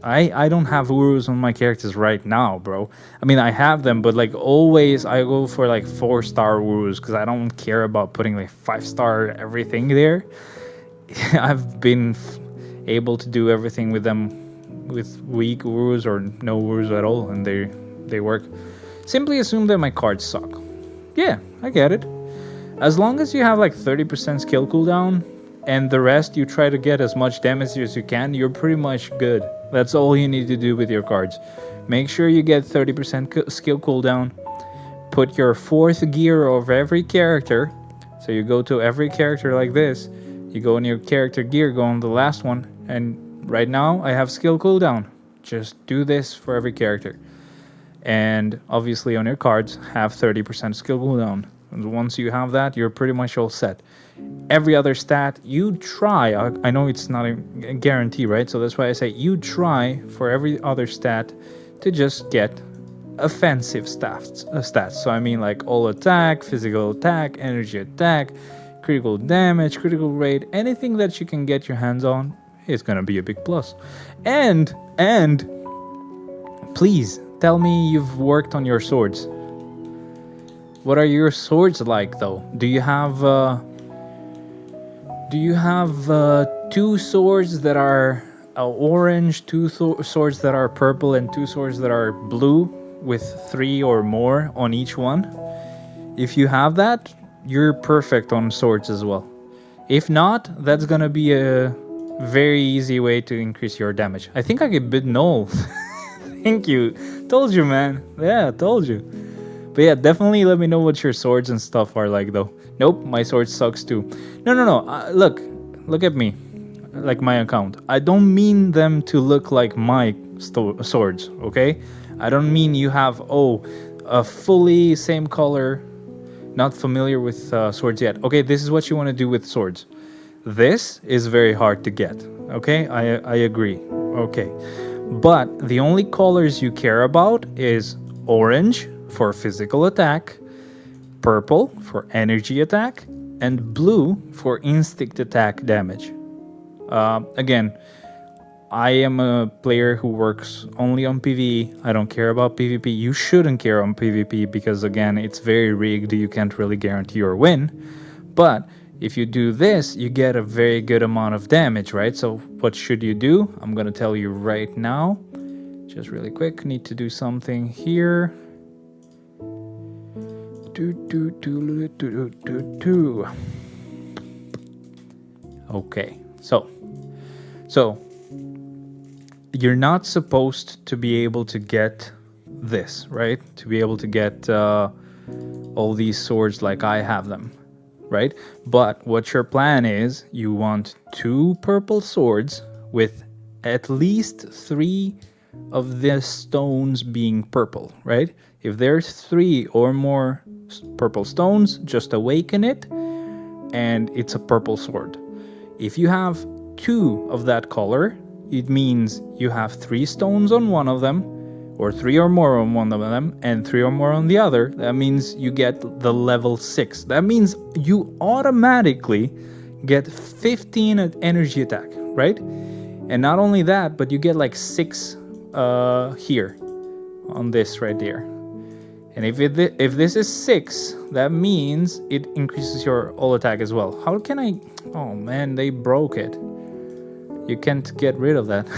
[SPEAKER 1] I don't have Urus on my characters right now, bro. I mean, I have them, but like always I go for like 4-star Urus because I don't care about putting like 5-star everything there. I've been able to do everything with them with weak Urus or no Urus at all, and they work. Simply assume that my cards suck. Yeah, I get it. As long as you have like 30% skill cooldown and the rest you try to get as much damage as you can, you're pretty much good. That's all you need to do with your cards. Make sure you get 30% skill cooldown. Put your 4th gear of every character. So you go to every character like this. You go in your character gear, go on the last one. And right now I have skill cooldown. Just do this for every character. And obviously on your cards, have 30% skill cooldown. And once you have that, you're pretty much all set. Every other stat, you try. I know it's not a guarantee, right? So that's why I say you try for every other stat to just get offensive stats. So I mean like all attack, physical attack, energy attack, critical damage, critical rate, anything that you can get your hands on is gonna be a big plus. And please tell me you've worked on your swords. What are your swords like though? Do you have 2 swords that are orange, 2 swords that are purple, and 2 swords that are blue with 3 or more on each one? If you have that, you're perfect on swords as well. If not, that's gonna be a very easy way to increase your damage. I think I get bit null. Thank you. Told you, man. Yeah, told you. But yeah, definitely let me know what your swords and stuff are like though. Nope, my sword sucks too. No. Look at me. Like my account. I don't mean them to look like my swords, okay? I don't mean you have, a fully same color, not familiar with swords yet. Okay, this is what you want to do with swords. This is very hard to get, okay? I agree, okay. But the only colors you care about is orange for physical attack, purple for energy attack, and blue for instinct attack damage. Again, I am a player who works only on PvE. I don't care about PvP. You shouldn't care on PvP because, again, it's very rigged. You can't really guarantee your win. But if you do this, you get a very good amount of damage, right? So what should you do? I'm going to tell you right now. Just really quick. Need to do something here. Okay, so you're not supposed to be able to get this, right? To be able to get all these swords like I have them, right? But what your plan is, you want 2 purple swords with at least 3 of the stones being purple, right? If there's 3 or more purple stones, just awaken it and it's a purple sword. If you have 2 of that color, it means you have 3 stones on one of them, or 3 or more on one of them, and 3 or more on the other. That means you get the level 6. That means you automatically get 15 energy attack, right? And not only that, but you get like 6 here on this right there. And if this is 6, that means it increases your all attack as well. How can I... Oh man, they broke it. You can't get rid of that.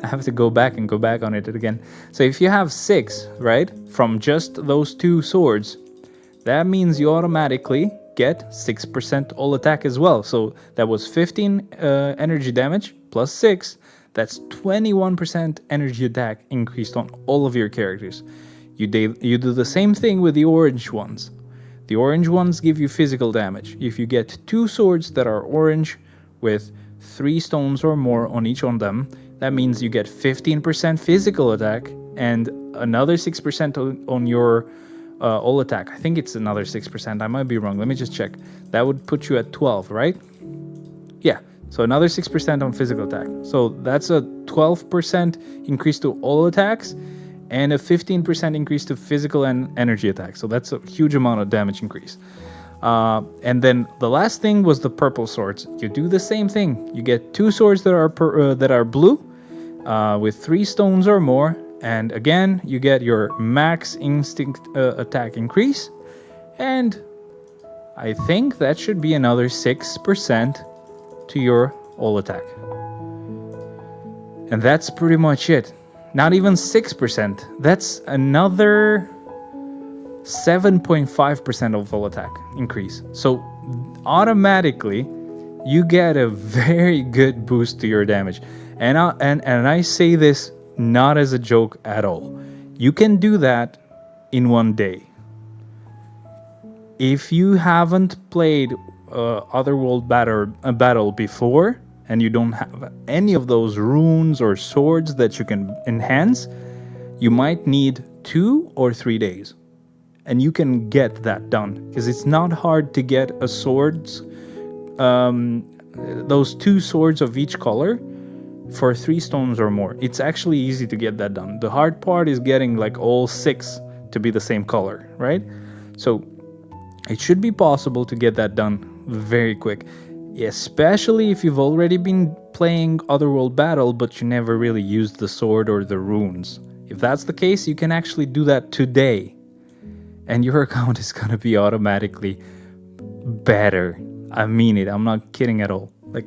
[SPEAKER 1] I have to go back on it again. So if you have 6, right, from just those 2 swords, that means you automatically get 6% all attack as well. So that was 15 energy damage plus 6. That's 21% energy attack increased on all of your characters. You do the same thing with the orange ones. The orange ones give you physical damage. If you get 2 swords that are orange with 3 stones or more on each of them, that means you get 15% physical attack and another 6% on your all attack. I think it's another 6%. I might be wrong. Let me just check. That would put you at 12, right? Yeah. So another 6% on physical attack. So that's a 12% increase to all attacks and a 15% increase to physical and energy attacks. So that's a huge amount of damage increase. And then the last thing was the purple swords. You do the same thing. You get 2 swords that are blue with 3 stones or more. And again, you get your max instinct attack increase. And I think that should be another 6% to your all attack. And that's pretty much it. Not even 6%. That's another 7.5% of all attack increase. So automatically, you get a very good boost to your damage. And I say this not as a joke at all. You can do that in one day. If you haven't played Otherworld battle before, and you don't have any of those runes or swords that you can enhance, you might need 2 or 3 days. And you can get that done, because it's not hard to get a swords, those 2 swords of each color for 3 stones or more. It's actually easy to get that done. The hard part is getting like all 6 to be the same color, right? So it should be possible to get that done very quick, especially if you've already been playing Otherworld Battle but you never really used the sword or the runes. If that's the case, you can actually do that today, and your account is gonna be automatically better. I mean it, I'm not kidding at all. Like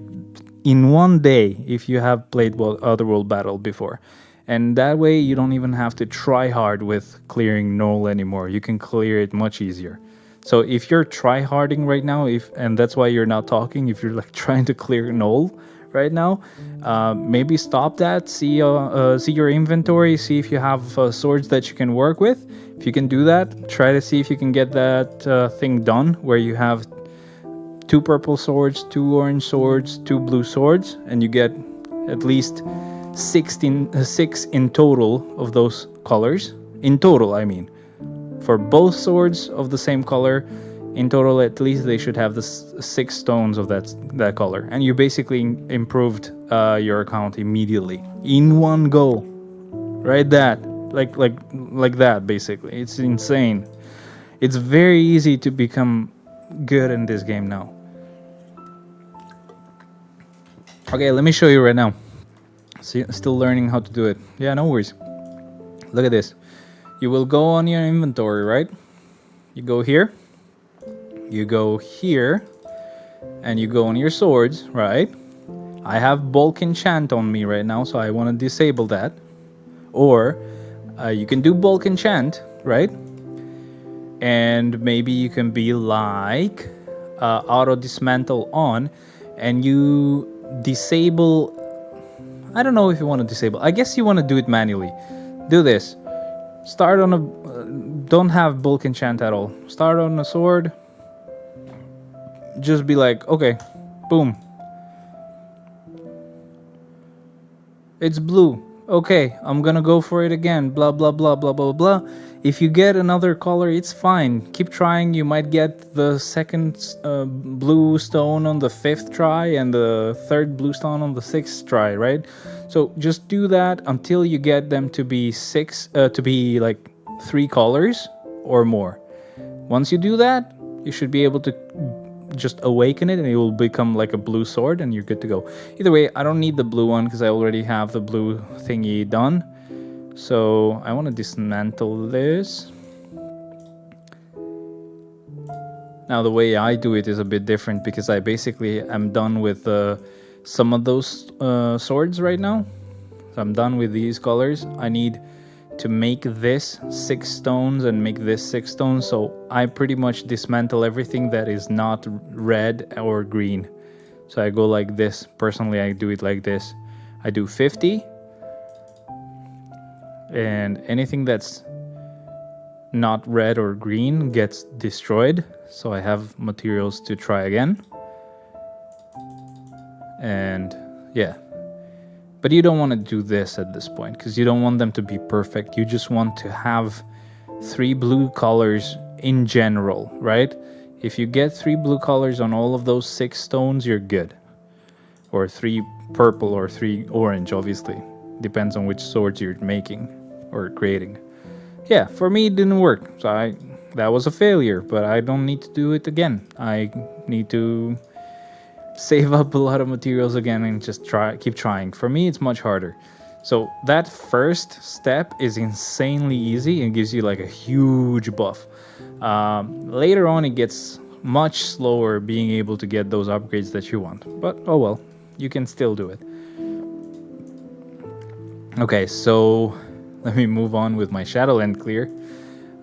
[SPEAKER 1] in one day, if you have played Otherworld Battle before. And that way you don't even have to try hard with clearing Null anymore. You can clear it much easier. So if you're try-harding right now, and that's why you're not talking, if you're like trying to clear Null right now, maybe stop that, see your inventory, see if you have swords that you can work with. If you can do that, try to see if you can get that thing done where you have 2 purple swords, 2 orange swords, 2 blue swords, and you get at least 6 in total of those colors. In total, I mean. For both swords of the same color, in total at least they should have the 6 stones of that color. And you basically improved your account immediately. In one go. Right that. Like that, basically. It's insane. It's very easy to become good in this game now. Okay, let me show you right now. See, still learning how to do it. Yeah, no worries. Look at this. You will go on your inventory, right? You go here. You go here. And you go on your swords, right? I have bulk enchant on me right now, so I want to disable that. Or you can do bulk enchant, right? And maybe you can be like auto dismantle on, and you disable. I don't know if you want to disable. I guess you want to do it manually. Do this. Start on a. Don't have bulk enchant at all. Start on a sword. Just be like, okay, boom. It's blue. Okay, I'm gonna go for it again. Blah blah blah blah blah blah. If you get another color, it's fine. Keep trying. You might get the second blue stone on the 5th try and the 3rd blue stone on the 6th try, right? So just do that until you get them to be like 3 colors or more. Once you do that, you should be able to just awaken it and it will become like a blue sword and you're good to go. Either way, I don't need the blue one because I already have the blue thingy done. So I want to dismantle this. Now the way I do it is a bit different because I basically am done with some of those swords right now. So I'm done with these colors. I need to make this 6 stones and make this 6 stones. So I pretty much dismantle everything that is not red or green. So I go like this. Personally, I do it like this. I do 50. And anything that's not red or green gets destroyed. So I have materials to try again. And yeah. But you don't want to do this at this point because you don't want them to be perfect. You just want to have 3 blue colors in general, right? If you get 3 blue colors on all of those 6 stones, you're good. Or 3 purple or 3 orange, obviously. Depends on which swords you're making or creating. Yeah, for me it didn't work. So that was a failure, but I don't need to do it again. I need to save up a lot of materials again and just keep trying. For me, it's much harder. So that first step is insanely easy and gives you like a huge buff. Later on, it gets much slower being able to get those upgrades that you want. But oh well, you can still do it. Okay, so let me move on with my Shadowland clear.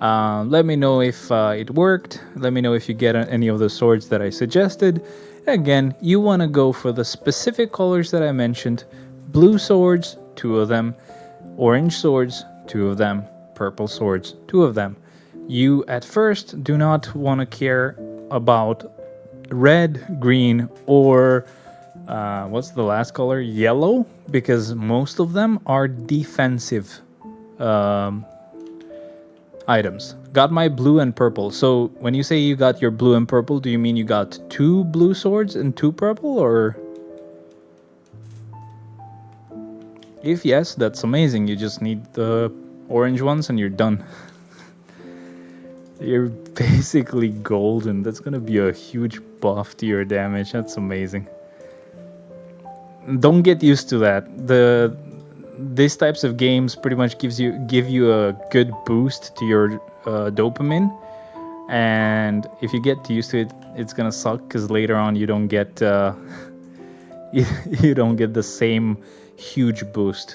[SPEAKER 1] Let me know if it worked. Let me know if you get any of the swords that I suggested. Again, you want to go for the specific colors that I mentioned. Blue swords, 2 of them. Orange swords, 2 of them. Purple swords, 2 of them. You, at first, do not want to care about red, green, or what's the last color? Yellow, because most of them are defensive items. Got my blue and purple. So when you say you got your blue and purple, do you mean you got 2 blue swords and 2 purple, or? If yes, that's amazing. You just need the orange ones and you're done. You're basically golden. That's gonna be a huge buff to your damage. That's amazing. Don't get used to that. These types of games pretty much give you a good boost to your dopamine, and if you get used to it, it's gonna suck because later on you don't get you don't get the same huge boost.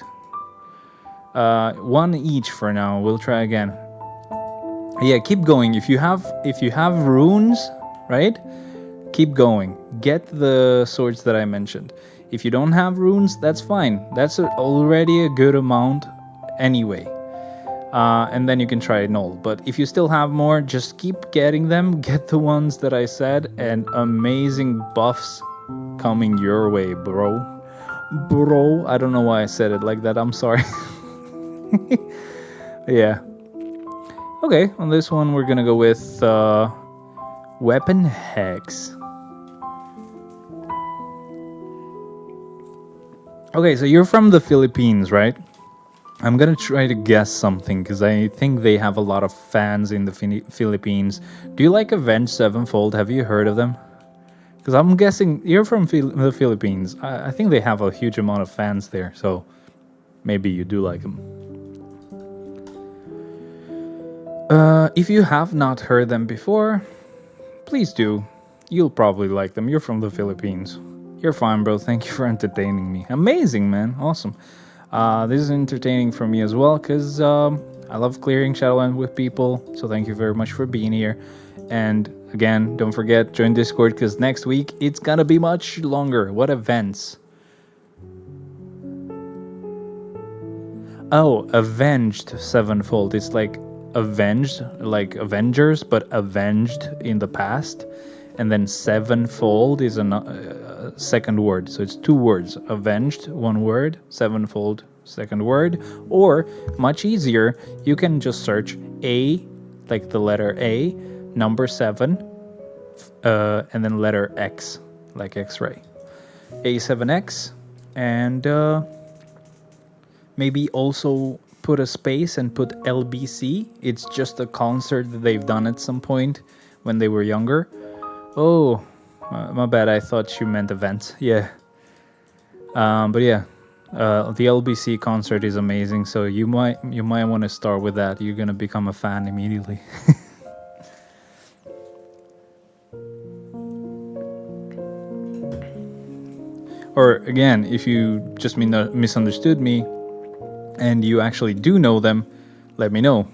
[SPEAKER 1] 1 each for now. We'll try again. Yeah, keep going. If you have runes, right? Keep going. Get the swords that I mentioned. If you don't have runes, that's fine. That's already a good amount anyway. And then you can try null. But if you still have more, just keep getting them. Get the ones that I said, and amazing buffs coming your way, bro. Bro, I don't know why I said it like that. I'm sorry. Yeah. Okay, on this one we're gonna go with Weapon Hex. Okay, so you're from the Philippines, right? I'm gonna try to guess something because I think they have a lot of fans in the Philippines. Do you like Avenged Sevenfold? Have you heard of them? Because I'm guessing you're from the Philippines. I think they have a huge amount of fans there, so maybe you do like them. If you have not heard them before, please do. You'll probably like them. You're from the Philippines. You're fine, bro. Thank you for entertaining me. Amazing, man. Awesome. This is entertaining for me as well because I love clearing Shadowland with people. So thank you very much for being here. And again, don't forget, join Discord because next week it's gonna be much longer. What events? Oh, Avenged Sevenfold. It's like avenged, like Avengers, but avenged in the past. And then sevenfold is a second word. So it's 2 words. Avenged, 1 word. Sevenfold, second word. Or, much easier, you can just search A, like the letter A, number 7, and then letter X, like X-ray. A7X, and maybe also put a space and put LBC. It's just a concert that they've done at some point when they were younger. Oh, my bad. I thought you meant events. Yeah. But yeah, the LBC concert is amazing. So you might want to start with that. You're gonna become a fan immediately. Or again, if you just misunderstood me, and you actually do know them, let me know.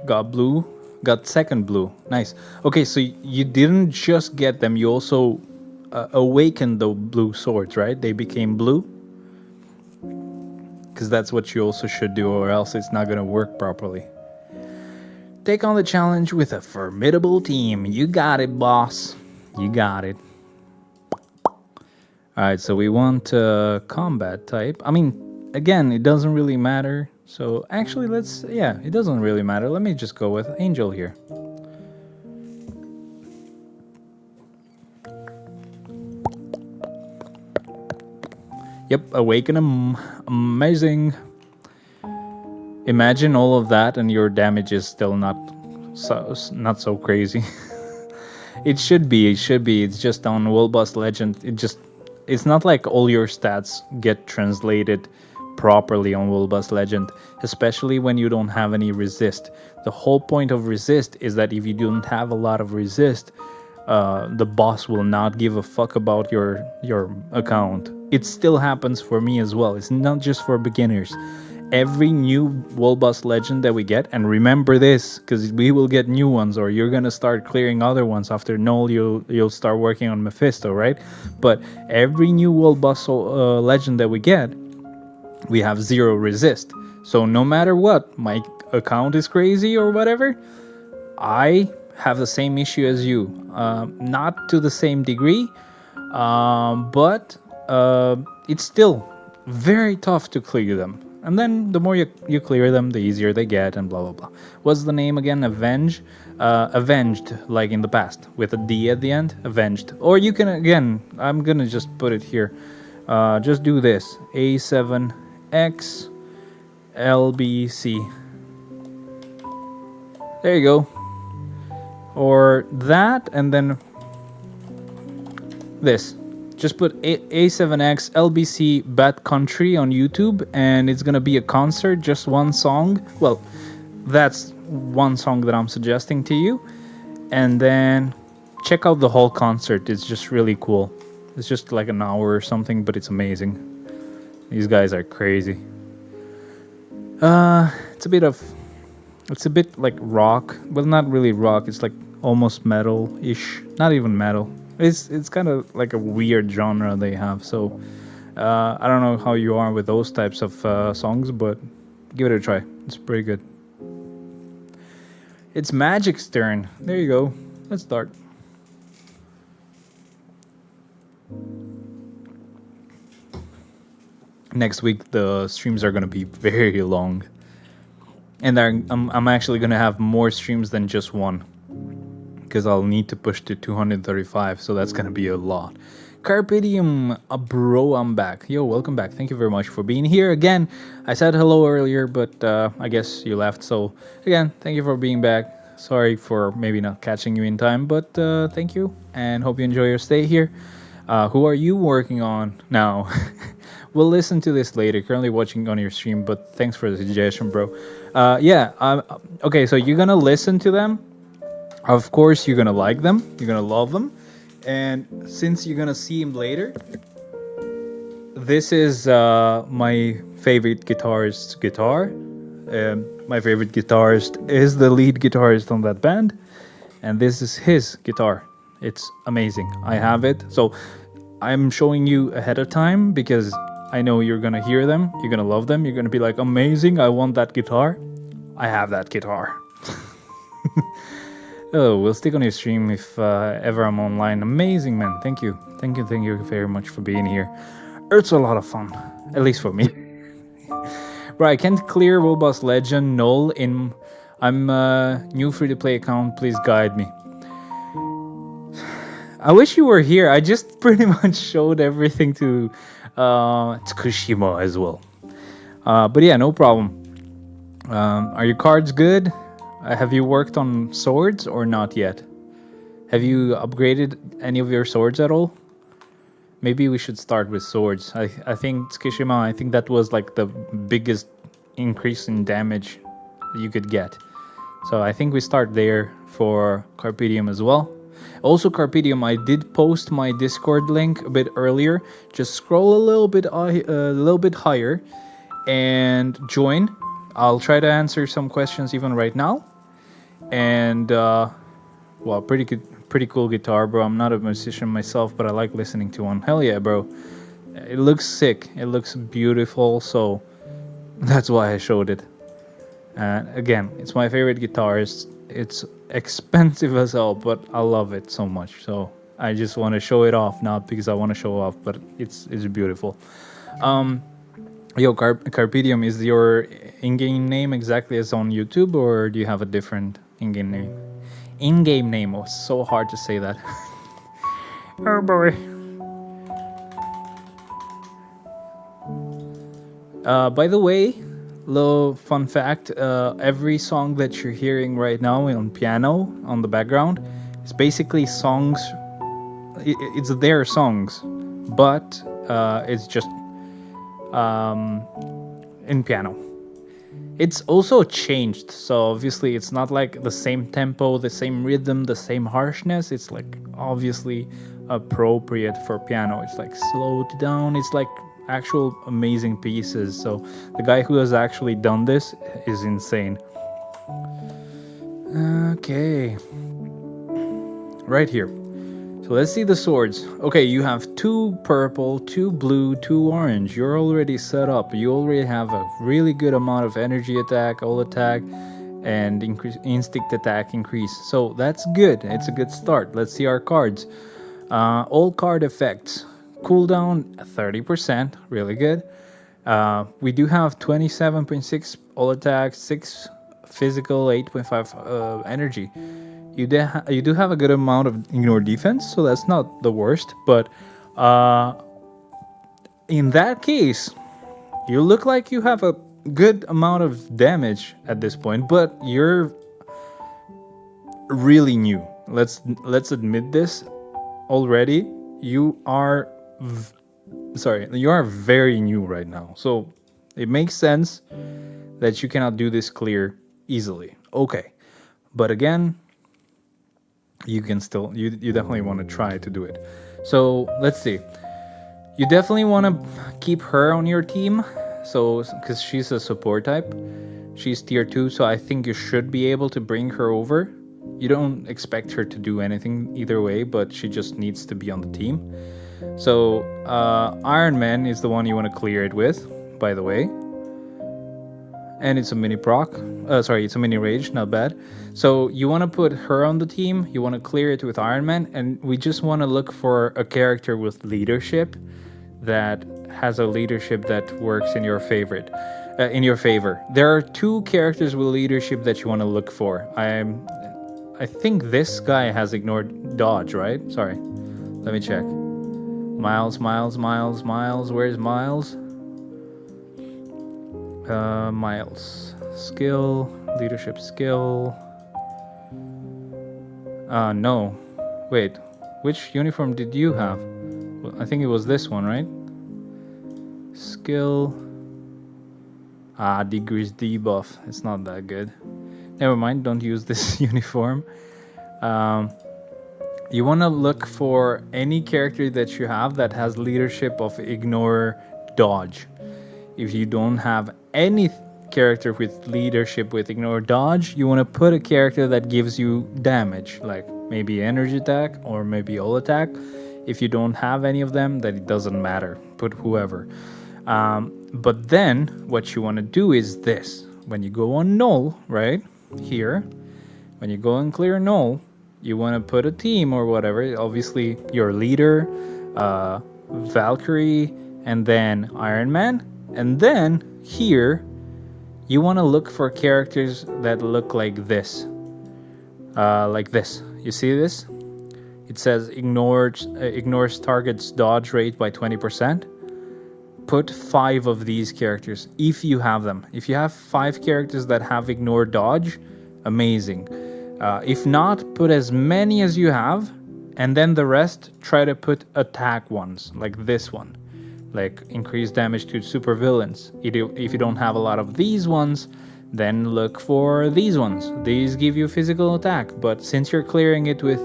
[SPEAKER 1] Got blue. Got second blue. Nice. Okay, so you didn't just get them, you also awakened the blue swords, right? They became blue. because that's what you also should do, or else it's not gonna work properly. Take on the challenge with a formidable team. You got it, boss. You got it. Alright, so we want combat type. I mean, again, it doesn't really matter. So actually, it doesn't really matter. Let me just go with Angel here. Yep, Awaken him. Amazing. Imagine all of that and your damage is still not so crazy. It should be. It's just on Wolbust Legend. It's not like all your stats get translated properly on Wolbust Legend, especially when you don't have any resist. The whole point of resist is that if you don't have a lot of resist, the boss will not give a fuck about your account. It still happens for me as well. It's not just for beginners. Every new Wolbust Legend that we get, and remember this, because we will get new ones, or you're gonna start clearing other ones after Null. You'll start working on Mephisto, right? But every new Wolbust Legend that we get, we have 0 resist. So no matter what, my account is crazy or whatever, I have the same issue as you. Not to the same degree, but it's still very tough to clear them. And then the more you clear them, the easier they get, and blah blah blah. What's the name again? Avenged, like in the past, with a D at the end. Avenged. Or you can, again, I'm gonna just put it here. Just do this. A7X LBC. There you go. Or that, and then this. Just put A7X LBC Bad Country on YouTube, and it's gonna be a concert, just one song. Well, that's one song that I'm suggesting to you. And then check out the whole concert. It's just really cool. It's just like an hour or something, but it's amazing. These guys are crazy. It's a bit like rock. Well, not really rock. It's like almost metal-ish. Not even metal. It's kind of like a weird genre they have. So I don't know how you are with those types of songs, but give it a try. It's pretty good. It's Magic's turn. There you go. Let's start. Next week the streams are gonna be very long, and I'm actually gonna have more streams than just one, because I'll need to push to 235, so that's gonna be a lot. Carpe diem, bro, I'm back. Yo, welcome back. Thank you very much for being here again. I said hello earlier, but I guess you left. So again, thank you for being back. Sorry for maybe not catching you in time, but thank you, and hope you enjoy your stay here. Who are you working on now? We'll listen to this later. Currently watching on your stream, but thanks for the suggestion, bro. Okay, so you're gonna listen to them. Of course, you're gonna like them. You're gonna love them. And since you're gonna see him later, this is my favorite guitarist's guitar. My favorite guitarist is the lead guitarist on that band, and this is his guitar. It's amazing. I have it. So I'm showing you ahead of time because I know you're gonna hear them. You're gonna love them. You're gonna be like, amazing. I want that guitar. I have that guitar. Oh, we'll stick on your stream if ever I'm online. Amazing, man. Thank you very much for being here. It's a lot of fun, at least for me. Right, I can't clear Wolbust Legend Null in. I'm a new free-to-play account. Please guide me. I wish you were here. I just pretty much showed everything to Tsukushima as well. But yeah, no problem. Are your cards good? Have you worked on swords or not yet? Have you upgraded any of your swords at all? Maybe we should start with swords. I think Tsukishima, I think that was like the biggest increase in damage you could get. So I think we start there for Carpe Diem as well. Also, Carpe Diem, I did post my Discord link a bit earlier. Just scroll a little bit higher and join. I'll try to answer some questions even right now. And well, pretty cool guitar, bro. I'm not a musician myself, but I like listening to one. Hell yeah, bro. It looks sick. It looks beautiful. So That's why I showed it. And again, it's my favorite guitar. It's expensive as hell, but I love it so much. So I just want to show it off, not because I want to show off, but it's beautiful. Yo, Carpedium, is your in-game name exactly as on YouTube, or do you have a different in-game name? In-game name was so hard to say that. Oh boy. By the way, little fun fact: every song that you're hearing right now on piano on the background is basically songs. It's their songs, but it's just in piano. It's also changed, so obviously it's not like the same tempo, the same rhythm, the same harshness. It's like obviously appropriate for piano. It's like slowed down. It's like actual amazing pieces. So the guy who has actually done this is insane. Okay, right here. So let's see the swords. Okay, you have 2 purple, 2 blue, 2 orange. You're already set up. You already have a really good amount of energy attack, all attack, and instinct attack increase. So that's good. It's a good start. Let's see our cards. All card effects. Cooldown 30%, really good. We do have 27.6 all attack, 6 physical, 8.5 energy. You do have a good amount of ignore defense, so that's not the worst. But in that case, you look like you have a good amount of damage at this point, but you're really new. Let's admit this already. You are very new right now, so it makes sense that you cannot do this clear easily. Okay, but again, you can still you definitely want to try to do it. So let's see. You definitely want to keep her on your team, so because she's a support type. She's tier 2, so I think you should be able to bring her over. You don't expect her to do anything either way, but she just needs to be on the team. So Iron Man is the one you want to clear it with, by the way. And it's a mini proc. It's a mini rage, not bad. So you want to put her on the team. You want to clear it with Iron Man, and we just want to look for a character with leadership that has a leadership that works in your favor. There are 2 characters with leadership that you want to look for. I think this guy has ignored dodge, right? Sorry, let me check. Miles. Where's Miles? Miles. Skill. Leadership skill. No. Wait. Which uniform did you have? Well, I think it was this one, right? Skill. Degrees debuff. It's not that good. Never mind. Don't use this uniform. You want to look for any character that you have that has leadership of ignore dodge. If you don't have any character with leadership with ignore dodge, you want to put a character that gives you damage, like maybe energy attack or maybe all attack. If you don't have any of them, then it doesn't matter. Put whoever. But then what you want to do is this. When you go on null, right here, when you go and clear null, you want to put a team or whatever. Obviously, your leader, Valkyrie, and then Iron Man. And then here, you want to look for characters that look like this. Like this. You see this? It says ignores target's dodge rate by 20%. Put 5 of these characters if you have them. If you have 5 characters that have ignore dodge, amazing. If not, put as many as you have, and then the rest try to put attack ones, like this one, like increase damage to super villains. If you don't have a lot of these ones, then look for these ones. These give you physical attack, but since you're clearing it with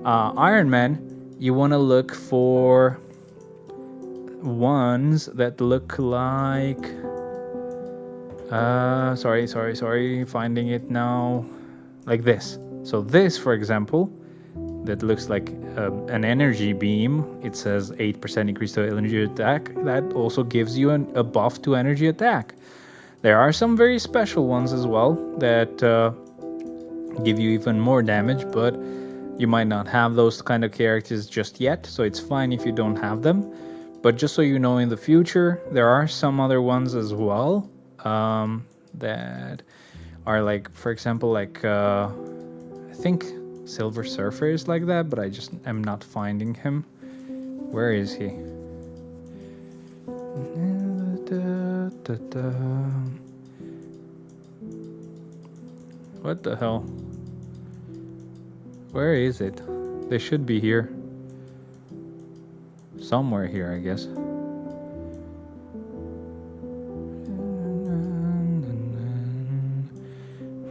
[SPEAKER 1] Iron Man, you want to look for ones that look like finding it now, like this. So this, for example, that looks like an energy beam. It says 8% increase to energy attack. That also gives you a buff to energy attack. There are some very special ones as well that give you even more damage, but you might not have those kind of characters just yet, so it's fine if you don't have them. But just so you know, in the future, there are some other ones as well that are like, for example, like I think Silver Surfer is like that, but I just am not finding him. Where is he? What the hell? Where is it? They should be here. Somewhere here, I guess.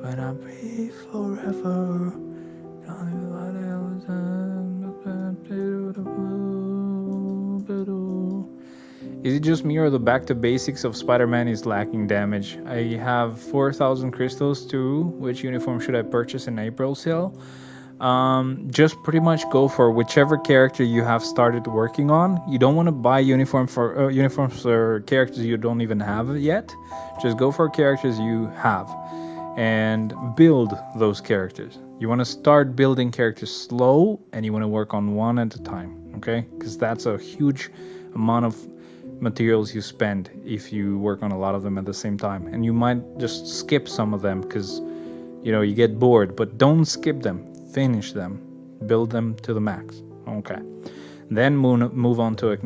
[SPEAKER 1] When I be forever. Is it just me or the back to basics of Spider-Man is lacking damage? I have 4,000 crystals too. Which uniform should I purchase in April sale? Just pretty much go for whichever character you have started working on. You don't want to buy uniforms for characters you don't even have yet. Just go for characters you have and build those characters. You want to start building characters slow, and you want to work on one at a time, okay? Because that's a huge amount of materials you spend if you work on a lot of them at the same time. And you might just skip some of them because, you know, you get bored, but don't skip them. Finish them, build them to the max. Okay, then move on to a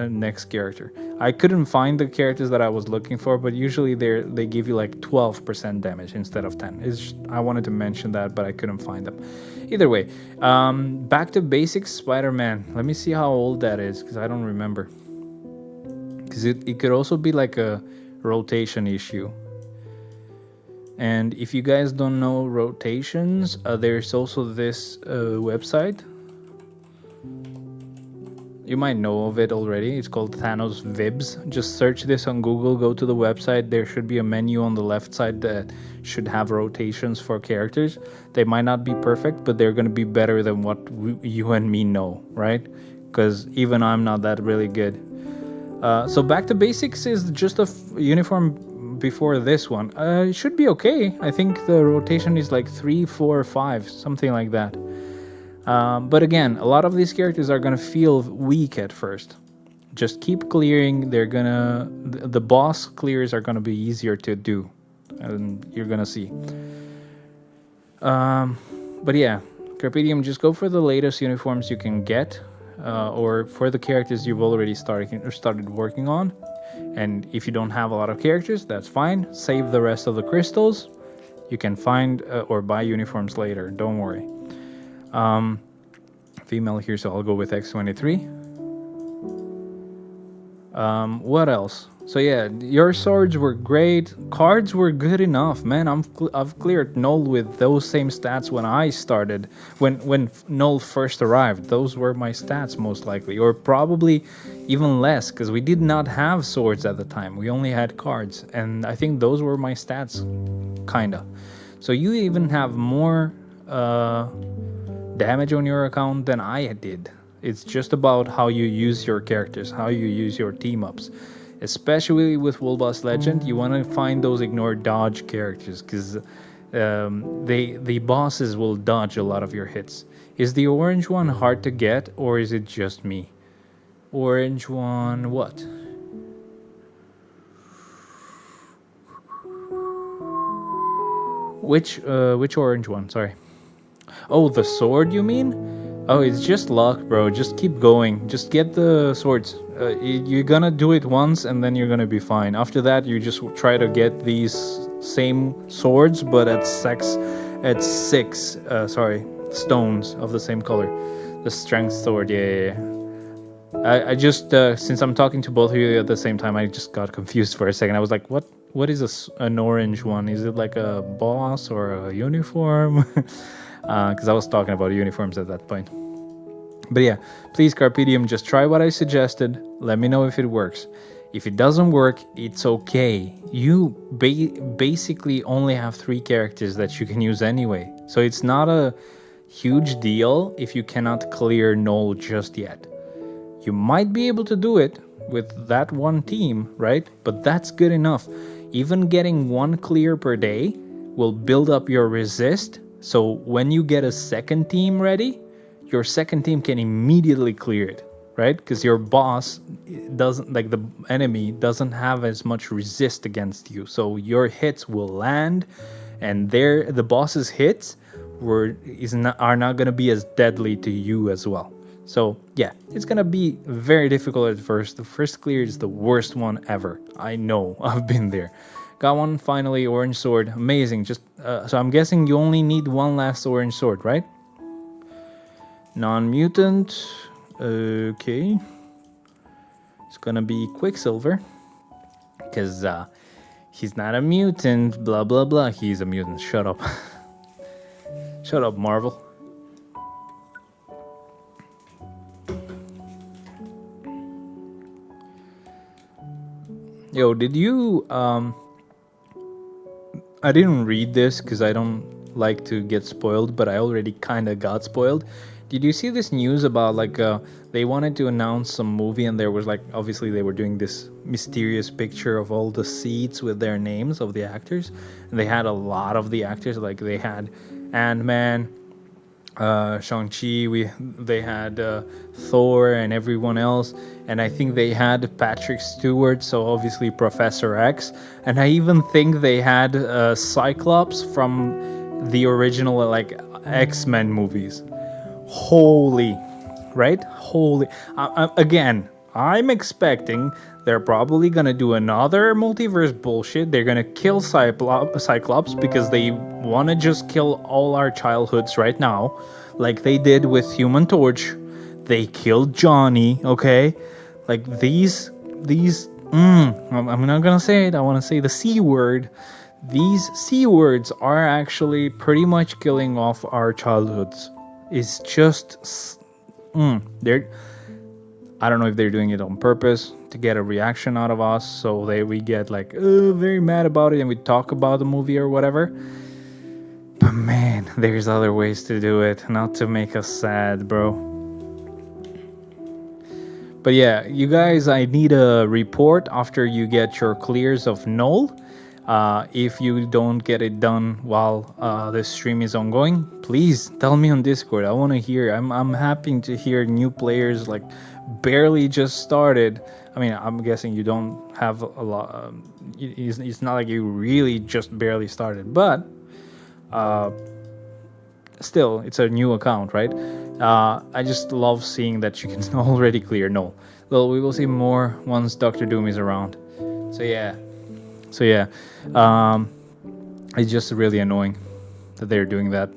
[SPEAKER 1] next character. I couldn't find the characters that I was looking for, but usually they give you like 12% damage instead of 10. I wanted to mention that, but I couldn't find them. Either way, back to basics. Spider-Man. Let me see how old that is, because I don't remember. Because it could also be like a rotation issue. And if you guys don't know rotations, there's also this website. You might know of it already. It's called Thanos Vibs. Just search this on Google, go to the website. There should be a menu on the left side that should have rotations for characters. They might not be perfect, but they're going to be better than what you and me know, right? Because even I'm not that really good. So back to basics is just a uniform before this one. It should be okay. I think the rotation is like 3, 4, 5, something like that. But again, a lot of these characters are gonna feel weak at first. Just keep clearing. The boss clears are gonna be easier to do, and you're gonna see. But yeah, Carpedium, just go for the latest uniforms you can get, or for the characters you've already started working on. And if you don't have a lot of characters, that's fine. Save the rest of the crystals. You can find or buy uniforms later. Don't worry. Female here, so I'll go with X23. What else? So yeah, your swords were great. Cards were good enough, man. I've cleared Null with those same stats when I started. When Null first arrived, those were my stats most likely, or probably even less, because we did not have swords at the time. We only had cards, and I think those were my stats, kinda. So you even have more damage on your account than I did. It's just about how you use your characters, how you use your team ups. Especially with Wolboss Legend, you want to find those ignore dodge characters, because the bosses will dodge a lot of your hits. Is the orange one hard to get, or is it just me? Orange one, what? Which orange one? Sorry. Oh, the sword, you mean? Oh, it's just luck, bro. Just keep going. Just get the swords. You're gonna do it once, and then you're gonna be fine. After that, you just try to get these same swords, but at 6 stones of the same color. The strength sword, yeah. I just since I'm talking to both of you at the same time, I just got confused for a second. I was like, what is an orange one? Is it like a boss or a uniform? Because I was talking about uniforms at that point. But yeah, please, Carpedium, just try what I suggested. Let me know if it works. If it doesn't work, it's okay. You basically only have 3 characters that you can use anyway. So it's not a huge deal if you cannot clear Null just yet. You might be able to do it with that one team, right? But that's good enough. even getting 1 clear per day will build up your resist. So when you get a second team ready, your second team can immediately clear it, right? Because your boss doesn't, like the enemy doesn't have as much resist against you. So your hits will land, and the boss's hits are not going to be as deadly to you as well. So yeah, it's going to be very difficult at first. The first clear is the worst one ever. I know, I've been there. Got one finally, orange sword, amazing. Just so I'm guessing you only need one last orange sword, right? Non-mutant, okay. It's gonna be Quicksilver, because he's not a mutant, blah blah blah. He's a mutant, shut up. Shut up, Marvel. Yo, did you I didn't read this because I don't like to get spoiled, but I already kind of got spoiled. Did you see this news about like they wanted to announce some movie, and there was like, obviously they were doing this mysterious picture of all the seats with their names of the actors, and they had a lot of the actors, like they had Ant-Man, Shang-Chi, they had Thor and everyone else, and I think they had Patrick Stewart, so obviously Professor X, and I even think they had Cyclops from the original like X-Men movies. Holy, right? Holy. Again, I'm expecting they're probably gonna do another multiverse bullshit. They're gonna kill Cyclops because they want to just kill all our childhoods right now, like they did with Human Torch. They killed Johnny, okay? Like these. I'm not gonna say it. I want to say the C word. These C words are actually pretty much killing off our childhoods. It's just, they're. I don't know if they're doing it on purpose to get a reaction out of us, so we get like very mad about it and we talk about the movie or whatever. But man, there's other ways to do it, not to make us sad, bro. But yeah, you guys, I need a report after you get your clears of null. If you don't get it done while the stream is ongoing, please tell me on Discord. I want to hear. I'm happy to hear new players like barely just started. I mean, I'm guessing you don't have a lot. It's not like you really just barely started, but still, it's a new account, right? I just love seeing that you can already clear null. Well, we will see more once Dr. Doom is around. So yeah. It's just really annoying that they're doing that.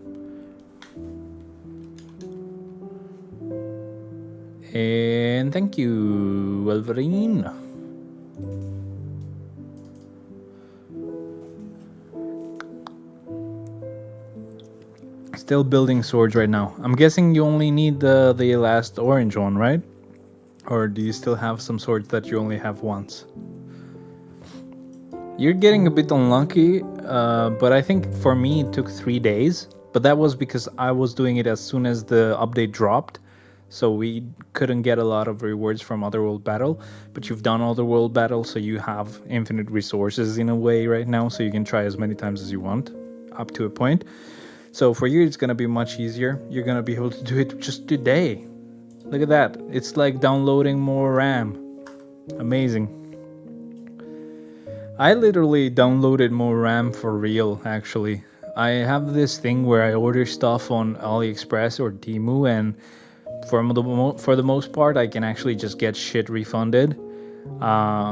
[SPEAKER 1] And thank you, Wolverine. Still building swords right now. I'm guessing you only need the last orange one, right? Or do you still have some swords that you only have once? You're getting a bit unlucky, but I think for me it took 3 days. But that was because I was doing it as soon as the update dropped. So we couldn't get a lot of rewards from Otherworld Battle. But you've done Otherworld Battle, so you have infinite resources in a way right now. So you can try as many times as you want, up to a point. So for you, it's going to be much easier. You're going to be able to do it just today. Look at that. It's like downloading more RAM. Amazing. I literally downloaded more RAM for real, actually. I have this thing where I order stuff on AliExpress or Temu, and for the most part, I can actually just get shit refunded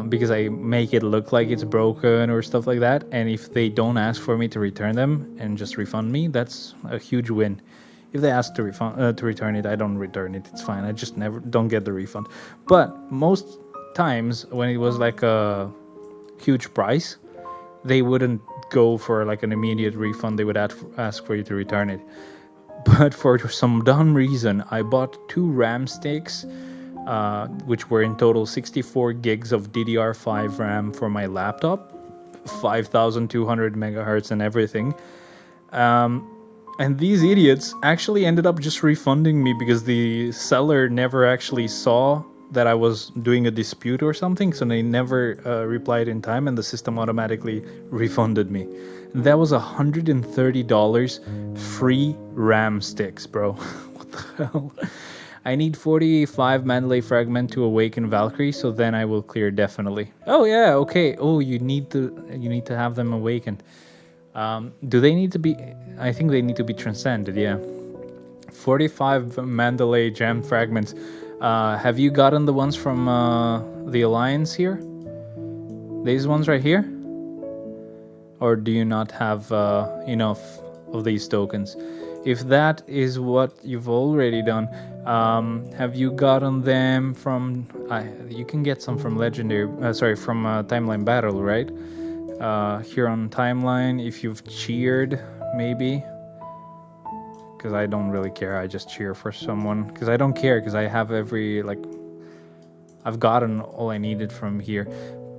[SPEAKER 1] because I make it look like it's broken or stuff like that. And if they don't ask for me to return them and just refund me, that's a huge win. If they ask to return it, I don't return it. It's fine. I just don't get the refund. But most times when it was like a huge price, they wouldn't go for like an immediate refund. They would ask for you to return it. But for some dumb reason, I bought 2 RAM sticks, which were in total 64 gigs of DDR5 RAM for my laptop, 5,200 megahertz and everything. And these idiots actually ended up just refunding me because the seller never actually saw that I was doing a dispute or something, so they never replied in time, and the system automatically refunded me. That was $130 free RAM sticks, bro. What the hell? I need 45 Mandalay fragment to awaken Valkyrie, so then I will clear definitely. Oh yeah, okay. Oh, you need to have them awakened. Do they need to be? I think they need to be transcended. Yeah. 45 Mandalay gem fragments. Have you gotten the ones from the Alliance here? These ones right here? Or do you not have enough of these tokens? If that is what you've already done, have you gotten them from... you can get some from Legendary... from Timeline Battle, right? Here on Timeline, if you've cheered, maybe. Because I don't really care, I just cheer for someone. Because I don't care, because I have I've gotten all I needed from here.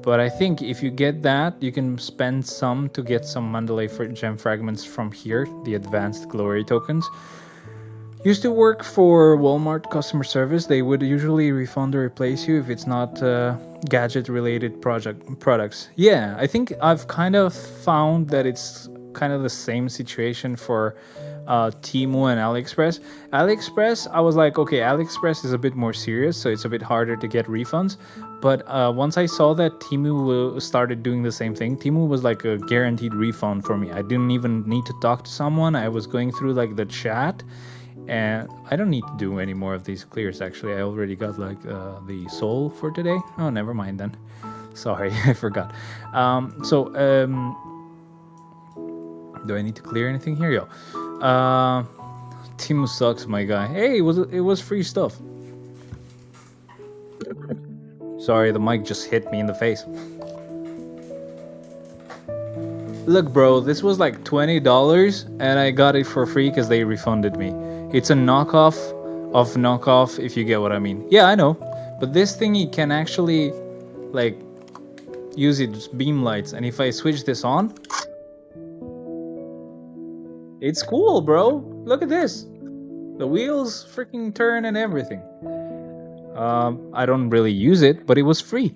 [SPEAKER 1] But I think if you get that, you can spend some to get some Mandalay gem fragments from here, the advanced glory tokens. Used to work for Walmart customer service. They would usually refund or replace you if it's not gadget related products. Yeah, I think I've kind of found that it's kind of the same situation for Temu and AliExpress. AliExpress, I was like, okay, AliExpress is a bit more serious, so it's a bit harder to get refunds. But once I saw that Temu started doing the same thing, Temu was like a guaranteed refund for me. I didn't even need to talk to someone. I was going through like the chat, and I don't need to do any more of these clears. Actually, I already got like the soul for today. Oh, never mind then. Sorry, I forgot. Do I need to clear anything here? Yo. Temu sucks, my guy. Hey, it was free stuff. Sorry, the mic just hit me in the face. Look, bro, this was like $20 and I got it for free because they refunded me. It's a knockoff of knockoff, if you get what I mean. Yeah, I know. But this thingy can actually like use its beam lights, and if I switch this on, it's cool, bro. Look at this. The wheels freaking turn and everything. I don't really use it, but it was free.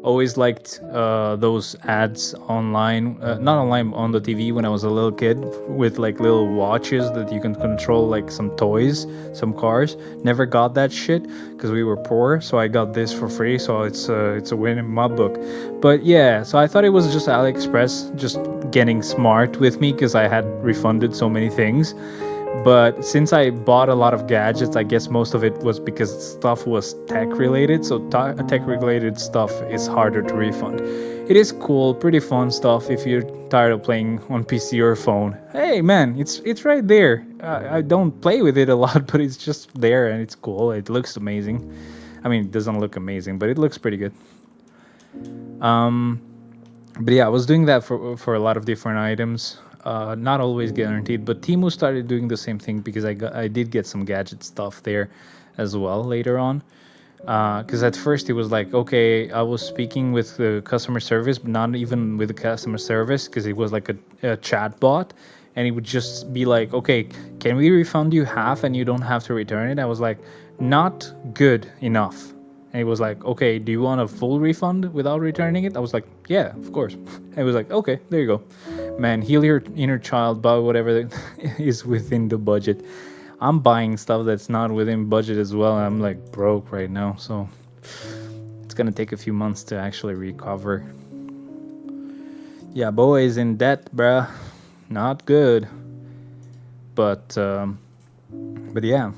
[SPEAKER 1] Always liked those ads online, not online, on the TV when I was a little kid, with like little watches that you can control like some toys, some cars. Never got that shit because we were poor, so I got this for free, so it's a win in my book. But yeah, so I thought it was just AliExpress just getting smart with me because I had refunded so many things. But since I bought a lot of gadgets, I guess most of it was because stuff was tech related. So tech related stuff is harder to refund. It is cool, pretty fun stuff if you're tired of playing on PC or phone. Hey man, it's right there. I don't play with it a lot, but it's just there and it's cool. It looks amazing. I mean, it doesn't look amazing, but it looks pretty good. But yeah, I was doing that for a lot of different items. Not always guaranteed, but Temu started doing the same thing because I did get some gadget stuff there as well later on. Because at first it was like, okay, I was speaking with the customer service, but not even with the customer service, because it was like a chat bot, and it would just be like, okay, can we refund you half and you don't have to return it? I was like, not good enough. And it was like, okay, do you want a full refund without returning it? I was like, yeah, of course. And it was like, okay, there you go. Man, heal your inner child, buy whatever is within the budget. I'm buying stuff that's not within budget as well. I'm like broke right now, so it's gonna take a few months to actually recover. Yeah, boys, in debt, bruh. Not good. But yeah.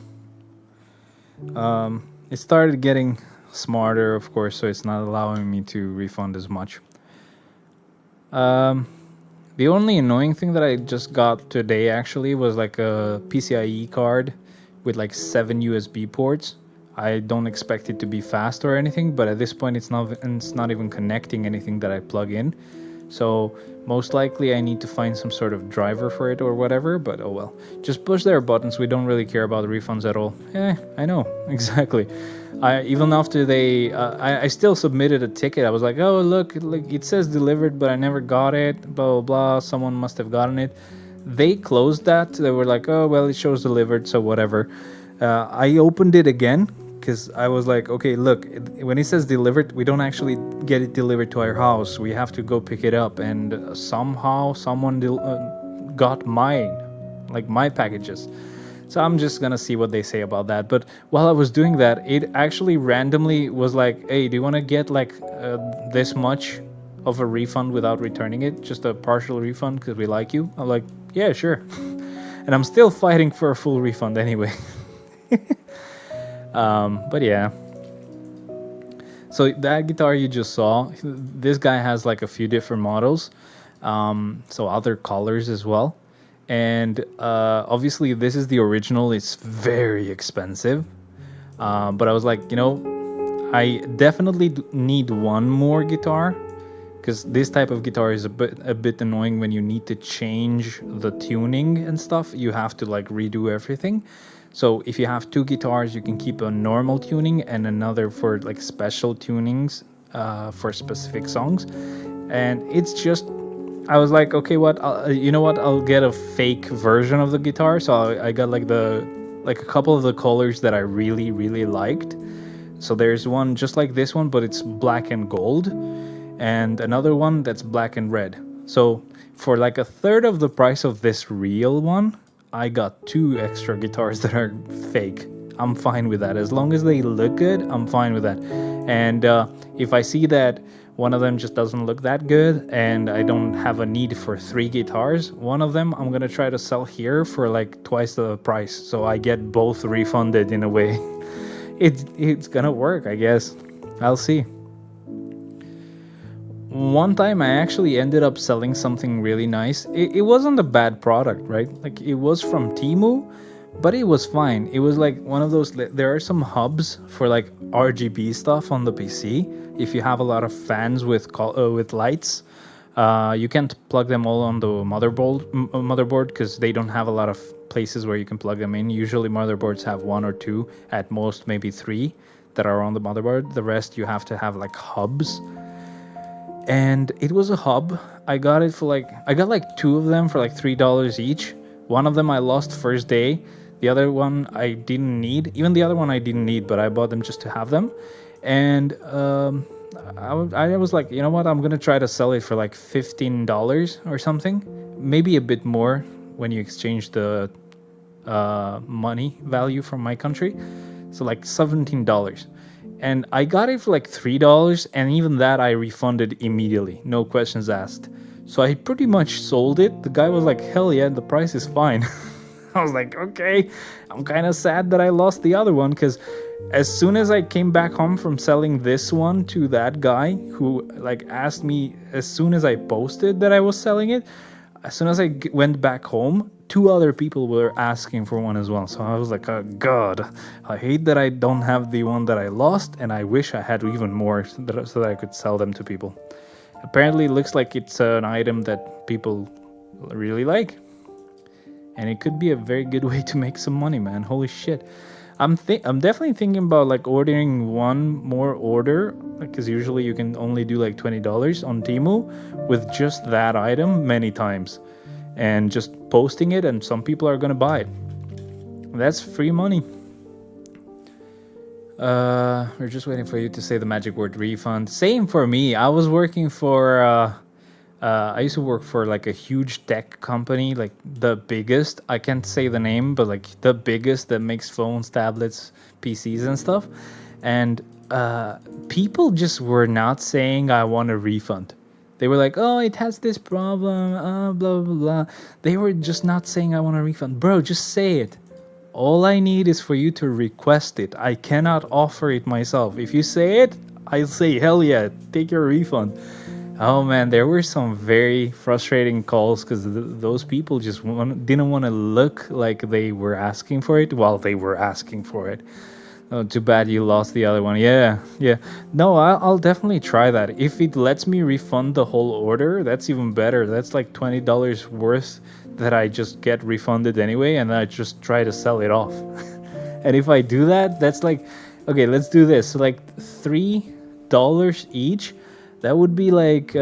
[SPEAKER 1] It started getting smarter, of course, so it's not allowing me to refund as much. The only annoying thing that I just got today actually was like a PCIe card with like 7 USB ports. I don't expect it to be fast or anything, but at this point it's not even connecting anything that I plug in. So most likely I need to find some sort of driver for it or whatever, but oh well. Just push their buttons. We don't really care about the refunds at all. I know, exactly. Even after I still submitted a ticket. I was like, oh, look, it says delivered, but I never got it, blah, blah, blah. Someone must have gotten it. They closed that. They were like, oh well, it shows delivered, so whatever. I opened it again because I was like, okay, look, when it says delivered, we don't actually get it delivered to our house. We have to go pick it up, and somehow someone got mine, like my packages. So I'm just gonna see what they say about that. But while I was doing that, it actually randomly was like, hey, do you want to get like this much of a refund without returning it? Just a partial refund because we like you. I'm like, yeah, sure. And I'm still fighting for a full refund anyway. But yeah. So that guitar you just saw, this guy has like a few different models. So other colors as well. And obviously this is the original. It's very expensive. But I was like, I definitely need one more guitar, because this type of guitar is a bit annoying when you need to change the tuning and stuff. You have to like redo everything. So if you have two guitars, you can keep a normal tuning and another for like special tunings for specific songs. And it's just, I was like, okay, you know what? I'll get a fake version of the guitar. So I got like a couple of the colors that I really, really liked. So there's one just like this one, but it's black and gold, and another one that's black and red. So for like a third of the price of this real one, I got two extra guitars that are fake. I'm fine with that. As long as they look good, I'm fine with that. And if I see that one of them just doesn't look that good and I don't have a need for three guitars, one of them I'm going to try to sell here for like twice the price. So I get both refunded in a way. It's going to work, I guess. I'll see. One time I actually ended up selling something really nice. It wasn't a bad product, right? Like it was from Temu, but it was fine. It was like one of those, there are some hubs for like RGB stuff on the PC. If you have a lot of fans with lights, you can't plug them all on the motherboard because they don't have a lot of places where you can plug them in. Usually motherboards have one or two, at most maybe three that are on the motherboard. The rest you have to have like hubs. And it was a hub. I got like two of them for like $3 each. One of them I lost first day. The other one I didn't need. Even the other one I didn't need, but I bought them just to have them. And I was like, you know what? I'm gonna try to sell it for like $15 or something, maybe a bit more when you exchange the money value from my country. So like $17. And I got it for like $3, and even that I refunded immediately, no questions asked. So I pretty much sold it. The guy was like, hell yeah, the price is fine. I was like, okay. I'm kind of sad that I lost the other one, because as soon as I came back home from selling this one to that guy who like asked me as soon as I posted that I was selling it, as soon as I went back home, two other people were asking for one as well. So I was like, oh god, I hate that I don't have the one that I lost, and I wish I had even more so that I could sell them to people. Apparently it looks like it's an item that people really like, and it could be a very good way to make some money, man. Holy shit. I'm definitely thinking about like ordering one more order, because usually you can only do like $20 on Temu with just that item many times, and just posting it, and some people are gonna buy it. That's free money. We're just waiting for you to say the magic word refund. Same for me. I was working for I used to work for like a huge tech company, like the biggest. I can't say the name, but like the biggest that makes phones, tablets, PCs and stuff. And people just were not saying I want a refund. They were like, oh, it has this problem, blah, blah, blah. They were just not saying I want a refund. Bro, just say it. All I need is for you to request it. I cannot offer it myself. If you say it, I'll say, hell yeah, take your refund. Oh man, there were some very frustrating calls because those people just didn't want to look like they were asking for it while they were asking for it. Oh, too bad you lost the other one. Yeah. No, I'll definitely try that. If it lets me refund the whole order, that's even better. That's like $20 worth that I just get refunded anyway, and I just try to sell it off. And if I do that, that's like, okay, let's do this. So like $3 each. That would be like,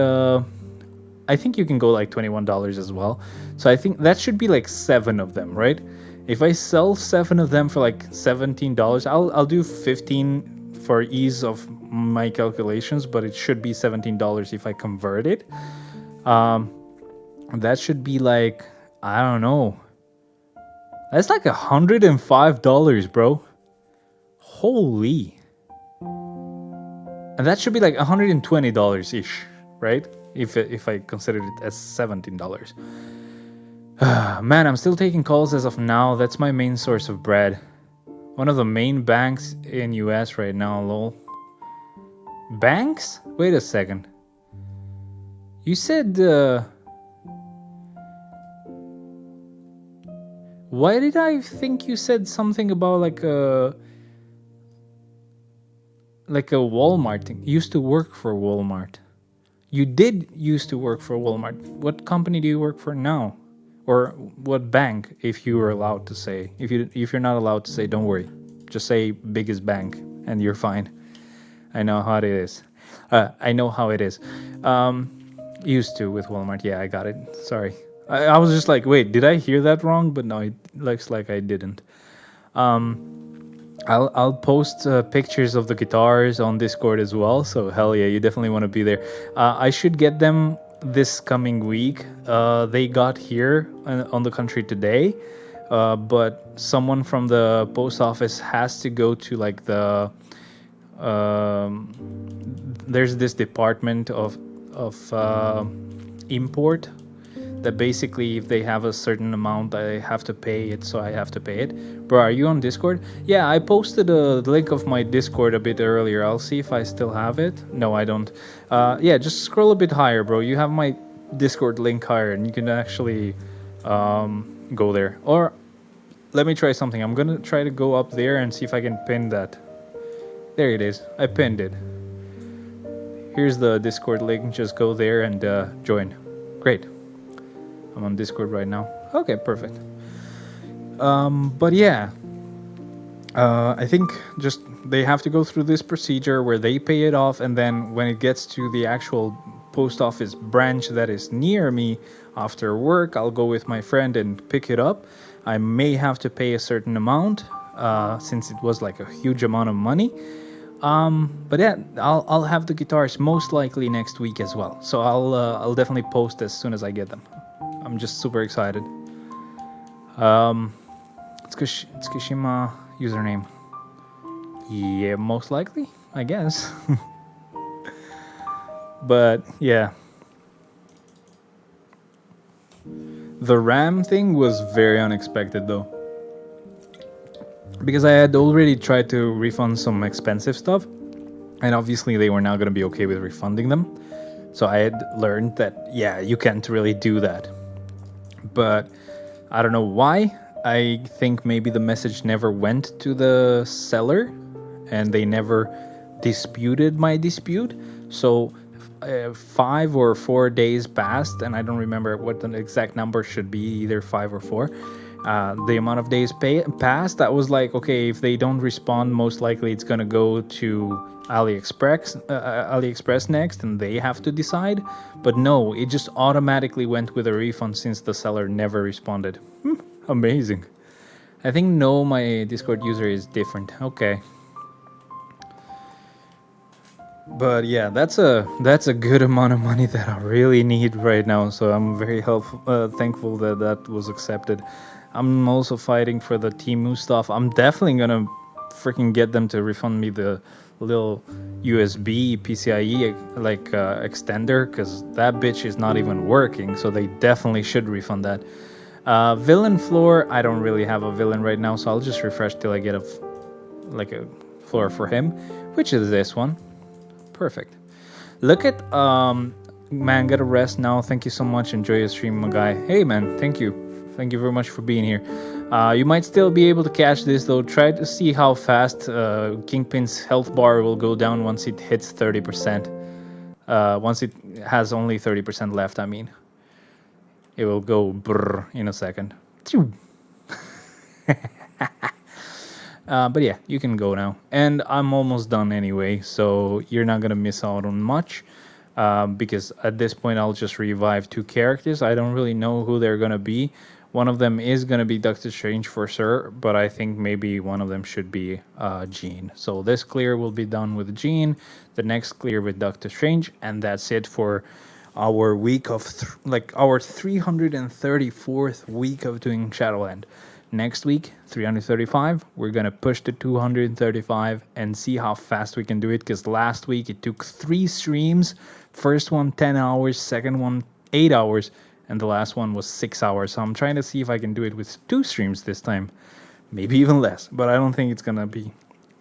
[SPEAKER 1] I think you can go like $21 as well. So I think that should be like 7 of them, right? If I sell 7 of them for like $17, I'll do 15 for ease of my calculations, but it should be $17 if I convert it. That should be like, I don't know. That's like $105, bro. Holy. And that should be like $120 ish, right? If I considered it as $17. Man, I'm still taking calls as of now. That's my main source of bread. One of the main banks in US right now, lol. Banks? Wait a second. You said, why did I think you said something about like a Walmart thing? You used to work for Walmart. You did used to work for Walmart. What company do you work for now? Or what bank, if you were allowed to say? If you're not allowed to say, don't worry. Just say biggest bank and you're fine. I know how it is. I know how it is. Used to with Walmart. Yeah, I got it. Sorry. I was just like, wait, did I hear that wrong? But no, it looks like I didn't. I'll post pictures of the guitars on Discord as well. So hell yeah, you definitely want to be there. I should get them this coming week. They got here on the country today, but someone from the post office has to go to like the there's this department of import that basically if they have a certain amount I have to pay it, so I have to pay it. Bro, are you on Discord? Yeah, I posted the link of my Discord a bit earlier. I'll see if I still have it. No, I don't. Yeah, just scroll a bit higher, bro. You have my Discord link higher and you can actually go there. Or let me try something. I'm gonna try to go up there and see if I can pin that. There it is. I pinned it. Here's the Discord link. Just go there and join. Great. I'm on Discord right now. Okay, perfect. But yeah, I think just they have to go through this procedure where they pay it off, and then when it gets to the actual post office branch that is near me after work, I'll go with my friend and pick it up. I may have to pay a certain amount since it was like a huge amount of money. But yeah, I'll have the guitars most likely next week as well. So I'll definitely post as soon as I get them. I'm just super excited. It's Kashima username. Yeah, most likely, I guess. But yeah. The RAM thing was very unexpected though. Because I had already tried to refund some expensive stuff, and obviously they were not going to be okay with refunding them. So I had learned that, yeah, you can't really do that. But I don't know why. I think maybe the message never went to the seller and they never disputed my dispute. So 5 or 4 days passed, and I don't remember what the exact number should be, either 5 or 4. The amount of days passed, that was like, okay, if they don't respond, most likely it's gonna go to AliExpress next, and they have to decide. But no, it just automatically went with a refund since the seller never responded. Amazing. I think no, my Discord user is different. Okay. But yeah, that's a good amount of money that I really need right now. So I'm very thankful that was accepted. I'm also fighting for the Temu stuff. I'm definitely gonna freaking get them to refund me the little USB PCIe extender, because that bitch is not even working. So they definitely should refund that. Villain floor, I don't really have a villain right now, so I'll just refresh till I get a floor for him, which is this one. Perfect. Look at man, gotta rest now. Thank you so much. Enjoy your stream, my guy. Hey man, thank you very much for being here. You might still be able to catch this though. Try to see how fast Kingpin's health bar will go down once it hits 30%. Once it has only 30% left, I mean. It will go brrr in a second. But yeah, you can go now. And I'm almost done anyway, so you're not gonna miss out on much. because at this point I'll just revive 2 characters. I don't really know who they're gonna be. One of them is gonna be Doctor Strange for sure, but I think maybe one of them should be Jean. So this clear will be done with Jean, the next clear with Doctor Strange, and that's it for our week of our 334th week of doing Shadowland. Next week, 335, we're gonna push to 235 and see how fast we can do it, because last week it took 3 streams. First one 10 hours, second one 8 hours, and the last one was 6 hours. So I'm trying to see if I can do it with 2 streams this time, maybe even less, but I don't think it's gonna be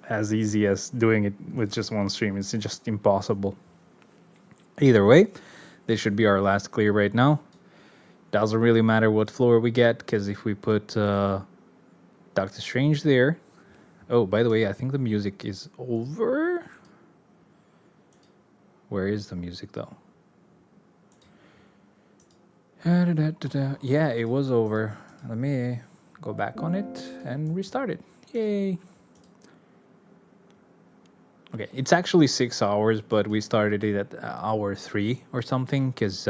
[SPEAKER 1] as easy as doing it with just 1 stream. It's just impossible. Either way, this should be our last clear right now. Doesn't really matter what floor we get, because if we put Doctor Strange there... Oh, by the way, I think the music is over. Where is the music, though? Yeah, it was over. Let me go back on it and restart it. Yay. Okay, it's actually 6 hours, but we started it at hour 3 or something, because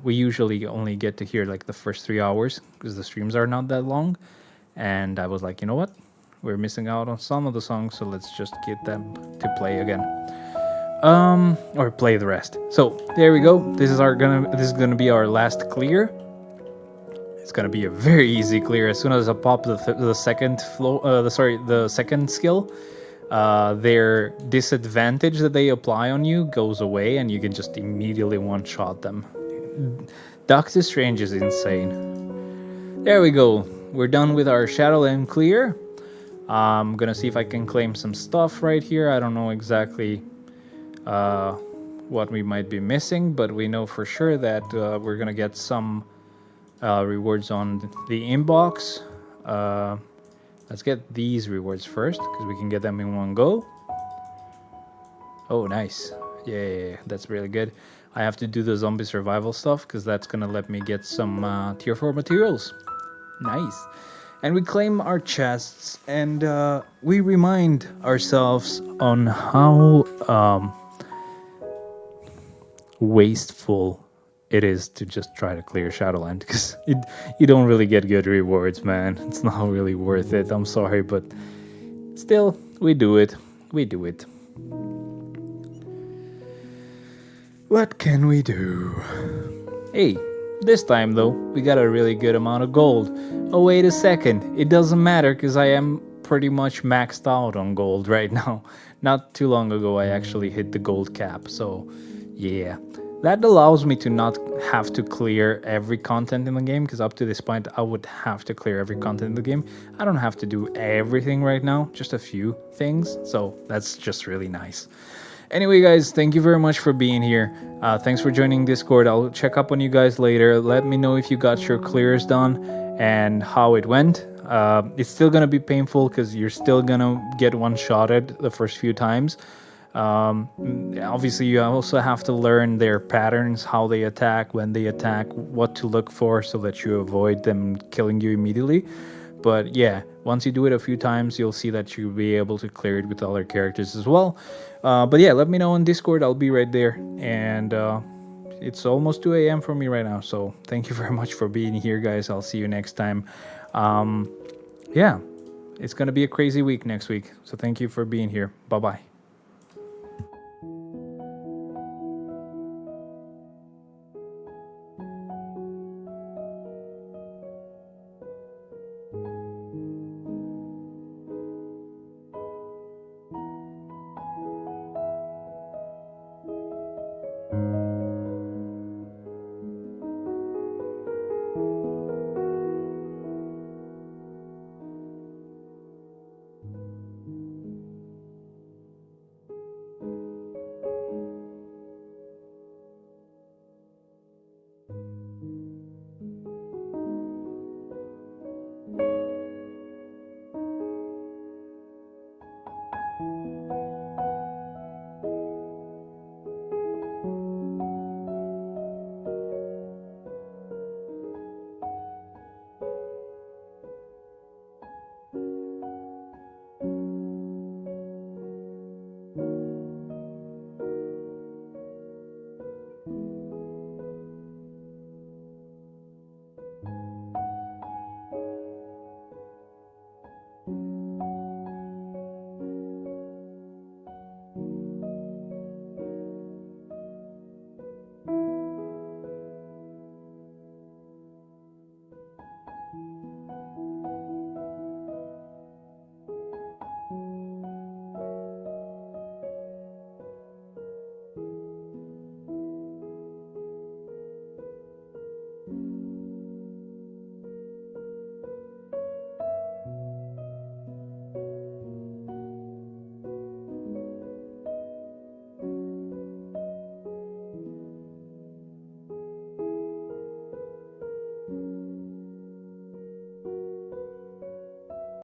[SPEAKER 1] we usually only get to hear like the first 3 hours, because the streams are not that long. And I was like, you know what? We're missing out on some of the songs, so let's just get them to play again. Or play the rest. So there we go. This is gonna be our last clear. It's gonna be a very easy clear. As soon as I pop the second the second skill, their disadvantage that they apply on you goes away, and you can just immediately one-shot them. Doctor Strange is insane. There we go. We're done with our Shadowland clear. I'm gonna see if I can claim some stuff right here. I don't know exactly what we might be missing, but we know for sure that we're gonna get some rewards on the inbox. Let's get these rewards first, because we can get them in one go. Oh, nice. Yeah, that's really good. I have to do the zombie survival stuff, because that's gonna let me get some tier 4 materials. Nice. And we claim our chests, and we remind ourselves on how wasteful it is to just try to clear Shadowland, because you don't really get good rewards, man. It's not really worth it. I'm sorry, but still, we do it. We do it. What can we do? Hey, this time though, we got a really good amount of gold. Oh, wait a second. It doesn't matter, because I am pretty much maxed out on gold right now. Not too long ago, I actually hit the gold cap, so yeah. That allows me to not have to clear every content in the game, because up to this point I would have to clear every content in the game. I don't have to do everything right now, just a few things, so that's just really nice. Anyway, guys, thank you very much for being here. Thanks for joining Discord. I'll check up on you guys later. Let me know if you got your clears done and how it went. It's still gonna be painful, because you're still gonna get one-shotted the first few times. Obviously you also have to learn their patterns, how they attack, when they attack, what to look for, so that you avoid them killing you immediately. But yeah, once you do it a few times, you'll see that you'll be able to clear it with other characters as well. But yeah, let me know on Discord. I'll be right there. And it's almost 2 a.m. for me right now, so thank you very much for being here, guys. I'll see you next time. Yeah, it's gonna be a crazy week next week, so thank you for being here. Bye bye.